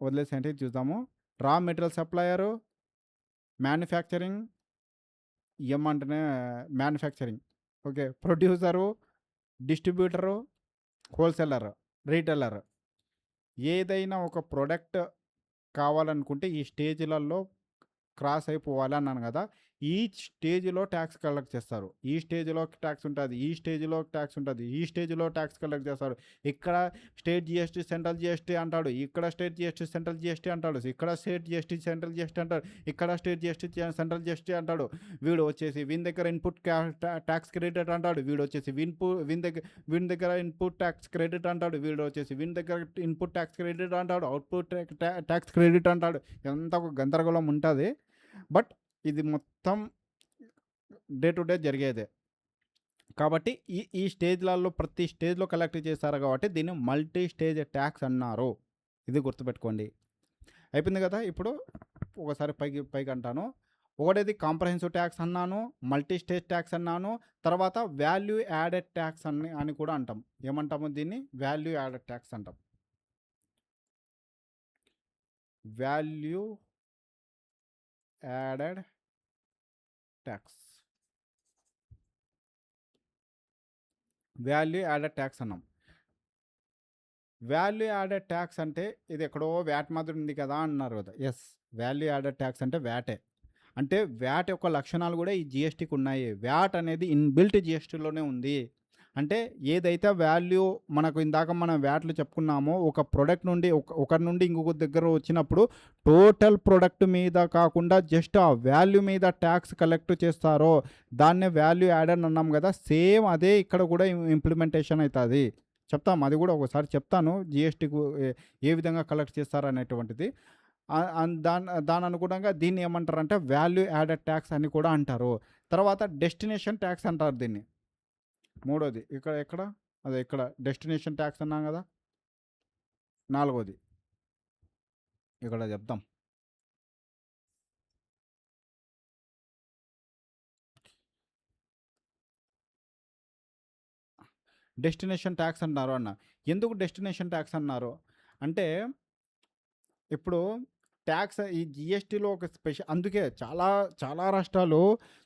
Speaker 1: వదిలేసి అంటే చూద్దాము. రా మెటీరియల్ సప్లయరు, మ్యానుఫ్యాక్చరింగ్, ఏమంటేనే manufacturing, okay, producer, distributor, wholesaler, retailer. ఏదైనా ఒక ప్రోడక్ట్ కావాలనుకుంటే ఈ స్టేజ్లలో క్రాస్ అయిపోవాలి అన్నాను కదా. ఈచ్ స్టేజ్లో ట్యాక్స్ కలెక్ట్ చేస్తారు. ఈ స్టేజ్లో ట్యాక్స్ ఉంటుంది, ఈ స్టేజ్లో ట్యాక్స్ ఉంటుంది, ఈ స్టేజ్లో ట్యాక్స్ కలెక్ట్ చేస్తారు. ఇక్కడ స్టేట్ జిఎస్టీ, సెంట్రల్ జిఎస్టీ అంటాడు, ఇక్కడ స్టేట్ జిఎస్టీ, సెంట్రల్ జిఎస్టీ అంటాడు, ఇక్కడ స్టేట్ జిఎస్టీ, సెంట్రల్ జిఎస్టీ అంటాడు, ఇక్కడ స్టేట్ జిఎస్టీ, సెంట్రల్ జిఎస్టీ అంటాడు. వీడు వచ్చేసి వీని దగ్గర ఇన్పుట్ ట్యాక్స్ క్రెడిట్ అంటాడు, వీడు వచ్చేసి వీని దగ్గర ఇన్పుట్ ట్యాక్స్ క్రెడిట్ అంటాడు, వీడు వచ్చేసి వీని దగ్గర ఇన్పుట్ ట్యాక్స్ క్రెడిట్ అంటాడు, అవుట్పుట్ ట్యాక్స్ క్రెడిట్ అంటాడు. ఎంత ఒక గందరగోళం ఉంటుంది. బట్ ఇది మొత్తం డే టు డే జరిగేదే కాబట్టి ఈ స్టేజ్లలో ప్రతి స్టేజ్లో కలెక్ట్ చేస్తారు కాబట్టి దీన్ని మల్టీ స్టేజ్ ట్యాక్స్ అన్నారు. ఇది గుర్తుపెట్టుకోండి. అయిపోయింది కదా. ఇప్పుడు ఒకసారి పైకి అంటాను. ఒకటేది కాంప్రహెన్సివ్ ట్యాక్స్ అన్నాను, మల్టీ స్టేజ్ ట్యాక్స్ అన్నాను, తర్వాత వాల్యూ యాడెడ్ ట్యాక్స్ అని కూడా అంటాం. ఏమంటాము దీన్ని? వాల్యూ యాడెడ్ ట్యాక్స్ అంటాం. Value added tax. Value added tax అన్నాం. వాల్యూ యాడెడ్ ట్యాక్స్ అంటే ఇది ఎక్కడో వ్యాట్ మాదిరి ఉంది కదా అన్నారు కదా. ఎస్, వాల్యూ యాడెడ్ ట్యాక్స్ అంటే వ్యాటే. అంటే వ్యాట్ యొక్క లక్షణాలు కూడా ఈ జిఎస్టీకి ఉన్నాయి. వ్యాట్ అనేది ఇన్బిల్ట్ జిఎస్టీలోనే ఉంది. అంటే ఏదైతే వాల్యూ మనకు ఇందాక మనం వ్యాట్లు చెప్పుకున్నామో, ఒక ప్రోడక్ట్ నుండి ఒకరి నుండి ఇంకొక దగ్గర వచ్చినప్పుడు టోటల్ ప్రోడక్ట్ మీద కాకుండా జస్ట్ ఆ వాల్యూ మీద ట్యాక్స్ కలెక్ట్ చేస్తారో దాన్నే వాల్యూ యాడెడ్ అన్నాం కదా. సేమ్ అదే ఇక్కడ కూడా ఇంప్లిమెంటేషన్ అవుతుంది. చెప్తాం, అది కూడా ఒకసారి చెప్తాను జిఎస్టీకు ఏ విధంగా కలెక్ట్ చేస్తారు అనేటువంటిది. దాని అనుగుణంగా దీన్ని ఏమంటారు అంటే వాల్యూ యాడెడ్ ట్యాక్స్ అని కూడా అంటారు. తర్వాత డెస్టినేషన్ ట్యాక్స్ అంటారు దీన్ని. మూడోది ఎక్కడ అదే ఇక్కడ డెస్టినేషన్ ట్యాక్స్ అన్నాం కదా. నాలుగోది ఇక్కడ చెప్తాం. డెస్టినేషన్ ట్యాక్స్ అన్నారు అన్న. ఎందుకు డెస్టినేషన్ ట్యాక్స్ అన్నారు అంటే, ఇప్పుడు ట్యాక్స్ ఈ జిఎస్టీలో ఒక స్పెషల్, అందుకే చాలా చాలా రాష్ట్రాలు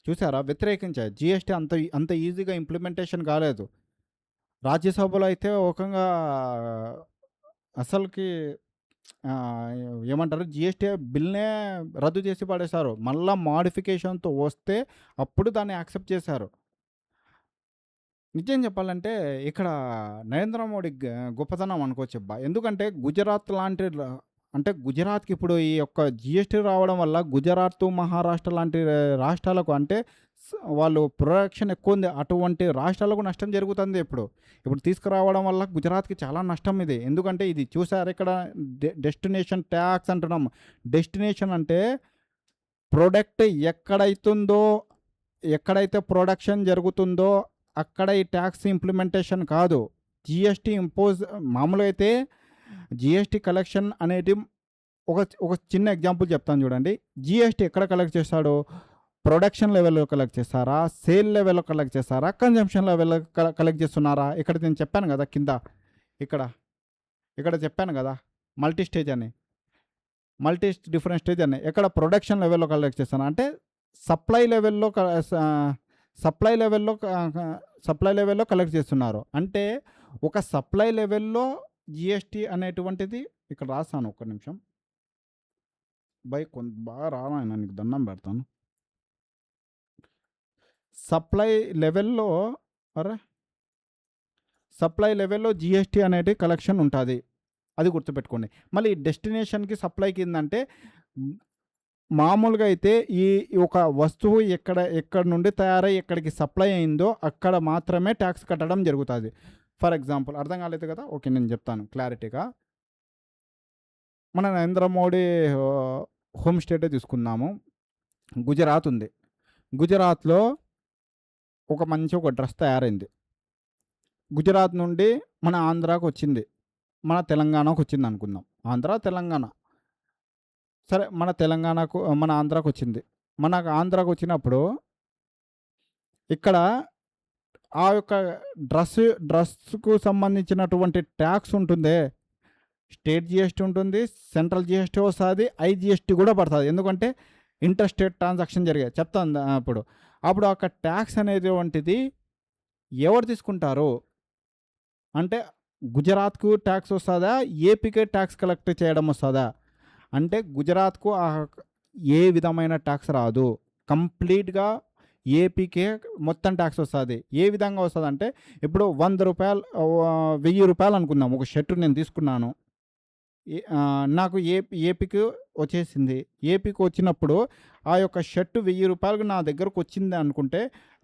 Speaker 1: చూసారా వ్యతిరేకించాయి. జిఎస్టీ అంత ఈజీగా ఇంప్లిమెంటేషన్ కాలేదు. రాజ్యసభలో అయితే ఒకంగా అసలుకి ఏమంటారు జిఎస్టీ బిల్నే రద్దు చేసి పడేశారు. మళ్ళీ మాడిఫికేషన్తో వస్తే అప్పుడు దాన్ని యాక్సెప్ట్ చేశారు. నిజం చెప్పాలంటే ఇక్కడ నరేంద్ర మోడీ గొప్పతనం అనుకోవచ్చు అబ్బా. ఎందుకంటే గుజరాత్ లాంటి అంటే గుజరాత్కి ఇప్పుడు ఈ యొక్క జిఎస్టీ రావడం వల్ల గుజరాత్, మహారాష్ట్ర లాంటి రాష్ట్రాలకు అంటే వాళ్ళు ప్రొడక్షన్ ఎక్కువ ఉంది, అటువంటి రాష్ట్రాలకు నష్టం జరుగుతుంది. ఇప్పుడు తీసుకురావడం వల్ల గుజరాత్కి చాలా నష్టం ఇది. ఎందుకంటే ఇది చూసారు ఇక్కడ డెస్టినేషన్ ట్యాక్స్ అంటున్నాం. డెస్టినేషన్ అంటే ప్రొడక్ట్ ఎక్కడైతే ప్రొడక్షన్ జరుగుతుందో అక్కడ ఈ ట్యాక్స్ ఇంప్లిమెంటేషన్ కాదు. జిఎస్టీ మామూలుగా అయితే జిఎస్టీ కలెక్షన్ అనేది ఒక చిన్న ఎగ్జాంపుల్ చెప్తాను చూడండి. జిఎస్టీ ఎక్కడ కలెక్ట్ చేస్తాడు? ప్రొడక్షన్ లెవెల్లో కలెక్ట్ చేస్తారా, సేల్ లెవెల్లో కలెక్ట్ చేస్తారా, కన్జంప్షన్ లెవెల్లో కలెక్ట్ చేస్తున్నారా? ఇక్కడ నేను చెప్పాను కదా, కింద ఇక్కడ చెప్పాను కదా మల్టీ డిఫరెంట్ స్టేజ్ అని. ఎక్కడ ప్రొడక్షన్ లెవెల్లో కలెక్ట్ చేస్తాను అంటే సప్లై లెవెల్లో కలెక్ట్ చేస్తున్నారు. అంటే ఒక సప్లై లెవెల్లో జిఎస్టీ అనేటువంటిది ఇక్కడ రాస్తాను. ఒక్క నిమిషం బాగా రావాయన, నీకు దండం పెడతాను. సప్లై లెవెల్లో జిఎస్టీ అనేది కలెక్షన్ ఉంటుంది, అది గుర్తుపెట్టుకోండి. మళ్ళీ డెస్టినేషన్కి సప్లైకి ఏంటంటే మామూలుగా అయితే ఈ ఒక వస్తువు ఎక్కడ నుండి తయారై ఎక్కడికి సప్లై అయిందో అక్కడ మాత్రమే ట్యాక్స్ కట్టడం జరుగుతుంది. ఫర్ ఎగ్జాంపుల్, అర్థం కాలేదు కదా, ఓకే నేను చెప్తాను క్లారిటీగా. మన నరేంద్ర మోడీ హోమ్ స్టేటే తీసుకుందాము. గుజరాత్ ఉంది. గుజరాత్లో ఒక డ్రెస్ తయారైంది. గుజరాత్ నుండి మన ఆంధ్రాకు వచ్చింది, మన తెలంగాణకు వచ్చింది అనుకుందాం. తెలంగాణ సరే, మన ఆంధ్రాకు వచ్చింది. మన ఆంధ్రాకు వచ్చినప్పుడు ఇక్కడ ఆ యొక్క డ్రెస్కు సంబంధించినటువంటి ట్యాక్స్ ఉంటుందే, స్టేట్ జిఎస్టీ ఉంటుంది, సెంట్రల్ జిఎస్టీ వస్తుంది, ఐజిఎస్టీ కూడా పడుతుంది. ఎందుకంటే ఇంటర్ స్టేట్ ట్రాన్సాక్షన్ జరిగాయి చెప్తాను. అప్పుడు ఒక ట్యాక్స్ అనేటువంటిది ఎవరు తీసుకుంటారు అంటే గుజరాత్కు ట్యాక్స్ వస్తుందా, ఏపీకే ట్యాక్స్ కలెక్ట్ చేయడం వస్తుందా అంటే గుజరాత్కు ఏ విధమైన ట్యాక్స్ రాదు. కంప్లీట్గా ఏపీకే మొత్తం ట్యాక్స్ వస్తుంది. ఏ విధంగా వస్తుంది అంటే, ఇప్పుడు 100 రూపాయలు 1000 రూపాయలు అనుకుందాం, ఒక షర్టు నేను తీసుకున్నాను, నాకు ఏపీకి వచ్చేసింది. ఏపీకి వచ్చినప్పుడు ఆ యొక్క షర్టు 1000 రూపాయలకు నా దగ్గరకు వచ్చింది అనుకుంటే,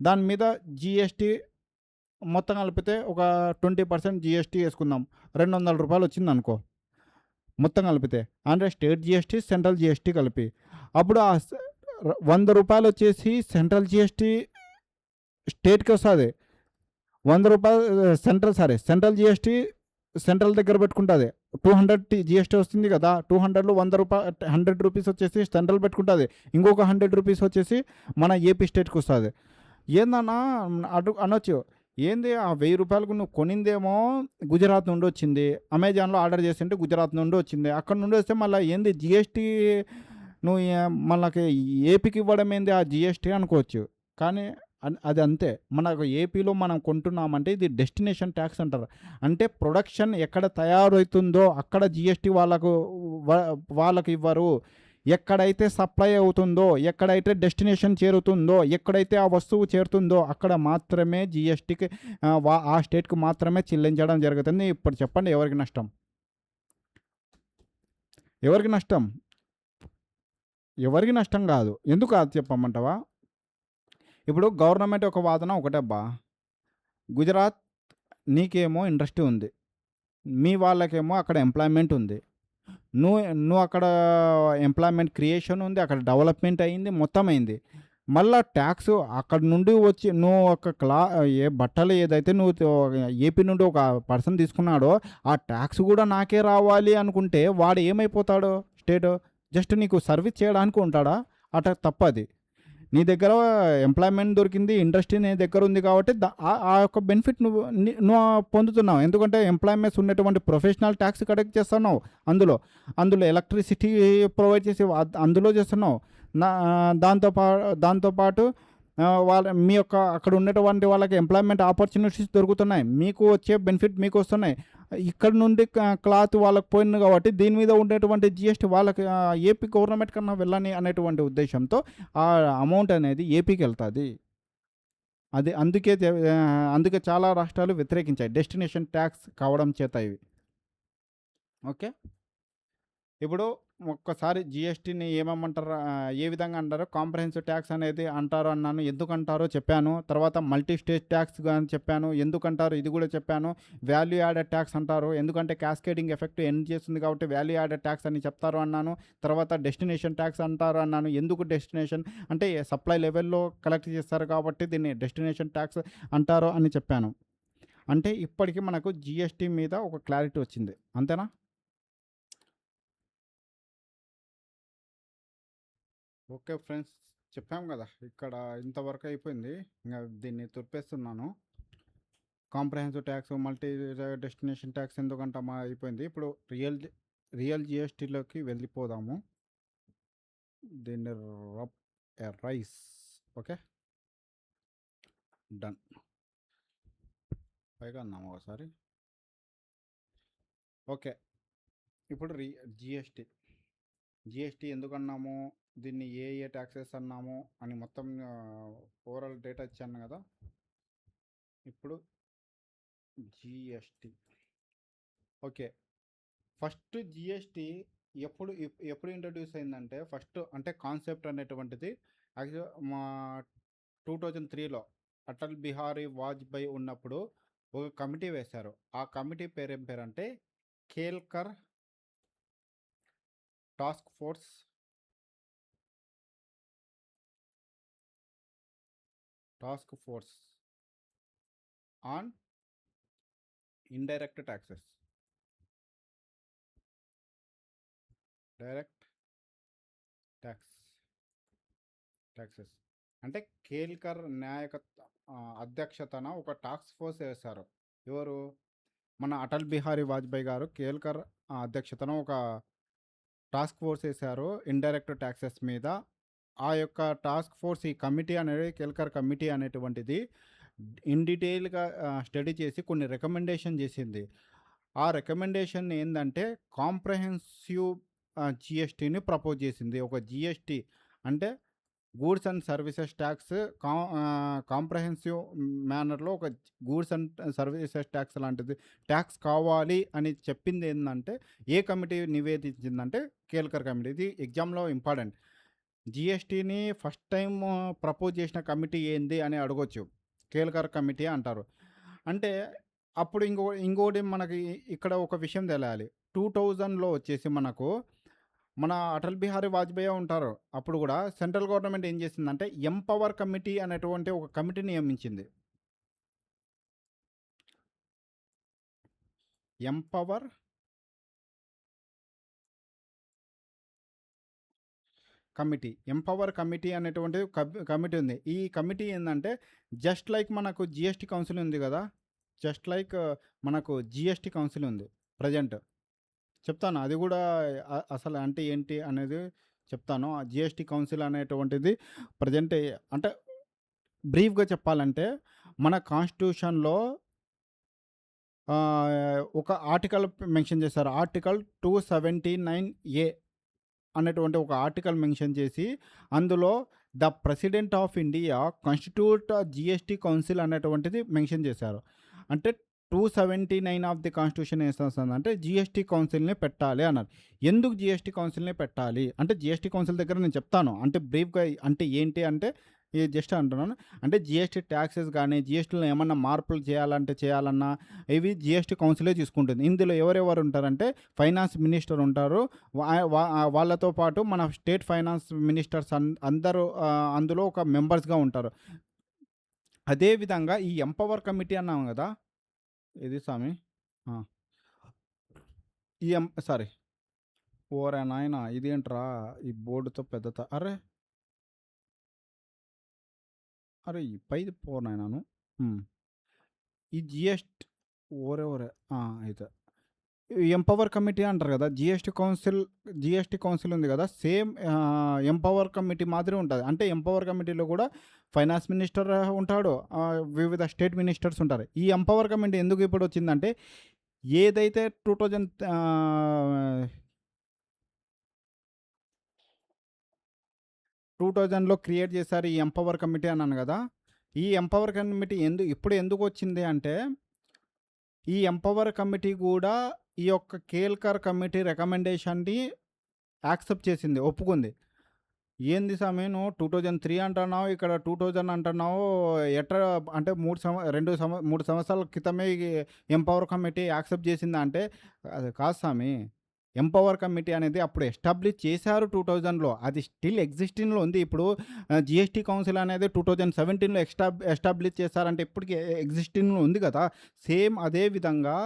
Speaker 1: దాని మీద జిఎస్టీ మొత్తం కలిపితే ఒక 20% జిఎస్టీ వేసుకుందాం, 200 రూపాయలు వచ్చింది అనుకో మొత్తం కలిపితే. అంటే స్టేట్ జిఎస్టీ, సెంట్రల్ జిఎస్టీ కలిపి. అప్పుడు ఆ 100 రూపాయలు వచ్చేసి సెంట్రల్ జిఎస్టీ స్టేట్కి వస్తుంది. 100 రూపాయలు సెంట్రల్ జిఎస్టీ సెంట్రల్ దగ్గర పెట్టుకుంటుంది. 200 జిఎస్టీ వస్తుంది కదా, 200లో 100 రూపీస్ వచ్చేసి సెంట్రల్ పెట్టుకుంటుంది, ఇంకొక 100 రూపీస్ వచ్చేసి మన ఏపీ స్టేట్కి వస్తుంది. ఏందన్నా అనొచ్చు, ఏంది ఆ 1000 రూపాయలకు నువ్వు కొనిందేమో గుజరాత్ నుండి వచ్చింది. అమెజాన్‌లో ఆర్డర్ చేసింటే గుజరాత్ నుండి వచ్చింది. అక్కడి నుండి వస్తే మళ్ళా ఏంది జీఎస్టీ నువ్వు మనకి ఏపీకి ఇవ్వడం ఏంది ఆ జీఎస్టీ అనుకోవచ్చు. కానీ అది అంతే. మనకు ఏపీలో మనం కొంటున్నామంటే ఇది డెస్టినేషన్ ట్యాక్స్ అంటారు. అంటే ప్రొడక్షన్ ఎక్కడ తయారవుతుందో అక్కడ జీఎస్టీ వ వాళ్ళకి ఇవ్వరు. ఎక్కడైతే సప్లై అవుతుందో, ఎక్కడైతే డెస్టినేషన్ చేరుతుందో, ఎక్కడైతే ఆ వస్తువు చేరుతుందో అక్కడ మాత్రమే జీఎస్టీకి ఆ స్టేట్‌కి మాత్రమే చెల్లించడం జరుగుతుంది. ఇప్పుడు చెప్పండి ఎవరికి నష్టం? ఎవరికి నష్టం? ఎవరికీ నష్టం గాదు. ఎందుకు అది చెప్పమంటావా? ఇప్పుడు గవర్నమెంట్ ఒక వాదన ఒకటబ్బా! గుజరాత్ నీకేమో ఇండస్ట్రీ ఉంది. మీ వాళ్ళకేమో అక్కడ ఎంప్లాయ్‌మెంట్ ఉంది. నువ్వు నువ్వు అక్కడ ఎంప్లాయ్‌మెంట్ క్రియేషన్ ఉంది. అక్కడ డెవలప్‌మెంట్ అయింది. మొత్తం అయింది. మళ్ళా ట్యాక్స్ అక్కడి నుండి వచ్చి నువ్వు ఒక బట్టలు ఏదైతే నువ్వు ఏపీ నుండి ఒక పర్సన్ తీసుకున్నాడో, ఆ ట్యాక్స్ గూడా నాకే రావాలి అనుకుంటే వాడు ఏమైపోతాడు స్టేటు? జస్ట్ నీకు సర్వీస్ చేయడానికి ఉంటాడా? తప్పది. నీ దగ్గర ఎంప్లాయ్‌మెంట్ దొరికింది. ఇండస్ట్రీ నీ దగ్గర ఉంది కాబట్టి ఆ యొక్క బెనిఫిట్ నువ్వు పొందుతున్నావు. ఎందుకంటే ఎంప్లాయ్‌మెంట్స్ ఉన్నటువంటి ప్రొఫెషనల్ ట్యాక్స్ కలెక్ట్ చేస్తున్నావు అందులో. అందులో ఎలక్ట్రిసిటీ ప్రొవైడ్ చేసి అందులో చేస్తున్నావు. నా దాంతో పాటు మీ యొక్క అక్కడ ఉన్నటువంటి వాళ్ళకి ఎంప్లాయ్‌మెంట్ ఆపర్చునిటీస్ దొరుకుతున్నాయి. మీకు వచ్చే బెనిఫిట్ మీకు వస్తున్నాయి. ఇక్కడ నుండి క్లాత్ వాళ్ళకి పోయింది కాబట్టి దీని మీద ఉండేటువంటి జీఎస్టీ వాళ్ళకి ఏపీ గవర్నమెంట్ కన్నా వెళ్ళని అనేటువంటి ఉద్దేశంతో ఆ అమౌంట్ అనేది ఏపీకి వెళ్తుంది. అందుకే చాలా రాష్ట్రాలు వ్యతిరేకించాయి డెస్టినేషన్ ట్యాక్స్ కావడం చేత ఇవి. ఓకే. ఇప్పుడు ఒక్కసారి జీఎస్టీని ఏమమ్మంటారు, ఏ విధంగా అంటారో కాంప్రహెన్సివ్ ట్యాక్స్ అనేది అంటారు అన్నాను. ఎందుకు అంటారో చెప్పాను. తర్వాత మల్టీ స్టేట్ ట్యాక్స్ అని చెప్పాను. ఎందుకంటారు ఇది కూడా చెప్పాను. వాల్యూ యాడెడ్ ట్యాక్స్ అంటారు. ఎందుకంటే క్యాస్కేడింగ్ ఎఫెక్ట్ ఎండ్ చేస్తుంది కాబట్టి వాల్యూ యాడెడ్ ట్యాక్స్ అని చెప్తారు అన్నాను. తర్వాత డెస్టినేషన్ ట్యాక్స్ అంటారు అన్నాను. ఎందుకు డెస్టినేషన్ అంటే సప్లై లెవెల్లో కలెక్ట్ చేస్తారు కాబట్టి దీన్ని డెస్టినేషన్ ట్యాక్స్ అంటారు అని చెప్పాను. అంటే ఇప్పటికీ మనకు జీఎస్టీ మీద ఒక క్లారిటీ వచ్చింది. అంతేనా? ఓకే ఫ్రెండ్స్, చెప్పాం కదా ఇక్కడ ఇంతవరకు అయిపోయింది. ఇంకా దీన్ని తుడిపేస్తున్నాను. Comprehensive tax, multi destination tax ఎందుకంటే మా అయిపోయింది. ఇప్పుడు రియల్ జిఎస్టీలోకి వెళ్ళిపోదాము. దీన్ని రైస్. Okay, done. పైగా అన్నాము ఒకసారి. ఓకే, ఇప్పుడు జిఎస్టీ ఎందుకన్నాము, దీన్ని ఏ ట్యాక్సెస్ అన్నాము అని మొత్తం ఓవరాల్ డేటా ఇచ్చాను కదా. ఇప్పుడు జిఎస్టీ. ఓకే, ఫస్ట్ జిఎస్టీ ఎప్పుడు ఇంట్రడ్యూస్ అయిందంటే, ఫస్ట్ అంటే కాన్సెప్ట్ అనేటువంటిది యాక్చువల్ మా 2003లో అటల్ బిహారీ వాజ్పేయి ఉన్నప్పుడు ఒక కమిటీ వేశారు. ఆ కమిటీ పేరు ఏం పేరు అంటే Kelkar task force on indirect taxes. Direct taxes అంటే కేల్కర్ అధ్యక్షతన ఒక టాస్క్ ఫోర్స్ వేశారు. ఎవరు? మన అటల్ బిహారీ వాజ్పేయి గారు కేల్కర్ అధ్యక్షతన ఒక టాస్క్ ఫోర్స్ వేశారు ఇండైరెక్ట్ ట్యాక్సెస్ మీద. ఆ యొక్క టాస్క్ ఫోర్స్, ఈ కమిటీ అనేది కేల్కర్ కమిటీ అనేటువంటిది ఇన్ డీటెయిల్గా స్టడీ చేసి కొన్ని రికమెండేషన్ చేసింది. ఆ రికమెండేషన్ ఏంటంటే కాంప్రహెన్సివ్ జిఎస్టీని ప్రపోజ్ చేసింది. ఒక జిఎస్టీ అంటే goods and services tax comprehensive మేనర్లో ఒక గూడ్స్ అండ్ సర్వీసెస్ ట్యాక్స్ లాంటిది ట్యాక్స్ కావాలి అని చెప్పింది ఏంటంటే, ఏ కమిటీ నివేదించిందంటే కేల్కర్ కమిటీ. ఇది ఎగ్జామ్లో ఇంపార్టెంట్. జిఎస్టీని ఫస్ట్ టైం ప్రపోజ్ చేసిన కమిటీ ఏంది అని అడగొచ్చు. కేల్కర్ కమిటీ అంటారు. అంటే అప్పుడు ఇంకోటి మనకి ఇక్కడ ఒక విషయం తెలియాలి. 2000లో వచ్చేసి మనకు మన అటల్ బిహారీ వాజ్పేయి ఉంటారు. అప్పుడు కూడా సెంట్రల్ గవర్నమెంట్ ఏం చేసిందంటే ఎంపవర్ కమిటీ అనేటువంటి ఒక కమిటీని నియమించింది. Empower committee. ఎంపవర్ కమిటీ అనేటువంటిది కమిటీ ఉంది. ఈ కమిటీ ఏందంటే జస్ట్ లైక్ మనకు జీఎస్టీ కౌన్సిల్ ఉంది గదా! జస్ట్ లైక్ మనకు జీఎస్టీ కౌన్సిల్ ఉంది ప్రెజెంట్. చెప్తాను. అది గూడా అసలు అంటే ఏంటి అనేది చెప్తాను. ఆ జీఎస్టీ కౌన్సిల్ అనేటువంటిది ప్రెజెంట్ అంటే బ్రీఫ్‌గా చెప్పాలంటే మన కాన్స్టిట్యూషన్‌లో ఒక ఆర్టికల్ మెన్షన్ చేశారు. ఆర్టికల్ 279 అనేటువంటి ఒక ఆర్టికల్ మెన్షన్ చేసి అందులో the president of India constitute GST council అనేటువంటిది మెన్షన్ చేశారు. అంటే 279 ఆఫ్ ది కాన్స్టిట్యూషన్ అంటే జీఎస్టీ కౌన్సిల్ని పెట్టాలి అన్నారు. ఎందుకు జీఎస్టీ కౌన్సిల్ని పెట్టాలి అంటే జీఎస్టీ కౌన్సిల్ దగ్గర నేను చెప్తాను. అంటే బ్రీఫ్గా అంటే ఏంటి అంటే ఇది జస్ట్ అంటున్నాను. అంటే జీఎస్టీ ట్యాక్సెస్ కానీ జీఎస్టీలో ఏమన్నా మార్పులు చేయాలన్నా ఇవి జీఎస్టీ కౌన్సిలే తీసుకుంటుంది. ఇందులో ఎవరెవరు ఉంటారంటే ఫైనాన్స్ మినిస్టర్ ఉంటారు. వాళ్ళతో పాటు మన స్టేట్ ఫైనాన్స్ మినిస్టర్స్ అందరూ అందులో ఒక మెంబర్స్గా ఉంటారు. అదేవిధంగా ఈ ఎంపవర్ కమిటీ అన్నాం కదా, ఇది స్వామి ఈ సారీ ఓరే నాయన ఇదేంట్రా ఈ బోర్డుతో అరే అరే ఈ పైది నాయనాను ఈ జిఎస్టీ ఓరే అయితే ఎంపవర్ కమిటీ అంటారు కదా, జిఎస్టీ కౌన్సిల్ ఉంది కదా, సేమ్ ఎంపవర్ కమిటీ మాదిరి ఉంటుంది. అంటే ఎంపవర్ కమిటీలో కూడా ఫైనాన్స్ మినిస్టర్ ఉంటాడు, వివిధ స్టేట్ మినిస్టర్స్ ఉంటారు. ఈ ఎంపవర్ కమిటీ ఎందుకు ఇప్పుడు వచ్చిందంటే ఏదైతే 2000లో క్రియేట్ చేశారు ఈ ఎంపవర్ కమిటీ అన్నాను కదా. ఈ ఎంపవర్ కమిటీ ఎందుకు వచ్చింది అంటే ఈ ఎంపవర్ కమిటీ కూడా ఈ యొక్క కేల్కర్ కమిటీ రికమెండేషన్ని యాక్సెప్ట్ చేసింది, ఒప్పుకుంది. ఏంది స్వామి నువ్వు 2003 అంటున్నావు, ఇక్కడ 2000 అంటున్నావు, ఎట్లా అంటే 3 సంవత్సరాల క్రితమే ఎంపవర్ కమిటీ యాక్సెప్ట్ చేసిందా అంటే అది కాదు స్వామి. ఎంపవర్ కమిటీ అనేది అప్పుడు ఎస్టాబ్లిష్ చేశారు 2000లో, అది స్టిల్ ఎగ్జిస్టింగ్లో ఉంది. ఇప్పుడు జిఎస్టీ కౌన్సిల్ అనేది 2017లో ఎస్టాబ్లిష్ చేశారంటే ఇప్పటికీ ఎగ్జిస్టింగ్లో ఉంది కదా. సేమ్ అదే విధంగా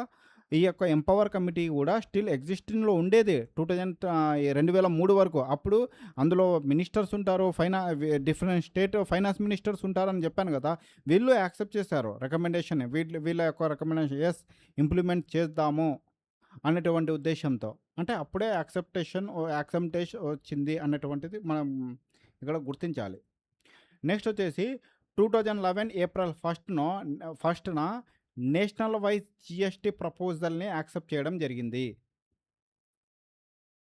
Speaker 1: ఈ యొక్క ఎంపవర్ కమిటీ కూడా స్టిల్ ఎగ్జిస్టింగ్లో ఉండేది 2003 వరకు. అప్పుడు అందులో మినిస్టర్స్ ఉంటారు, డిఫరెంట్ స్టేట్ ఫైనాన్స్ మినిస్టర్స్ ఉంటారని చెప్పాను కదా. వీళ్ళు యాక్సెప్ట్ చేశారు రికమెండేషన్, వీళ్ళ యొక్క రికమెండేషన్ ఇంప్లిమెంట్ చేద్దాము అనేటువంటి ఉద్దేశంతో. అంటే అప్పుడే యాక్సెప్టేషన్ వచ్చింది అనేటువంటిది మనం ఇక్కడ గుర్తించాలి. నెక్స్ట్ వచ్చేసి 2011 ఏప్రిల్ 1న నేషనల్ వైజ్ జిఎస్టీ ప్రపోజల్ని యాక్సెప్ట్ చేయడం జరిగింది.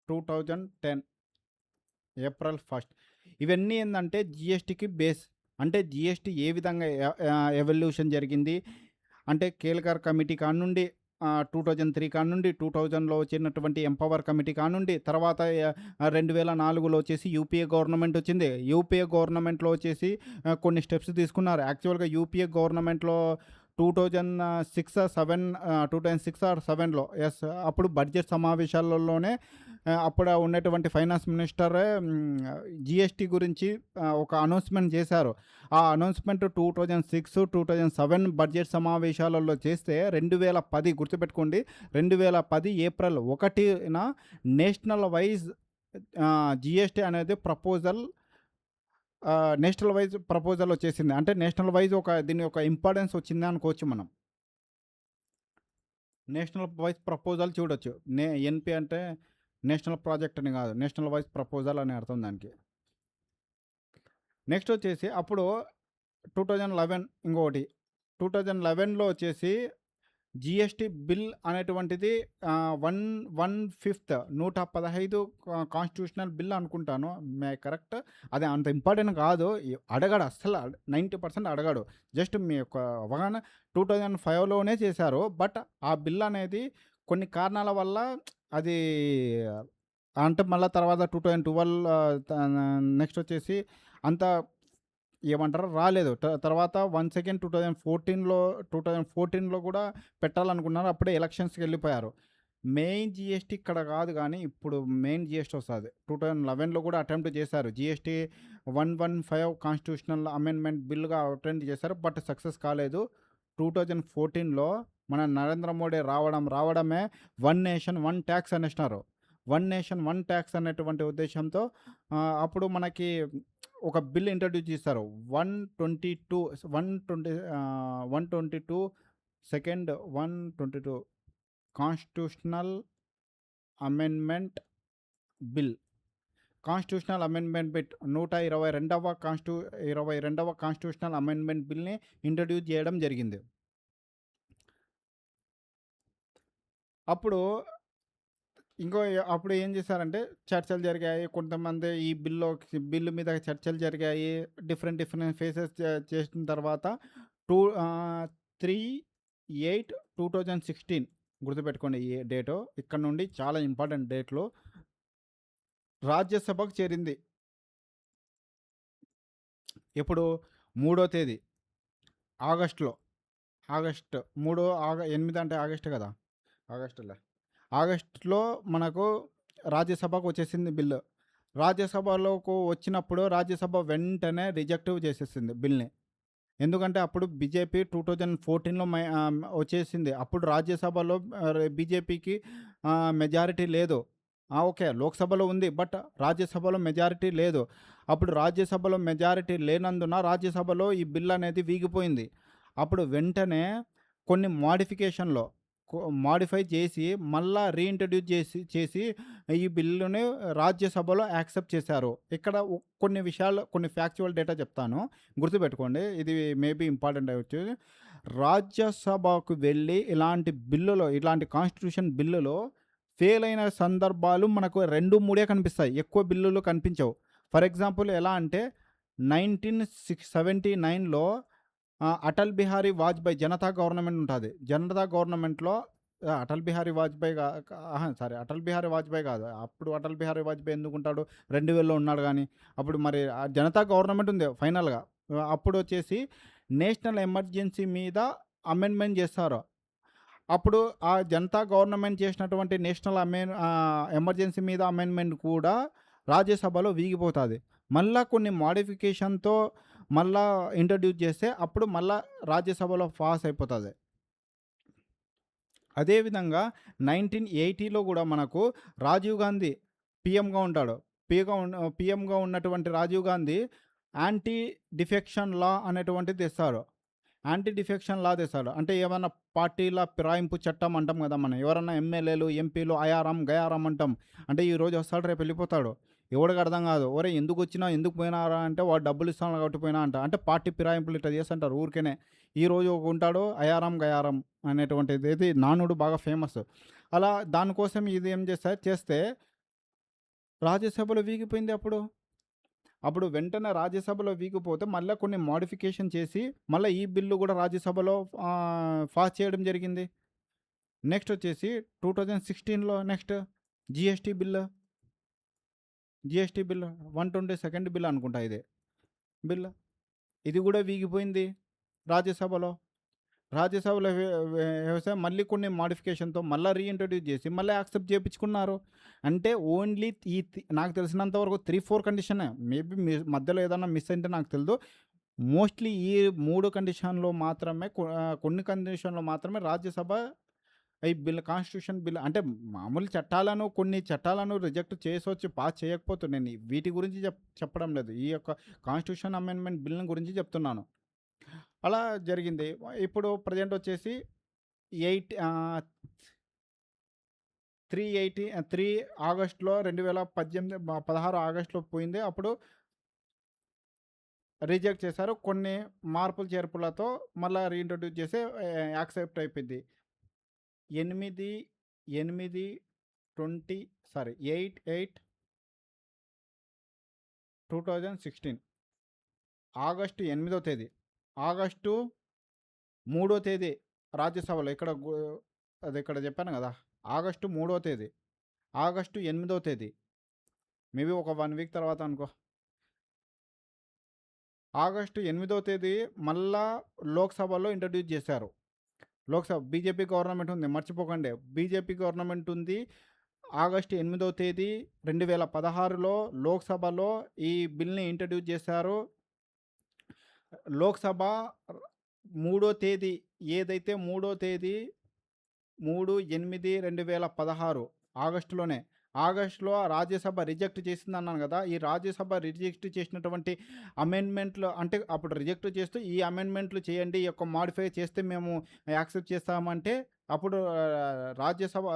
Speaker 1: 2010 ఏప్రిల్ 1. ఇవన్నీ ఏంటంటే జిఎస్టీకి బేస్. అంటే జిఎస్టీ ఏ విధంగా ఎవల్యూషన్ జరిగింది అంటే కేల్కర్ కమిటీ కానుండి 2003 కానుండి 2000లో వచ్చినటువంటి ఎంపవర్ కమిటీ కానుండి తర్వాత 2004లో వచ్చేసి యూపీఏ గవర్నమెంట్ వచ్చింది. యూపీఏ గవర్నమెంట్లో వచ్చేసి కొన్ని స్టెప్స్ తీసుకున్నారు. యాక్చువల్గా యూపీఏ గవర్నమెంట్లో 2006 ఆర్ 7లో అప్పుడు బడ్జెట్ సమావేశాలలోనే అప్పుడు ఉన్నటువంటి ఫైనాన్స్ మినిస్టర్ జిఎస్టీ గురించి ఒక అనౌన్స్మెంట్ చేశారు. ఆ అనౌన్స్మెంట్ 2006-2007 బడ్జెట్ సమావేశాలలో చేస్తే 2010 గుర్తుపెట్టుకోండి, 2010 ఏప్రిల్ 1న నేషనల్ వైజ్ జిఎస్టీ అనేది నేషనల్ వైజ్ ప్రపోజల్ వచ్చేసింది. అంటే నేషనల్ వైజ్ దీని యొక్క ఇంపార్టెన్స్ వచ్చింది అనుకోవచ్చు మనం. నేషనల్ వైజ్ ప్రపోజల్ చూడొచ్చు. ఎన్పి అంటే నేషనల్ ప్రాజెక్ట్ అని కాదు, నేషనల్ వైజ్ ప్రపోజల్ అని అర్థం దానికి. నెక్స్ట్ వచ్చేసి అప్పుడు 2011 ఇంకొకటి 2011లో వచ్చేసి జిఎస్టీ బిల్ అనేటువంటిది 115 కాన్స్టిట్యూషనల్ బిల్ అనుకుంటాను, కరెక్ట్. అది అంత ఇంపార్టెంట్ కాదు, అడగాడు అస్సలు 90% అడగాడు. జస్ట్ మీ యొక్క అవగాహన 2005లోనే చేశారు. బట్ ఆ బిల్ అనేది కొన్ని కారణాల వల్ల అది అంటే మళ్ళీ తర్వాత 2012 నెక్స్ట్ వచ్చేసి అంత ఏమంటారు రాలేదు. తర్వాత వన్స్ అగైన్ 2014లో కూడా పెట్టాలనుకున్నారు. అప్పుడే ఎలక్షన్స్కి వెళ్ళిపోయారు. మెయిన్ జిఎస్టీ ఇక్కడ కాదు కానీ ఇప్పుడు మెయిన్ జిఎస్టీ వస్తుంది. 2011లో కూడా అటెంప్ట్ చేశారు, జిఎస్టీ 115 కాన్స్టిట్యూషనల్ అమెండ్మెంట్ బిల్గా అటెంప్ట్ చేశారు. బట్ సక్సెస్ కాలేదు. 2014లో మన నరేంద్ర మోడీ రావడమే వన్ నేషన్ వన్ ట్యాక్స్ అనేసినారు. వన్ నేషన్ వన్ ట్యాక్స్ అనేటువంటి ఉద్దేశంతో అప్పుడు మనకి ఒక బిల్ ఇంట్రడ్యూస్ చేస్తారు. 122 120 122 second 122 constitutional amendment bill. Constitutional amendment bit 122వ కాన్స్టిట్యూషనల్ అమెండ్మెంట్ బిల్ని ఇంట్రడ్యూస్ చేయడం జరిగింది. అప్పుడు అప్పుడు ఏం చేశారంటే చర్చలు జరిగాయి. కొంతమంది ఈ బిల్లు మీద చర్చలు జరిగాయి. డిఫరెంట్ ఫేసెస్ చేసిన తర్వాత 3/8/2016 గుర్తుపెట్టుకోండి ఈ డేటు. ఇక్కడ నుండి చాలా ఇంపార్టెంట్ డేట్లు. రాజ్యసభకు చేరింది. ఇప్పుడు 3వ తేదీ ఆగస్టులో. ఆగస్టు 8 అంటే ఆగస్టు కదా, ఆగస్టులో మనకు రాజ్యసభకు వచ్చేసింది బిల్లు. రాజ్యసభలోకి వచ్చినప్పుడు రాజ్యసభ వెంటనే రిజెక్ట్ చేసేసింది బిల్ని. ఎందుకంటే అప్పుడు బీజేపీ 2014లో వచ్చేసింది. అప్పుడు రాజ్యసభలో బీజేపీకి మెజారిటీ లేదు. ఓకే, లోక్సభలో ఉంది, బట్ రాజ్యసభలో మెజారిటీ లేదు. అప్పుడు రాజ్యసభలో మెజారిటీ లేనందున రాజ్యసభలో ఈ బిల్ అనేది వీగిపోయింది. అప్పుడు వెంటనే కొన్ని మాడిఫై చేసి మళ్ళా రీఇంట్రడ్యూస్ చేసి ఈ బిల్లుని రాజ్యసభలో యాక్సెప్ట్ చేశారు. ఇక్కడ కొన్ని విషయాలు, కొన్ని ఫ్యాక్చువల్ డేటా చెప్తాను, గుర్తుపెట్టుకోండి. ఇది మేబీ ఇంపార్టెంట్ అవ్వచ్చు. రాజ్యసభకు వెళ్ళి ఇలాంటి కాన్స్టిట్యూషన్ బిల్లులో ఫెయిల్ అయిన సందర్భాలు మనకు 2-3 కనిపిస్తాయి, ఎక్కువ బిల్లులు కనిపించవు. ఫర్ ఎగ్జాంపుల్ ఎలా అంటే 1979లో అటల్ బిహారీ వాజ్పేయి జనతా గవర్నమెంట్ ఉంటుంది. జనతా గవర్నమెంట్లో అటల్ బిహారీ వాజ్పేయి కాదు. అప్పుడు అటల్ బిహారీ వాజ్పేయి ఎందుకు ఉంటాడు, 2000లో ఉన్నాడు. కానీ అప్పుడు మరి జనతా గవర్నమెంట్ ఉంది ఫైనల్గా. అప్పుడు వచ్చేసి నేషనల్ ఎమర్జెన్సీ మీద అమెండ్మెంట్ చేస్తారు. అప్పుడు ఆ జనతా గవర్నమెంట్ చేసినటువంటి నేషనల్ ఎమర్జెన్సీ మీద అమెండ్మెంట్ కూడా రాజ్యసభలో వీగిపోతుంది. మళ్ళీ కొన్ని మాడిఫికేషన్తో మళ్ళా ఇంట్రడ్యూస్ చేస్తే అప్పుడు మళ్ళా రాజ్యసభలో పాస్ అయిపోతుంది. అదేవిధంగా 1980లో కూడా మనకు రాజీవ్ గాంధీ పిఎంగా ఉంటాడు. పిఎంగా ఉన్నటువంటి Rajiv Gandhi anti defection law అనేటువంటిది తెస్తారు. అంటే ఏమన్నా పార్టీల ఫిరాయింపు చట్టం అంటాం కదా మనం. ఎవరన్నా ఎమ్మెల్యేలు, ఎంపీలు అయారం గయారం అంటాం. అంటే ఈరోజు వస్తాడు, రేపు వెళ్ళిపోతాడు. ఎవడికి అర్థం కాదు. ఒరే ఎందుకు వచ్చినా, ఎందుకు పోయినారా అంటే వాడు డబ్బులు ఇస్తాను కాబట్టి పోయినా అంటే పార్టీ ఫిరాయింపులు ఇట్లా చేస్తుంటారు ఊరికేనే. ఈరోజు ఉంటాడు అయారం గయారం అనేటువంటిది, ఇది నానుడు బాగా ఫేమస్. అలా దానికోసం ఇది ఏం చేస్తే రాజ్యసభలో వీగిపోయింది. అప్పుడు వెంటనే రాజ్యసభలో వీగిపోతే మళ్ళీ కొన్ని మాడిఫికేషన్ చేసి మళ్ళీ ఈ బిల్లు కూడా రాజ్యసభలో పాస్ చేయడం జరిగింది. నెక్స్ట్ వచ్చేసి 2016లో జిఎస్టీ బిల్లు 122nd బిల్ అనుకుంటా. ఇది కూడా వీగిపోయింది రాజ్యసభలో. వ్యవసాయం మళ్ళీ కొన్ని మాడిఫికేషన్తో మళ్ళీ రీఇంట్రడ్యూస్ చేసి మళ్ళీ యాక్సెప్ట్ చేయించుకున్నారు. అంటే ఓన్లీ నాకు తెలిసినంత వరకు 3-4 కండిషన్, మేబీ మధ్యలో ఏదన్నా మిస్ అయితే నాకు తెలియదు. మోస్ట్లీ ఈ 3 కండిషన్లో మాత్రమే, కొన్ని కండిషన్లో మాత్రమే రాజ్యసభ ఈ కాన్స్టిట్యూషన్ బిల్ అంటే మామూలు కొన్ని చట్టాలను రిజెక్ట్ చేసొచ్చి పాస్ చేయకపోతే, నేను వీటి గురించి చెప్పడం లేదు, ఈ యొక్క కాన్స్టిట్యూషన్ అమెండ్మెంట్ బిల్ని గురించి చెప్తున్నాను. అలా జరిగింది. ఇప్పుడు ప్రజెంట్ వచ్చేసి 3 ఆగస్టులో 16 ఆగస్టులో పోయింది. అప్పుడు రిజెక్ట్ చేశారు. కొన్ని మార్పులు చేర్పులతో మళ్ళీ రీఇంట్రడ్యూస్ చేసి యాక్సెప్ట్ అయిపోయింది. 8/2016 ఆగస్టు 8వ తేదీ, ఆగస్టు 3వ తేదీ రాజ్యసభలో ఇక్కడ చెప్పాను కదా, ఆగస్టు 3వ తేదీ, ఆగస్టు 8వ తేదీ, మేబీ ఒక 1 వీక్ తర్వాత అనుకో. ఆగస్టు 8వ తేదీ మళ్ళా లోక్సభలో ఇంట్రడ్యూస్ చేశారు. బీజేపీ గవర్నమెంట్ ఉంది, మర్చిపోకండి, బీజేపీ గవర్నమెంట్ ఉంది. ఆగస్టు 8వ తేదీ 2016లో లోక్సభలో ఈ బిల్ని ఇంట్రడ్యూస్ చేశారు. లోక్సభ 3వ తేదీ, ఏదైతే 3వ తేదీ 3/8/2016 ఆగస్టులోనే ఆగస్టులో రాజ్యసభ రిజెక్ట్ చేసిందన్నాను కదా! ఈ రాజ్యసభ రిజెక్ట్ చేసినటువంటి అమెండ్మెంట్‌లు అంటే అప్పుడు రిజెక్ట్ చేస్తూ ఈ అమెండ్మెంట్‌లు చేయండి. ఈ యొక్క మోడిఫై చేస్తే మేము యాక్సెప్ట్ చేస్తామంటే అప్పుడు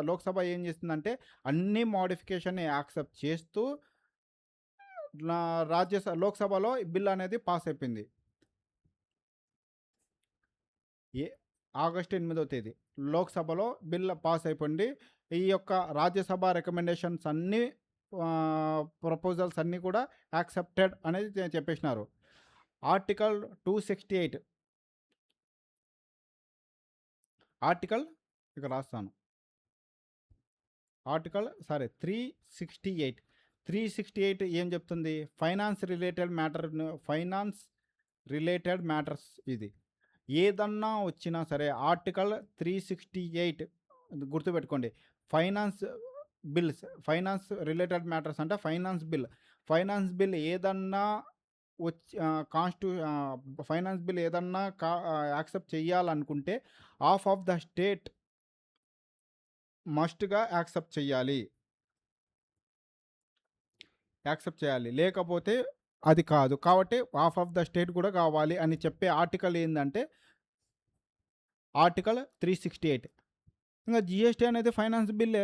Speaker 1: లోక్‌సభ ఏం చేసిందంటే అన్ని మోడిఫికేషన్‌ని యాక్సెప్ట్ చేస్తూ నా లోక్‌సభలో బిల్ అనేది పాస్ అయిపోయింది. ఏ ఆగస్టు 8వ తేదీ లోక్‌సభలో బిల్ పాస్ అయిపోయింది. ఈ యొక్క రాజ్యసభ రికమెండేషన్స్ అన్నీ ప్రపోజల్స్ అన్నీ కూడా యాక్సెప్టెడ్ అనేది చెప్పేసినారు. ఆర్టికల్ 268 ఆర్టికల్ ఇక రాస్తాను. ఆర్టికల్ 368 ఏం చెప్తుంది? ఫైనాన్స్ రిలేటెడ్ మ్యాటర్స్ ఇది. ఏదన్నా వచ్చినా సరే ఆర్టికల్ 368 గుర్తుపెట్టుకోండి. ఫైనాన్స్ ఫైనాన్స్ రిలేటెడ్ మ్యాటర్స్ అంటే ఫైనాన్స్ బిల్ ఏదన్నా ఫైనాన్స్ బిల్ ఏదన్నా యాక్సెప్ట్ చేయాలనుకుంటే హాఫ్ ఆఫ్ ద స్టేట్ మస్ట్‌గా యాక్సెప్ట్ చేయాలి. లేకపోతే అది కాదు. కాబట్టి హాఫ్ ఆఫ్ ద స్టేట్ కూడా కావాలి అని చెప్పే ఆర్టికల్ ఏందంటే ఆర్టికల్ 368. ఇంకా జీఎస్టీ అనేది ఫైనాన్స్ బిల్లే.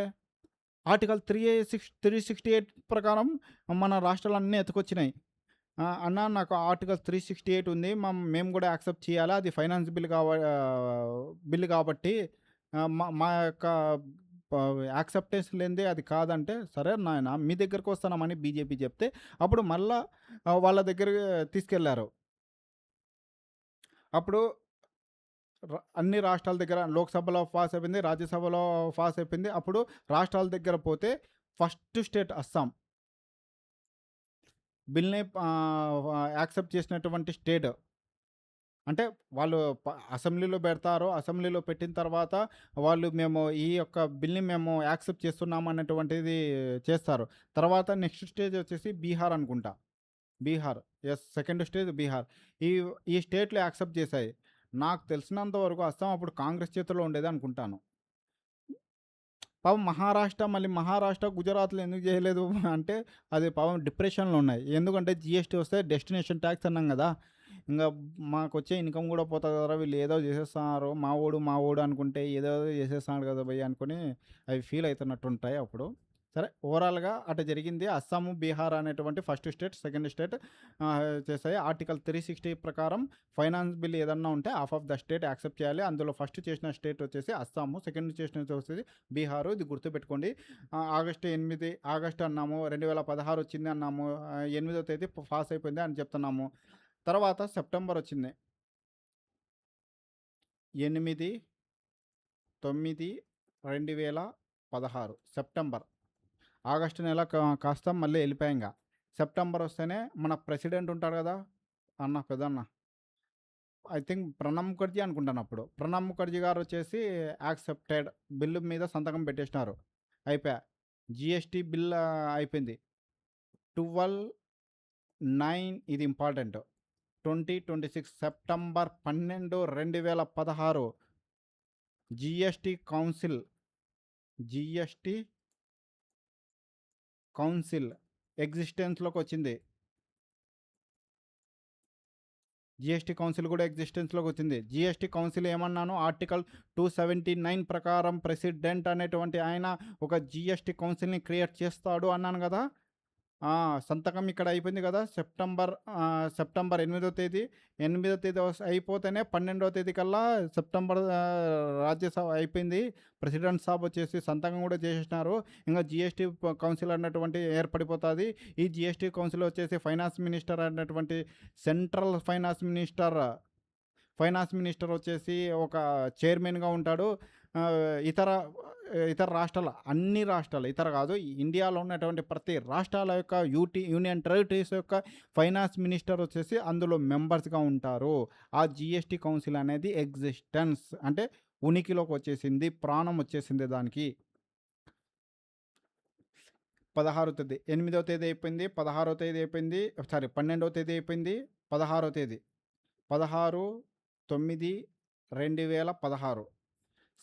Speaker 1: ఆర్టికల్ 368 ప్రకారం మన రాష్ట్రాలన్నీ ఎత్తుకొచ్చినాయి. అన్న నాకు ఆర్టికల్ 368 ఉంది. మేము కూడా యాక్సెప్ట్ చేయాలా? అది ఫైనాన్స్ బిల్ కాబట్టి మా మా యొక్క యాక్సెప్టెన్స్ లేనిదే అది కాదంటే, సరే నాయన మీ దగ్గరికి వస్తున్నామని బీజేపీ చెప్తే అప్పుడు మళ్ళా వాళ్ళ దగ్గరికి తీసుకెళ్లారు. అప్పుడు అన్ని రాష్ట్రాల దగ్గర లోక్‌సభలో పాస్ అయిపోయింది. రాజ్యసభలో పాస్ అయిపోయింది. అప్పుడు రాష్ట్రాల దగ్గర పోతే ఫస్ట్ స్టేట్ అస్సాం. బిల్‌ని యాక్సెప్ట్ చేసినటువంటి స్టేట్. అంటే వాళ్ళు అసెంబ్లీలో పెడతారు. అసెంబ్లీలో పెట్టిన తర్వాత వాళ్ళు మేము ఈ యొక్క బిల్‌ని మేము యాక్సెప్ట్ చేస్తున్నాం అన్నటువంటిది చేస్తారు. తర్వాత నెక్స్ట్ స్టేజ్ వచ్చేసి బీహార్ అనుకుంటా. Second stage Bihar. ఈ ఈ స్టేట్‌లు యాక్సెప్ట్ చేశాయి. నాకు తెలిసినంత వరకు అస్సాం అప్పుడు కాంగ్రెస్ చేతుల్లో ఉండేది అనుకుంటాను. పాపం మహారాష్ట్ర, గుజరాత్‌లో ఎందుకు చేయలేదు అంటే అది పాపం డిప్రెషన్‌లో ఉన్నాయి. ఎందుకంటే జీఎస్టీ వస్తే డెస్టినేషన్ ట్యాక్స్ అన్నాం కదా! ఇంగ మాకొచ్చే ఇన్‌కమ్ కూడా పోతది కదరా! వీళ్ళు ఏదో చేసేస్తున్నారు. మా వోడు అనుకుంటే ఏదేదో చేసేస్తున్నాడు కదా భయ్ అనుకోని అవి ఫీల్ అయితున్నట్టుంటాయి అప్పుడు. సరే ఓవరాల్‌గా అటు జరిగింది. అస్సాము, బీహార్ అనేటువంటి ఫస్ట్ స్టేట్, సెకండ్ స్టేట్ చేశాయి. ఆర్టికల్ 360 ప్రకారం ఫైనాన్స్ బిల్ ఏదన్నా ఉంటే half of the state accept చేయాలి. అందులో ఫస్ట్ చేసిన స్టేట్ వచ్చేసి అస్సాము, సెకండ్ చేసినది వచ్చేసి బీహారు. ఇది గుర్తుపెట్టుకోండి. ఆగస్టు అన్నాము, 2016 వచ్చింది అన్నాము, 8వ తేదీ పాస్ అయిపోయింది అని చెప్తున్నాము. తర్వాత సెప్టెంబర్ వచ్చింది. 8, 9, 2016 సెప్టెంబర్. ఆగస్టు నెల కాస్త మళ్ళీ వెళ్ళిపోయాం. సెప్టెంబర్ వస్తేనే మన ప్రెసిడెంట్ ఉంటాడు కదా పెద్దన్న, ఐ థింక్ ప్రణబ్ ముఖర్జీ అనుకుంటాను. అప్పుడు ప్రణబ్ ముఖర్జీ గారు వచ్చేసి యాక్సెప్టెడ్ బిల్లు మీద సంతకం పెట్టేసినారు. అయిపోయా. జిఎస్టీ బిల్ అయిపోయింది. 12/9 ఇది ఇంపార్టెంట్. 2026 సెప్టెంబర్ 12, 2016 జిఎస్టీ కౌన్సిల్ ఎగ్జిస్టెన్స్‌లోకి వచ్చింది. జీఎస్టీ కౌన్సిల్ కూడా ఎగ్జిస్టెన్స్‌లోకి వచ్చింది. జీఎస్టీ కౌన్సిల్ ఏమన్నాను? ఆర్టికల్ 279 ప్రకారం ప్రెసిడెంట్ అనేటువంటి ఆయన ఒక జీఎస్టీ కౌన్సిల్‌ని క్రియేట్ చేస్తాడు అన్నాను కదా! సంతకం ఇక్కడ అయిపోయింది కదా! సెప్టెంబర్ 8వ తేదీ అయిపోతేనే 12వ తేదీ కల్లా రాజ్యసభ అయిపోయింది. ప్రెసిడెంట్ సాబ్ వచ్చేసి సంతకం కూడా చేసేసినారు. ఇంకా జీఎస్టీ కౌన్సిల్ అన్నటువంటి ఏర్పడిపోతుంది. ఈ జీఎస్టీ కౌన్సిల్ వచ్చేసి ఫైనాన్స్ మినిస్టర్ వచ్చేసి ఒక చైర్మన్గా ఉంటాడు. ఇతర ఇతర కాదు, ఇండియాలో ఉన్నటువంటి ప్రతి రాష్ట్రాల యొక్క యూనియన్ టెరిటరీస్ యొక్క ఫైనాన్స్ మినిస్టర్ వచ్చేసి అందులో మెంబర్స్గా ఉంటారు. ఆ జిఎస్టీ కౌన్సిల్ అనేది ఎగ్జిస్టెన్స్ అంటే ఉనికిలోకి వచ్చేసింది, ప్రాణం వచ్చేసింది దానికి. 16వ తేదీ 8వ తేదీ అయిపోయింది, 16వ తేదీ అయిపోయింది, 12వ తేదీ అయిపోయింది, 16వ తేదీ 16/9/2016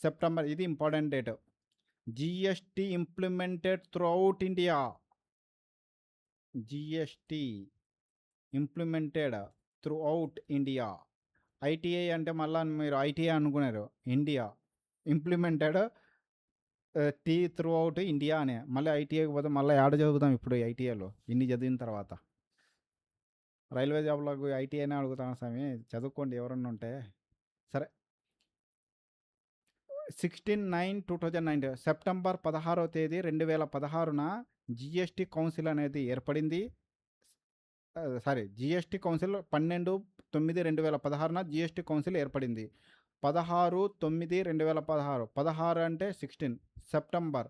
Speaker 1: సెప్టెంబర్. ఇది important date. GST implemented throughout India. GST implemented throughout India. ITI అంటే మళ్ళీ మీరు ఐటీఐ అనుకున్నారు. India implemented T throughout India అనే. మళ్ళీ ఐటీఐకి పోతే మళ్ళీ ఏడ చదువుతాం ఇప్పుడు ఐటీఐలో ఇన్ని చదివిన తర్వాత. రైల్వే జాబ్లకు ఐటీఐనే అడుగుతాను స్వామి, చదువుకోండి ఎవరన్నా ఉంటే. సరే, 16/9/2019 సెప్టెంబర్ 16వ తేదీ 2016న జిఎస్టీ కౌన్సిల్ అనేది ఏర్పడింది. జిఎస్టీ కౌన్సిల్ 12/9/2016న జిఎస్టీ కౌన్సిల్ ఏర్పడింది. 16/9/2016, 16 అంటే 16 సెప్టెంబర్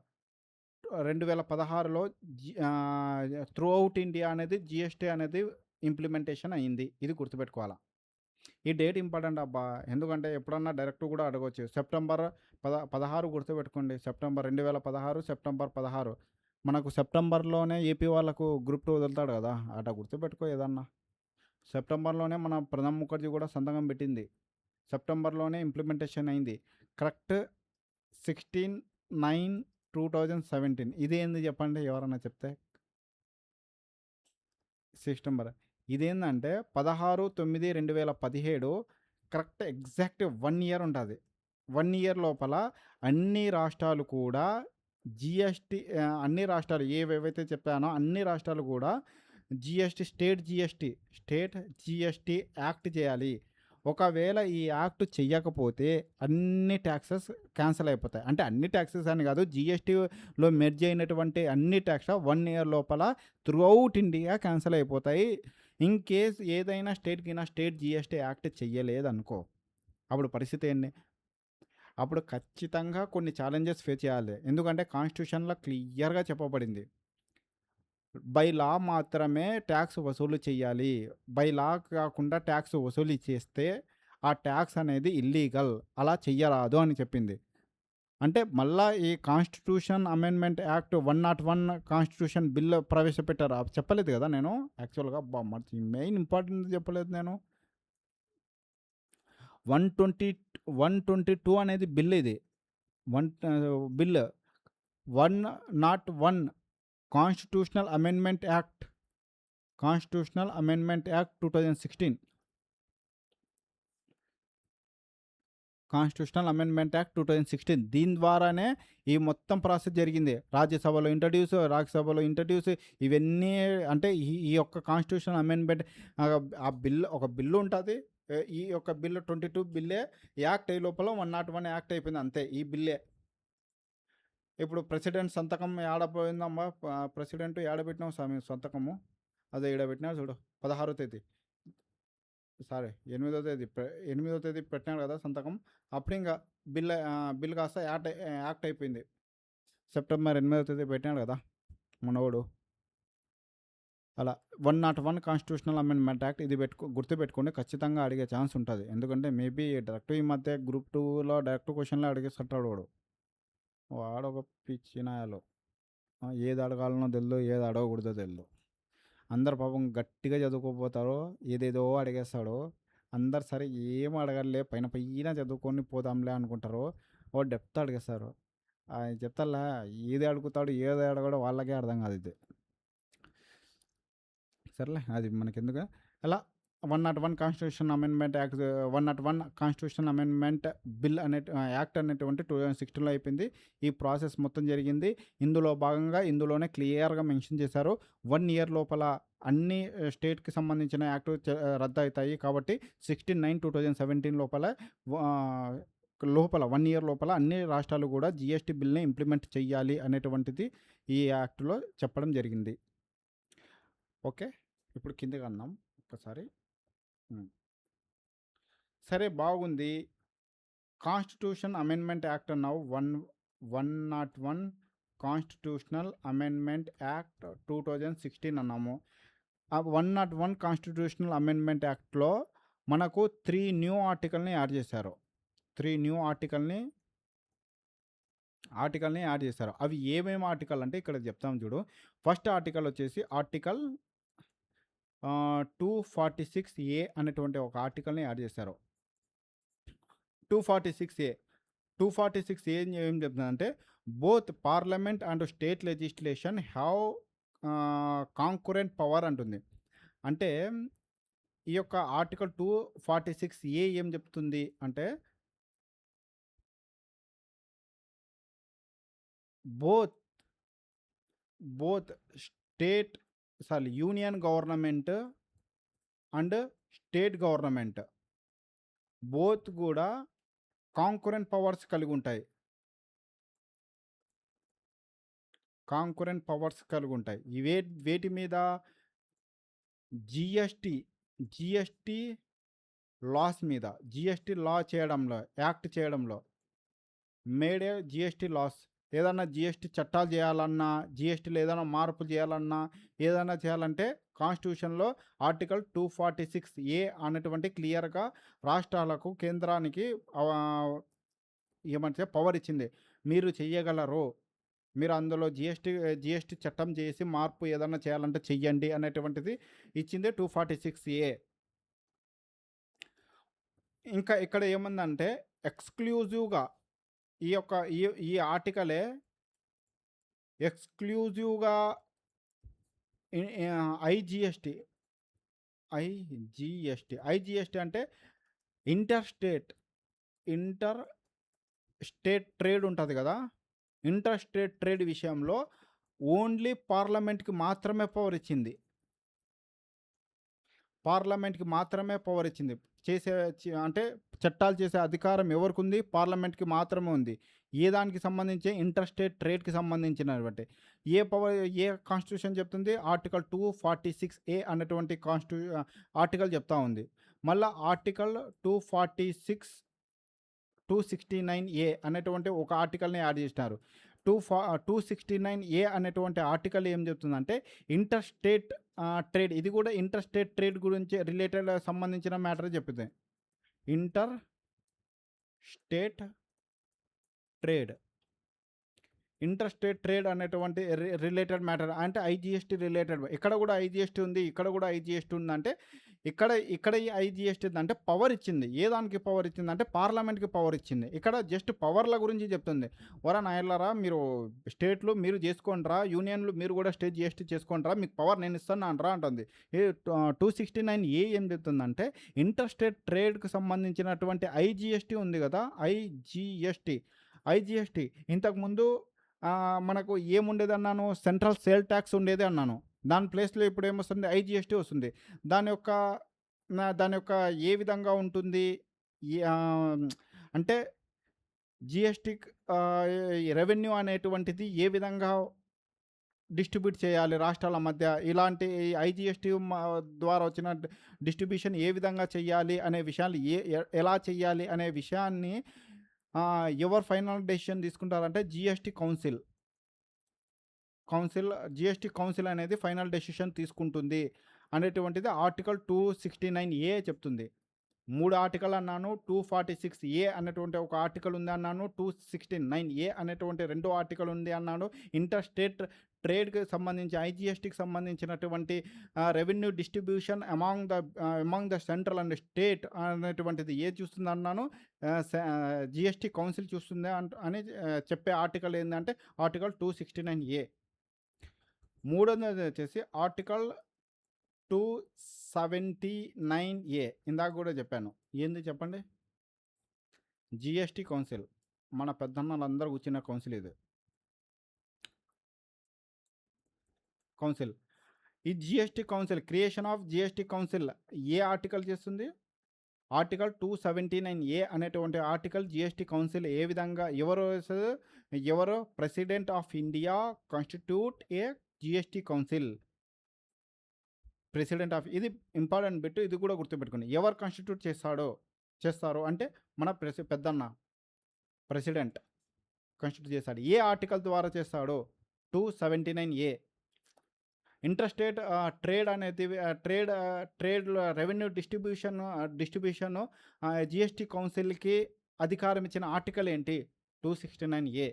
Speaker 1: 2016లో త్రూ అవుట్ ఇండియా అనేది జిఎస్టీ అనేది ఇంప్లిమెంటేషన్ అయింది. ఇది గుర్తుపెట్టుకోవాలా. ఈ డేట్ ఇంపార్టెంట్ అబ్బా, ఎందుకంటే ఎప్పుడన్నా డైరెక్ట్ కూడా అడగవచ్చు. సెప్టెంబర్ 16 గుర్తుపెట్టుకోండి. September 2016 September 16. మనకు సెప్టెంబర్లోనే ఏపీ వాళ్ళకు గ్రూప్ 2 వదులుతాడు కదా, అట్లా గుర్తుపెట్టుకో ఏదన్నా. సెప్టెంబర్లోనే మన ప్రణబ్ ముఖర్జీ కూడా సంతకం పెట్టింది. సెప్టెంబర్లోనే ఇంప్లిమెంటేషన్ అయింది. కరెక్ట్ 16/9/2017. ఇదేంది చెప్పండి ఎవరన్నా చెప్తే. సెప్టెంబర్ ఇదేంటంటే 16/9/2017. కరెక్ట్ ఎగ్జాక్ట్ 1 ఇయర్ ఉంటుంది. 1 ఇయర్ లోపల అన్ని రాష్ట్రాలు కూడా జిఎస్టీ, అన్ని రాష్ట్రాలు ఏవేవైతే చెప్పానో అన్ని రాష్ట్రాలు కూడా జిఎస్టీ స్టేట్ జిఎస్టీ యాక్ట్ చేయాలి. ఒకవేళ ఈ యాక్ట్ చెయ్యకపోతే అన్ని ట్యాక్సెస్ క్యాన్సిల్ అయిపోతాయి. అంటే అన్ని ట్యాక్సెస్ అని కాదు, జిఎస్టీలో మెర్జ్ అయినటువంటి అన్ని ట్యాక్స్ 1 ఇయర్ లోపల త్రూఅవుట్ ఇండియా క్యాన్సిల్ అయిపోతాయి. ఇన్ కేస్ ఏదైనా స్టేట్ జిఎస్టీ యాక్ట్ చెయ్యలేదనుకో, అప్పుడు పరిస్థితి ఏంటి? అప్పుడు ఖచ్చితంగా కొన్ని ఛాలెంజెస్ ఫేస్ చేయాలి. ఎందుకంటే కాన్స్టిట్యూషన్లో క్లియర్గా చెప్పబడింది, బై లా మాత్రమే ట్యాక్స్ వసూలు చేయాలి. బై లా కాకుండా ట్యాక్స్ వసూలు చేస్తే ఆ ట్యాక్స్ అనేది ఇల్లీగల్, అలా చెయ్యరాదు అని చెప్పింది. అంటే మళ్ళా ఈ constitution amendment act 101 constitution bill ప్రవేశపెట్టారు. చెప్పలేదు కదా నేను యాక్చువల్గా, మెయిన్ ఇంపార్టెంట్ చెప్పలేదు నేను. 122 అనేది బిల్. ఇది bill 101 constitutional amendment act 2016. Constitutional amendment act 2016. దీని ద్వారానే ఈ మొత్తం ప్రాసెస్ జరిగింది. రాజ్యసభలో ఇంట్రడ్యూస్ ఇవన్నీ. అంటే ఈ యొక్క కాన్స్టిట్యూషనల్ అమెండ్మెంట్ ఆ బిల్, ఒక బిల్లు ఉంటుంది. ఈ యొక్క బిల్లు 22 బిల్లే యాక్ట్ అయ్యే లోపల 101 యాక్ట్ అయిపోయింది అంతే. ఈ బిల్లే ఇప్పుడు ప్రెసిడెంట్ సంతకం ఏడపోయిందమ్మా. ప్రెసిడెంట్ ఏడబెట్టినాం స్వామి సంతకము, అదే ఏడబెట్టినా చూడు 16వ తేదీ, 8వ తేదీ పెట్టినాడు కదా సంతకం. అప్పుడు ఇంకా బిల్ కాస్త యాక్ట్ అయిపోయింది. సెప్టెంబర్ 8వ తేదీ పెట్టినాడు కదా మనోడు. అలా 101 కాన్స్టిట్యూషనల్ అమెండ్మెంట్ యాక్ట్. ఇది గుర్తుపెట్టుకోండి, ఖచ్చితంగా అడిగే ఛాన్స్ ఉంటుంది. ఎందుకంటే మేబీ డైరెక్ట్ ఈ మధ్య గ్రూప్ 2లో డైరెక్ట్ క్వశ్చన్లో అడిగేస్తుంటాడు వాడొక పిచ్చినాయాలు. ఏది అడగాలనో తెలియదు, ఏది అడగకూడదో తెలియదు. అందరు పాపం గట్టిగా చదువుకోపోతారు, ఏదేదో అడిగేస్తాడు. అందరు సరే ఏం అడగలే, పైన చదువుకొని పోదాంలే అనుకుంటారు. డెప్త్ అడిగేస్తారు. చెప్తాలా, ఏది అడుగుతాడు ఏది అడగడో వాళ్ళకే అర్థం కాదు. ఇది సరేలే, అది మనకెందుకు. అలా 101 constitution amendment act, 101 constitution amendment bill act అనేటువంటి 2016లో అయిపోయింది. ఈ ప్రాసెస్ మొత్తం జరిగింది. ఇందులో భాగంగా ఇందులోనే క్లియర్గా మెన్షన్ చేశారు, 1 ఇయర్ లోపల అన్ని స్టేట్కి సంబంధించిన యాక్ట్ రద్దు అవుతాయి. కాబట్టి 16/9/2017 లోపల 1 ఇయర్ లోపల అన్ని రాష్ట్రాలు కూడా జిఎస్టీ బిల్ని ఇంప్లిమెంట్ చేయాలి అనేటువంటిది ఈ యాక్ట్లో చెప్పడం జరిగింది. ఓకే, ఇప్పుడు కిందకి అన్నాం ఒక్కసారి. సరే, బాగుంది. కాన్స్టిట్యూషన్ అమెండ్మెంట్ యాక్ట్ అన్నావు, 101 కాన్స్టిట్యూషనల్ అమెండ్మెంట్ యాక్ట్ 2016 అన్నాము. ఆ 101 కాన్స్టిట్యూషనల్ అమెండ్మెంట్ యాక్ట్లో మనకు 3 న్యూ ఆర్టికల్ని యాడ్ చేశారు. 3 న్యూ ఆర్టికల్ని యాడ్ చేశారు. అవి ఏమేమి ఆర్టికల్ అంటే ఇక్కడ చెప్తాం చూడు. ఫస్ట్ ఆర్టికల్ వచ్చేసి ఆర్టికల్ 246A అనేటువంటి ఒక ఆర్టికల్ని యాడ్ చేశారు. 246A ఏం చెప్తుందంటే, both parliament and state legislation have concurrent power అంటుంది. అంటే ఈ యొక్క ఆర్టికల్ 246 ఏం చెప్తుంది అంటే both both state union government and state government both కూడా కాంకురెంట్ పవర్స్ కలిగి ఉంటాయి. ఇవే వేటి మీద? జిఎస్టి జిఎస్టి లాస్ మీద, జిఎస్టి లా చేయడంలో, యాక్ట్ చేయడంలో మేడే జిఎస్టి లాస్. ఏదన్నా జిఎస్టి చట్టాలు చేయాలన్నా, జిఎస్టీలో ఏదైనా మార్పులు చేయాలన్నా, ఏదైనా చేయాలంటే కాన్స్టిట్యూషన్లో ఆర్టికల్ 246 అనేటువంటి క్లియర్గా రాష్ట్రాలకు, కేంద్రానికి ఏమంటే పవర్ ఇచ్చింది. మీరు చెయ్యగలరు, మీరు అందులో జిఎస్టి చట్టం చేసి మార్పు ఏదన్నా చేయాలంటే చెయ్యండి అనేటువంటిది ఇచ్చింది 246. ఇంకా ఇక్కడ ఏముందంటే ఎక్స్క్లూజివ్గా ఈ యొక్క ఈ ఆర్టికలే ఎక్స్క్లూజివ్గా ఐజిఎస్టి అంటే ఇంటర్ స్టేట్ ట్రేడ్ ఉంటుంది కదా, ఇంటర్ స్టేట్ ట్రేడ్ విషయంలో ఓన్లీ పార్లమెంట్కి మాత్రమే పవర్ ఇచ్చింది. చేసే అంటే చట్టాలు చేసే అధికారం ఎవరికి ఉంది? పార్లమెంట్కి మాత్రమే ఉంది. ఏ దానికి సంబంధించి? ఇంటర్ స్టేట్ ట్రేడ్కి సంబంధించినటువంటి ఏ కాన్స్టిట్యూషన్ చెప్తుంది? ఆర్టికల్ 246 అనేటువంటి ఆర్టికల్ చెప్తా ఉంది. మళ్ళీ ఆర్టికల్ 269 అనేటువంటి ఒక ఆర్టికల్ని యాడ్ చేసినారు. 269 అనేటువంటి ఆర్టికల్ ఏం చెప్తుందంటే ఇంటర్ స్టేట్ ట్రేడ్, ఇది కూడా ఇంటర్ స్టేట్ ట్రేడ్ గురించి రిలేటెడ్ సంబంధించిన మ్యాటర్ చెప్తుంది. ఇంటర్ స్టేట్ ట్రేడ్ అనేటువంటి రిలేటెడ్ మ్యాటర్ అంటే ఐజిఎస్టీ రిలేటెడ్. ఇక్కడ కూడా ఐజిఎస్టీ ఉంది, ఇక్కడ కూడా ఐజిఎస్టీ ఉందంటే ఇక్కడ ఈ ఐజిఎస్టీ అంటే పవర్ ఇచ్చింది. ఏ దానికి పవర్ ఇచ్చింది అంటే పార్లమెంట్కి పవర్ ఇచ్చింది. ఇక్కడ జస్ట్ పవర్ల గురించి చెప్తుంది. వరా నాయర్లరా, మీరు స్టేట్లు మీరు చేసుకోండిరా, యూనియన్లు మీరు కూడా స్టేట్ జిఎస్టీ చేసుకోండిరా, మీకు పవర్ నేను ఇస్తాను అంటారా అంటుంది. 269 ఏం చెప్తుందంటే ఇంటర్ స్టేట్ ట్రేడ్కి సంబంధించినటువంటి ఐజిఎస్టీ ఉంది కదా, ఐజిఎస్టీ ఇంతకుముందు మనకు ఏముండేది అన్నాను? సెంట్రల్ సేల్ ట్యాక్స్ ఉండేది అన్నాను. దాని ప్లేస్లో ఇప్పుడు ఏమొస్తుంది? ఐజిఎస్టీ వస్తుంది. దాని యొక్క ఏ విధంగా ఉంటుంది అంటే జిఎస్టీ రెవెన్యూ అనేటువంటిది ఏ విధంగా డిస్ట్రిబ్యూట్ చేయాలి రాష్ట్రాల మధ్య, ఇలాంటి ఐజిఎస్టీ ద్వారా వచ్చిన డిస్ట్రిబ్యూషన్ ఏ విధంగా చేయాలి అనే విషయాలు, ఎలా చేయాలి అనే విషయాన్ని ఎవరు ఫైనల్ డెసిషన్ తీసుకుంటారంటే జిఎస్టీ కౌన్సిల్ అనేది ఫైనల్ డెసిషన్ తీసుకుంటుంది అనేటువంటిది ఆర్టికల్ 269 చెప్తుంది. 3 ఆర్టికల్ అన్నాను. 246 అనేటువంటి ఒక ఆర్టికల్ ఉంది అన్నాను. 269 అనేటువంటి 2 ఆర్టికల్ ఉంది అన్నాను. ఇంటర్ స్టేట్ ట్రేడ్కి సంబంధించి ఐజిఎస్టీకి సంబంధించినటువంటి revenue distribution among the central and state అనేటువంటిది చూస్తుంది అన్నాను. జిఎస్టీ కౌన్సిల్ చూస్తుంది అని చెప్పే ఆర్టికల్ ఏంటంటే ఆర్టికల్ 269. మూడోది వచ్చేసి ఆర్టికల్ 279 ఇందాక కూడా చెప్పాను. ఏంది చెప్పండి? జిఎస్టీ కౌన్సిల్, మన పెద్దన్నలందరూ కూర్చున్న కౌన్సిల్ ఇది. ఈ GST council, creation of GST council article చేస్తుంది? ఆర్టికల్ 279 అనేటువంటి ఆర్టికల్ జిఎస్టీ కౌన్సిల్ ఏ విధంగా ఎవరు president of India constitute A GST council. President of, ఇది ఇంపార్టెంట్ బిట్, ఇది కూడా గుర్తుపెట్టుకోండి. ఎవరు కాన్స్టిట్యూట్ చేస్తారు అంటే మన పెద్దన్న ప్రెసిడెంట్ కాన్స్టిట్యూట్ చేస్తాడు. ఏ ఆర్టికల్ ద్వారా చేస్తాడు? 279. ఇంటర్ స్టేట్ ట్రేడ్ అనేది ట్రేడ్ రెవెన్యూ డిస్ట్రిబ్యూషన్ జిఎస్టీ కౌన్సిల్కి అధికారం ఇచ్చిన ఆర్టికల్ ఏంటి? 269.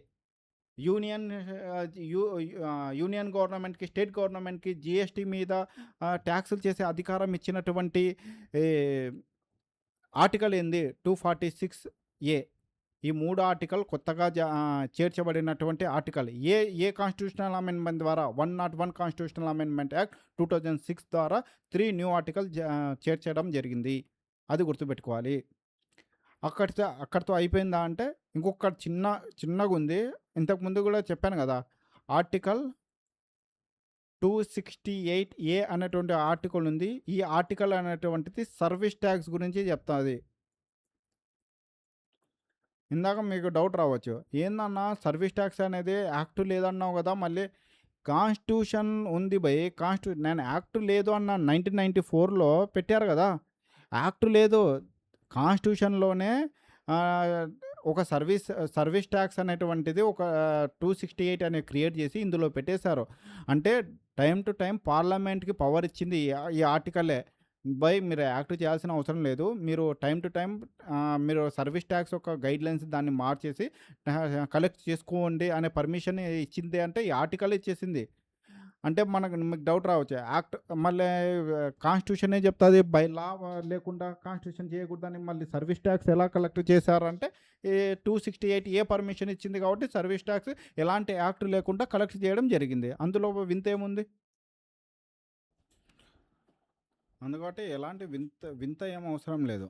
Speaker 1: యూనియన్ గవర్నమెంట్కి, స్టేట్ గవర్నమెంట్కి జిఎస్టీ మీద ట్యాక్సులు చేసే అధికారం ఇచ్చినటువంటి ఆర్టికల్ ఏంది? 246. ఈ 3 ఆర్టికల్ కొత్తగా చేర్చబడినటువంటి ఆర్టికల్. ఏ కాన్స్టిట్యూషనల్ అమెండ్మెంట్ ద్వారా 101 కాన్స్టిట్యూషనల్ అమెండ్మెంట్ యాక్ట్ 2006 ద్వారా 3 న్యూ ఆర్టికల్ చేర్చడం జరిగింది. అది గుర్తుపెట్టుకోవాలి. అక్కడితో అయిపోయిందా అంటే ఇంకొక చిన్నగుంది. ఇంతకుముందు కూడా చెప్పాను కదా! ఆర్టికల్ 268A అనేటువంటి ఆర్టికల్ ఉంది. ఈ ఆర్టికల్ అనేటువంటిది సర్వీస్ ట్యాక్స్ గురించి చెప్తాది. ఇందాక మీకు డౌట్ రావచ్చు. ఏందన్నా సర్వీస్ ట్యాక్స్ అనేది యాక్ట్ లేదన్నావు కదా! మళ్ళీ కాన్స్టిట్యూషన్ ఉంది భయ్. నేను యాక్ట్ లేదు అన్న 1994లో పెట్టారు కదా! యాక్ట్ లేదు. కాన్స్టిట్యూషన్‌లోనే ఒక సర్వీస్ ట్యాక్స్ అనేటువంటిది ఒక 268 అనేది క్రియేట్ చేసి ఇందులో పెట్టేశారు. అంటే టైమ్ టు టైమ్ పార్లమెంట్‌కి పవర్ ఇచ్చింది ఈ ఆర్టికలే. మీరు యాక్ట్ చేయాల్సిన అవసరం లేదు. మీరు టైమ్ టు టైమ్ మీరు సర్వీస్ ట్యాక్స్ యొక్క గైడ్‌లైన్స్ దాన్ని మార్చేసి కలెక్ట్ చేసుకోండి అనే పర్మిషన్ ఇచ్చింది అంటే ఈ ఆర్టికల్ ఇచ్చేసింది. అంటే మీకు డౌట్ రావచ్చు. యాక్ట్ మళ్ళీ కాన్స్టిట్యూషనే చెప్తాది. బై లా లేకుండా కాన్స్టిట్యూషన్ చేయకూడదని మళ్ళీ సర్వీస్ ట్యాక్స్ ఎలా కలెక్ట్ చేశారంటే ఈ 268 పర్మిషన్ ఇచ్చింది కాబట్టి సర్వీస్ ట్యాక్స్ ఎలాంటి యాక్ట్ లేకుండా కలెక్ట్ చేయడం జరిగింది. అందులో వింతేముంది? అందుకటి ఎలాంటి వింత ఏం అవసరం లేదు.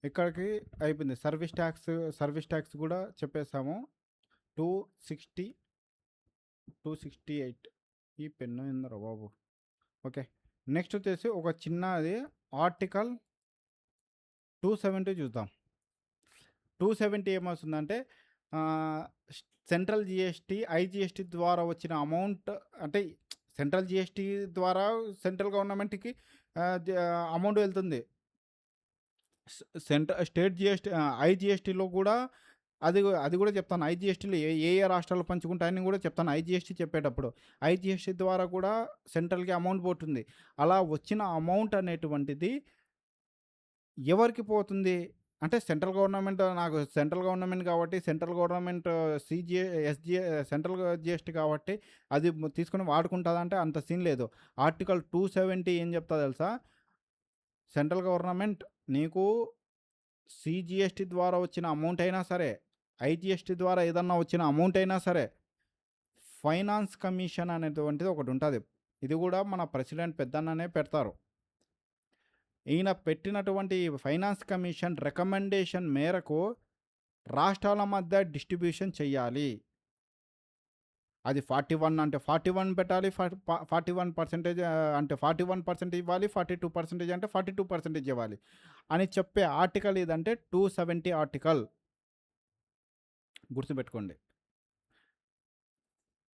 Speaker 1: ఇక్కడికి అయిపోయింది. సర్వీస్ ట్యాక్స్ కూడా చెప్పేసాము. 268 ఈ పెన్ను ఏందరా బాబు. ఓకే, నెక్స్ట్ వచ్చేసి ఒక చిన్నది ఆర్టికల్ 270 చూద్దాం. 270 ఏమవుతుందంటే సెంట్రల్ జిఎస్టీ, ఐజిఎస్టీ ద్వారా వచ్చిన అమౌంట్, అంటే సెంట్రల్ జిఎస్టీ ద్వారా సెంట్రల్ గవర్నమెంట్కి అమౌంట్ వెళ్తుంది. స్టేట్ జిఎస్టీ, ఐజిఎస్టీలో కూడా అది కూడా చెప్తాను. ఐజిఎస్టీలో ఏ రాష్ట్రాలు పంచుకుంటాయని కూడా చెప్తాను ఐజిఎస్టీ చెప్పేటప్పుడు. ఐజిఎస్టీ ద్వారా కూడా సెంట్రల్కి అమౌంట్ పోతుంది. అలా వచ్చిన అమౌంట్ అనేటువంటిది ఎవరికి పోతుంది అంటే సెంట్రల్ గవర్నమెంట్ కాబట్టి సెంట్రల్ గవర్నమెంట్ సెంట్రల్ జిఎస్టీ కాబట్టి అది తీసుకుని వాడుకుంటుందంటే అంత సీన్ లేదు. ఆర్టికల్ 270 ఏం చెప్తా తెలుసా? సెంట్రల్ గవర్నమెంట్ నీకు సిజిఎస్టీ ద్వారా వచ్చిన అమౌంట్ అయినా సరే, ఐజిఎస్టీ ద్వారా ఏదన్నా వచ్చిన అమౌంట్ అయినా సరే, ఫైనాన్స్ కమిషన్ అనేటువంటిది ఒకటి ఉంటుంది. ఇది కూడా మన ప్రెసిడెంట్ పెద్దన్ననే పెడతారు. ఈయన పెట్టినటువంటి ఫైనాన్స్ కమిషన్ రికమెండేషన్ మేరకు రాష్ట్రాల మధ్య డిస్ట్రిబ్యూషన్ చెయ్యాలి. అది 41 అంటే 41 పెట్టాలి, 41% అంటే 41% ఇవ్వాలి, 42% అంటే 42% ఇవ్వాలి అని చెప్పే ఆర్టికల్ ఏదంటే 270 ఆర్టికల్. గుర్తుపెట్టుకోండి.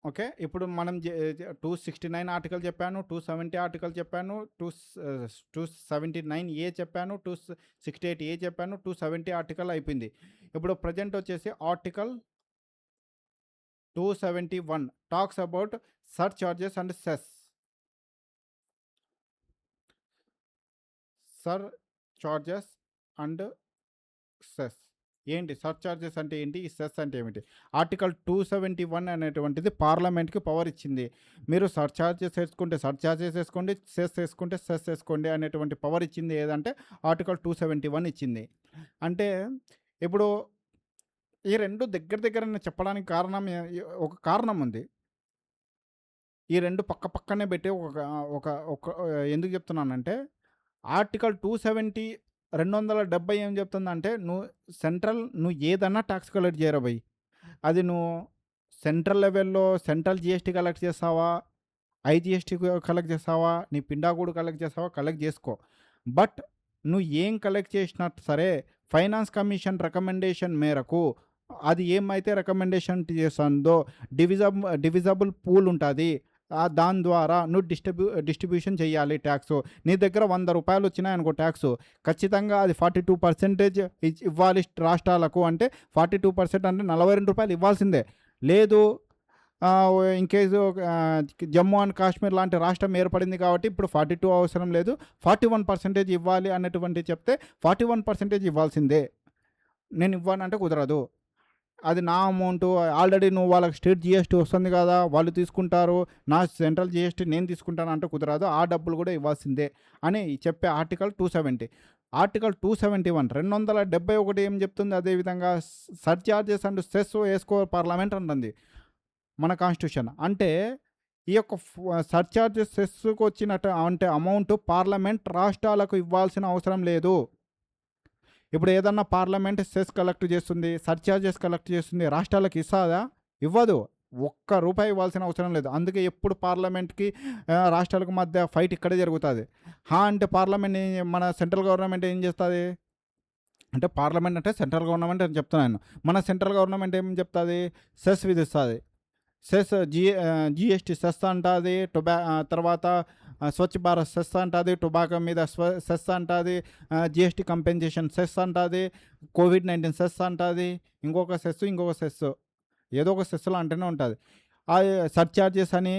Speaker 1: ఓకే, ఇప్పుడు మనం 269 ఆర్టికల్ చెప్పాను, 270 ఆర్టికల్ చెప్పాను, 279A చెప్పాను, 268A చెప్పాను, 270 ఆర్టికల్ అయిపోయింది. ఇప్పుడు ప్రజెంట్ వచ్చేసి article 271 talks about surcharges and cess. Surcharges and cess ఏంటి? సర్చార్జెస్ అంటే ఏంటి? ఈ సెస్ అంటే ఏమిటి? ఆర్టికల్ 271 అనేటువంటిది పార్లమెంట్కి పవర్ ఇచ్చింది. మీరు సర్చార్జెస్ వేసుకుంటే సర్చార్జెస్ వేసుకోండి, సెస్ వేసుకుంటే సెస్ వేసుకోండి అనేటువంటి పవర్ ఇచ్చింది ఏదంటే ఆర్టికల్ 271 ఇచ్చింది. అంటే ఇప్పుడు ఈ రెండు దగ్గర చెప్పడానికి ఒక కారణం ఉంది. ఈ రెండు పక్కనే పెట్టి ఒక ఎందుకు చెప్తున్నానంటే ఆర్టికల్ 270 ఏం చెప్తుందంటే నువ్వు ఏదన్నా ట్యాక్స్ కలెక్ట్ చేయరా భయ్. అది నువ్వు సెంట్రల్ లెవెల్లో సెంట్రల్ జిఎస్టీ కలెక్ట్ చేస్తావా, ఐజిఎస్టీ కలెక్ట్ చేస్తావా, నీ పిండా కూడా కలెక్ట్ చేస్తావా, కలెక్ట్ చేసుకో. బట్ నువ్వు ఏం కలెక్ట్ చేసినా సరే ఫైనాన్స్ కమిషన్ రికమెండేషన్ మేరకు అది ఏమైతే రికమెండేషన్ చేస్తుందో డివిజబుల్ పూల్ ఉంటుంది. దాని ద్వారా నువ్వు డిస్ట్రిబ్యూషన్ చేయాలి ట్యాక్స్. నీ దగ్గర 100 రూపాయలు వచ్చినాయనుకో ట్యాక్స్, ఖచ్చితంగా అది 42% ఇవ్వాలి రాష్ట్రాలకు. అంటే 42% అంటే 42 రూపాయలు ఇవ్వాల్సిందే. లేదు ఇంకేసు జమ్మూ అండ్ కాశ్మీర్ లాంటి రాష్ట్రం ఏర్పడింది కాబట్టి ఇప్పుడు 42 అవసరం లేదు, 41% ఇవ్వాలి అన్నటువంటి చెప్తే 41% ఇవ్వాల్సిందే. నేను ఇవ్వనంటే కుదరదు. అది నా అమౌంట్, ఆల్రెడీ నువ్వు వాళ్ళకి స్టేట్ జిఎస్టీ వస్తుంది కదా, వాళ్ళు తీసుకుంటారు, నా సెంట్రల్ జిఎస్టీ నేను తీసుకుంటాను అంటే కుదరదు, ఆ డబ్బులు కూడా ఇవ్వాల్సిందే అని చెప్పే ఆర్టికల్ 270. ఆర్టికల్ 271 271 ఏం చెప్తుంది? అదేవిధంగా సర్చార్జెస్ అండ్ సెస్ వేసుకో పార్లమెంట్ అంటుంది మన కాన్స్టిట్యూషన్. అంటే ఈ యొక్క సర్చార్జెస్ సెస్కు వచ్చినట్టు అంటే అమౌంట్ పార్లమెంట్ రాష్ట్రాలకు ఇవ్వాల్సిన అవసరం లేదు. ఇప్పుడు ఏదన్నా పార్లమెంట్ సెస్ కలెక్ట్ చేస్తుంది, సర్చార్జెస్ కలెక్ట్ చేస్తుంది, రాష్ట్రాలకు ఇస్తుందా? ఇవ్వదు. ఒక్క రూపాయి ఇవ్వాల్సిన అవసరం లేదు. అందుకే ఎప్పుడు పార్లమెంట్కి రాష్ట్రాలకు మధ్య ఫైట్ ఇక్కడే జరుగుతుంది. అంటే పార్లమెంట్ మన సెంట్రల్ గవర్నమెంట్ ఏం చేస్తుంది అంటే, పార్లమెంట్ అంటే సెంట్రల్ గవర్నమెంట్ అని చెప్తున్నాను. మన సెంట్రల్ గవర్నమెంట్ ఏం చెప్తుంది? సెస్ విధిస్తుంది. సెస్ జిఎస్టీ సెస్ అంటుంది. తర్వాత స్వచ్ఛ భారత్ సెస్ అంటుంది. టొబాకో మీద సెస్ అంటుంది. జిఎస్టీ కంపెన్సేషన్ సెస్ అంటుంది. కోవిడ్-19 సెస్ అంటుంది. ఇంకొక సెస్ ఏదో ఒక సెస్లో అంటూనే ఉంటుంది. ఆ సర్చార్జెస్ అని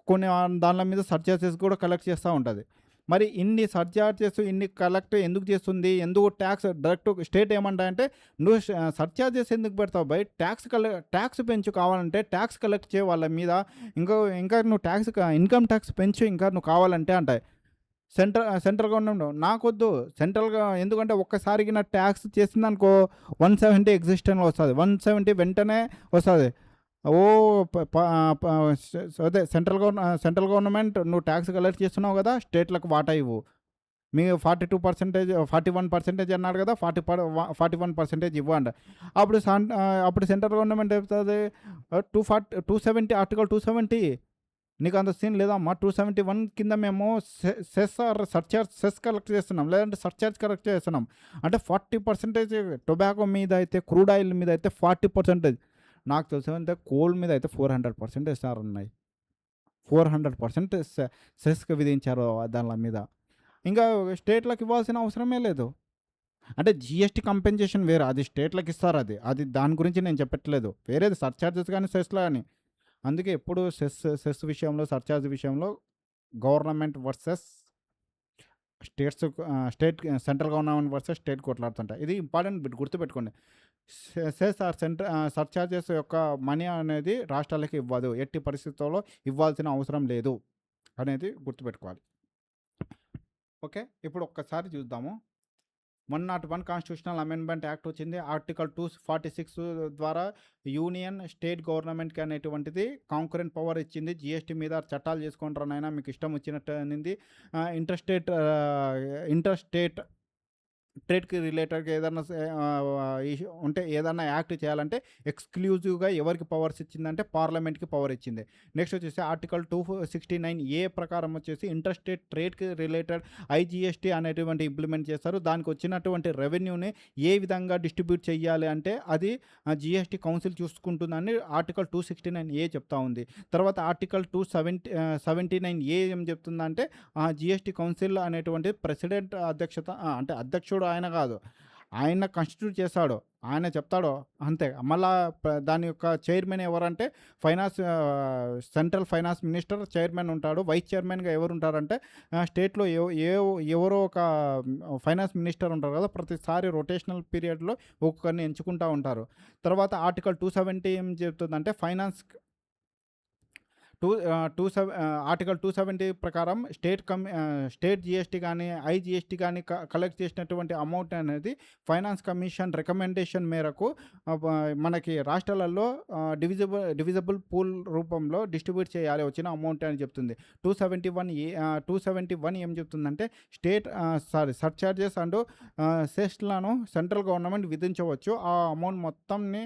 Speaker 1: కొన్ని దానిల మీద సర్చార్జెస్ కూడా కలెక్ట్ చేస్తూ ఉంటుంది. మరి ఇన్ని సర్చార్జెస్ ఇన్ని కలెక్ట్ ఎందుకు చేస్తుంది? ఎందుకు ట్యాక్స్ డైరెక్ట్ స్టేట్ ఏమంటాయంటే, నువ్వు సర్చార్జెస్ ఎందుకు పెడతావు బై? ట్యాక్స్ పెంచు, కావాలంటే ట్యాక్స్ కలెక్ట్ చేయ వాళ్ళ మీద. ఇంకా నువ్వు ఇన్కమ్ ట్యాక్స్ పెంచు ఇంకా నువ్వు కావాలంటే అంటాయి. సెంట్రల్ గవర్నమెంట్ నాకొద్దు. ఎందుకంటే ఒక్కసారికి నా ట్యాక్స్ చేసిందనుకో 170 ఎగ్జిస్టెన్లో వస్తుంది. 170 వెంటనే వస్తుంది. అదే సెంట్రల్ గవర్నమెంట్ నువ్వు ట్యాక్స్ కలెక్ట్ చేస్తున్నావు కదా, స్టేట్లకు వాటా ఇవ్వు. మీ 42%, 41% అన్నాడు కదా, 41% ఇవ్వండి. అప్పుడు సెంట్రల్ గవర్నమెంట్ చెప్తుంది 270 ఆర్టికల్ 270 నీకు అంత సీన్ లేదమ్మా. 271 కింద మేము సెస్ కలెక్ట్ చేస్తున్నాం, లేదంటే సర్చార్జ్ కలెక్ట్ చేస్తున్నాం. అంటే 40% టొబాకో మీద అయితే, క్రూడ్ ఆయిల్ మీద అయితే 40%. నాకు తెలిసినంత కోల్ మీద అయితే 400% ఇస్తారన్నాయి. 400% సెస్కి విధించారు దాని మీద. ఇంకా స్టేట్లకు ఇవ్వాల్సిన అవసరమే లేదు. అంటే జిఎస్టీ కంపెన్సేషన్ వేరే, అది స్టేట్లకు ఇస్తారు. అది దాని గురించి నేను చెప్పట్లేదు. వేరేది సర్చార్జెస్ కానీ సెస్లో కానీ. అందుకే ఎప్పుడు సెస్ విషయంలో, సర్చార్జ్ విషయంలో government versus central government versus state కొట్లాడుతుంటాయి. ఇది ఇంపార్టెంట్ బిట్, గుర్తుపెట్టుకోండి. సెస్ సర్చార్జెస్ యొక్క మనీ అనేది రాష్ట్రాలకి ఇవ్వదు, ఎట్టి పరిస్థితుల్లో ఇవ్వాల్సిన అవసరం లేదు అనేది గుర్తుపెట్టుకోవాలి. ఓకే, ఇప్పుడు ఒక్కసారి చూద్దాము. 101 కాన్స్టిట్యూషనల్ అమెండ్మెంట్ యాక్ట్ వచ్చింది. ఆర్టికల్ 246 ద్వారా యూనియన్ స్టేట్ గవర్నమెంట్కి అనేటువంటిది కాంకరెంట్ పవర్ ఇచ్చింది. జిఎస్టీ మీద చట్టాలు చేసుకుంటారనైనా మీకు ఇష్టం వచ్చినట్టు అనింది. ఇంటర్ స్టేట్ ట్రేడ్కి రిలేటెడ్గా ఏదైనా ఇష్యూ ఉంటే, ఏదైనా యాక్ట్ చేయాలంటే ఎక్స్క్లూజివ్గా ఎవరికి పవర్స్ ఇచ్చిందంటే పార్లమెంట్కి పవర్ ఇచ్చింది. నెక్స్ట్ వచ్చేసి ఆర్టికల్ 269A ప్రకారం వచ్చేసి ఇంటర్ స్టేట్ ట్రేడ్కి రిలేటెడ్ ఐజిఎస్టీ అనేటువంటి ఇంప్లిమెంట్ చేస్తారు. దానికి వచ్చినటువంటి రెవెన్యూని ఏ విధంగా డిస్ట్రిబ్యూట్ చేయాలి అంటే అది జిఎస్టీ కౌన్సిల్ చూసుకుంటుందని ఆర్టికల్ 269A చెప్తా ఉంది. తర్వాత ఆర్టికల్ 279A ఏం చెప్తుందంటే జిఎస్టీ కౌన్సిల్ అనేటువంటి ప్రెసిడెంట్ అధ్యక్షత, అంటే అధ్యక్షుడు ఆయన కాదు, ఆయన కాన్స్టిట్యూట్ చేస్తాడు, ఆయన చెప్తాడు అంతే. మళ్ళా దాని యొక్క చైర్మన్ ఎవరంటే సెంట్రల్ ఫైనాన్స్ మినిస్టర్ చైర్మన్ ఉంటాడు. వైస్ చైర్మన్గా ఎవరు ఉంటారంటే స్టేట్లో ఎవరో ఒక ఫైనాన్స్ మినిస్టర్ ఉంటారు కదా, ప్రతిసారి రొటేషనల్ పీరియడ్లో ఒక్కొక్కరిని ఎంచుకుంటూ ఉంటారు. తర్వాత ఆర్టికల్ 270 ఏం చెప్తుందంటే ఆర్టికల్ 270 ప్రకారం స్టేట్ జిఎస్టీ కానీ ఐజిఎస్టీ కానీ కలెక్ట్ చేసినటువంటి అమౌంట్ అనేది ఫైనాన్స్ కమిషన్ రికమెండేషన్ మేరకు మనకి రాష్ట్రాలలో డివిజబుల్ పూల్ రూపంలో డిస్ట్రిబ్యూట్ చేయాలి వచ్చిన అమౌంట్ అని చెప్తుంది. 271 ఏం చెప్తుందంటే సర్చార్జెస్ అండ్ సెస్లను సెంట్రల్ గవర్నమెంట్ విధించవచ్చు, ఆ అమౌంట్ మొత్తంని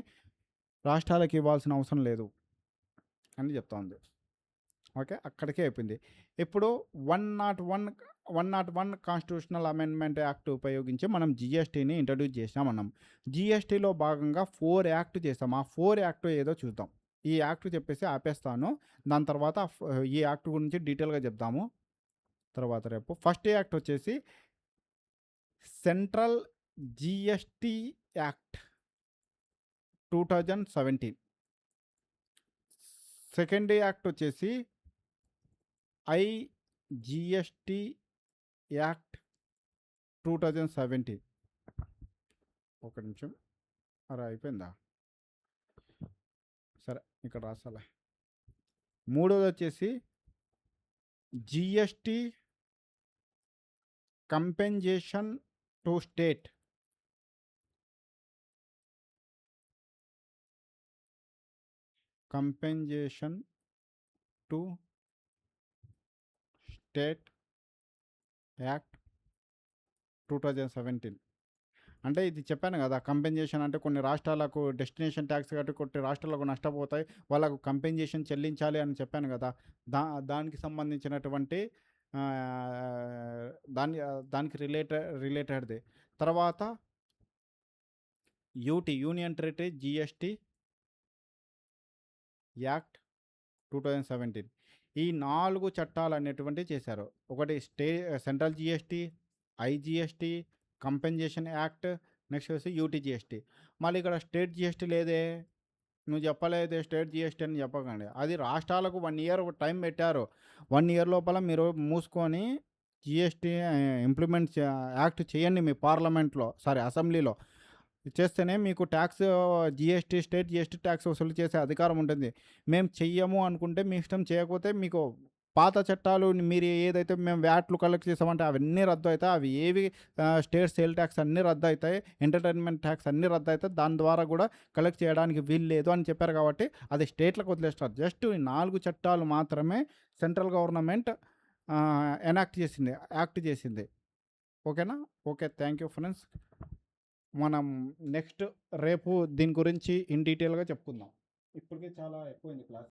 Speaker 1: రాష్ట్రాలకు ఇవ్వాల్సిన అవసరం లేదు అని చెప్తా ఉంది. ఓకే, అక్కడికే అయిపోయింది. ఇప్పుడు 101 కాన్స్టిట్యూషనల్ అమెండ్మెంట్ యాక్ట్ ఉపయోగించి మనం జిఎస్టీని ఇంట్రడ్యూస్ చేసాం అన్నాం. జిఎస్టీలో భాగంగా 4 యాక్ట్ చేసాం. ఆ 4 యాక్ట్ ఏదో చూద్దాం. ఈ యాక్ట్ చెప్పేసి ఆపేస్తాను. దాని తర్వాత ఈ యాక్ట్ గురించి డీటెయిల్గా చెప్దాము తర్వాత రేపు. ఫస్ట్ యాక్ట్ వచ్చేసి central GST act 2017. Second act వచ్చేసి ఐజిఎస్టీ యాక్ట్ 2017. ఒక నిమిషం, అరే అయిపోయిందా? సరే ఇక్కడ రాసాలే. మూడోది వచ్చేసి GST compensation to state. Compensation to state act 2017. అంటే ఇది చెప్పాను కదా, కంపెన్సేషన్ అంటే కొన్ని రాష్ట్రాలకు డెస్టినేషన్ ట్యాక్స్ కట్టి కొన్ని రాష్ట్రాలకు నష్టపోతాయి, వాళ్ళకు కంపెన్సేషన్ చెల్లించాలి అని చెప్పాను కదా. దానికి సంబంధించినటువంటి ఆ, దానికి రిలేటెడ్ది. తర్వాత యూనియన్ టెరిటరీ జిఎస్టీ యాక్ట్ 2017. ఈ 4 చట్టాలు అనేటువంటివి చేశారు. ఒకటి central GST, IGST, compensation act, next వచ్చి యూటీజిఎస్టీ. మళ్ళీ ఇక్కడ స్టేట్ జిఎస్టీ లేదే, నువ్వు చెప్పలేదే స్టేట్ జిఎస్టీ అని చెప్పకండి. అది రాష్ట్రాలకు 1 ఇయర్ టైం పెట్టారు. 1 ఇయర్ లోపల మీరు మూసుకొని జిఎస్టీ ఇంప్లిమెంట్ యాక్ట్ చేయండి మీ పార్లమెంట్లో, సారీ అసెంబ్లీలో. చేస్తేనే మీకు tax, GST, state GST tax వసూలు చేసే అధికారం ఉంటుంది. మేము చెయ్యము అనుకుంటే మీ ఇష్టం, చేయకపోతే మీకు పాత చట్టాలు మీరు ఏదైతే మేము వ్యాట్లు కలెక్ట్ చేసామంటే అవన్నీ రద్దు అవుతాయి. అవి ఏవి స్టేట్ సేల్ ట్యాక్స్ అన్నీ రద్దు అవుతాయి, ఎంటర్టైన్మెంట్ ట్యాక్స్ అన్నీ రద్దు అవుతాయి. దాని ద్వారా కూడా కలెక్ట్ చేయడానికి వీలు లేదు అని చెప్పారు కాబట్టి అది స్టేట్లకు వదిలేస్తారు. జస్ట్ ఈ 4 చట్టాలు మాత్రమే సెంట్రల్ గవర్నమెంట్ యాక్ట్ చేసింది. ఓకేనా? Okay, thank you friends. మనం నెక్స్ట్ రేపు దీని గురించి ఇన్ డీటెయిల్గా చెప్పుకుందాం. ఇప్పటికే చాలా ఎక్కువైంది క్లాస్.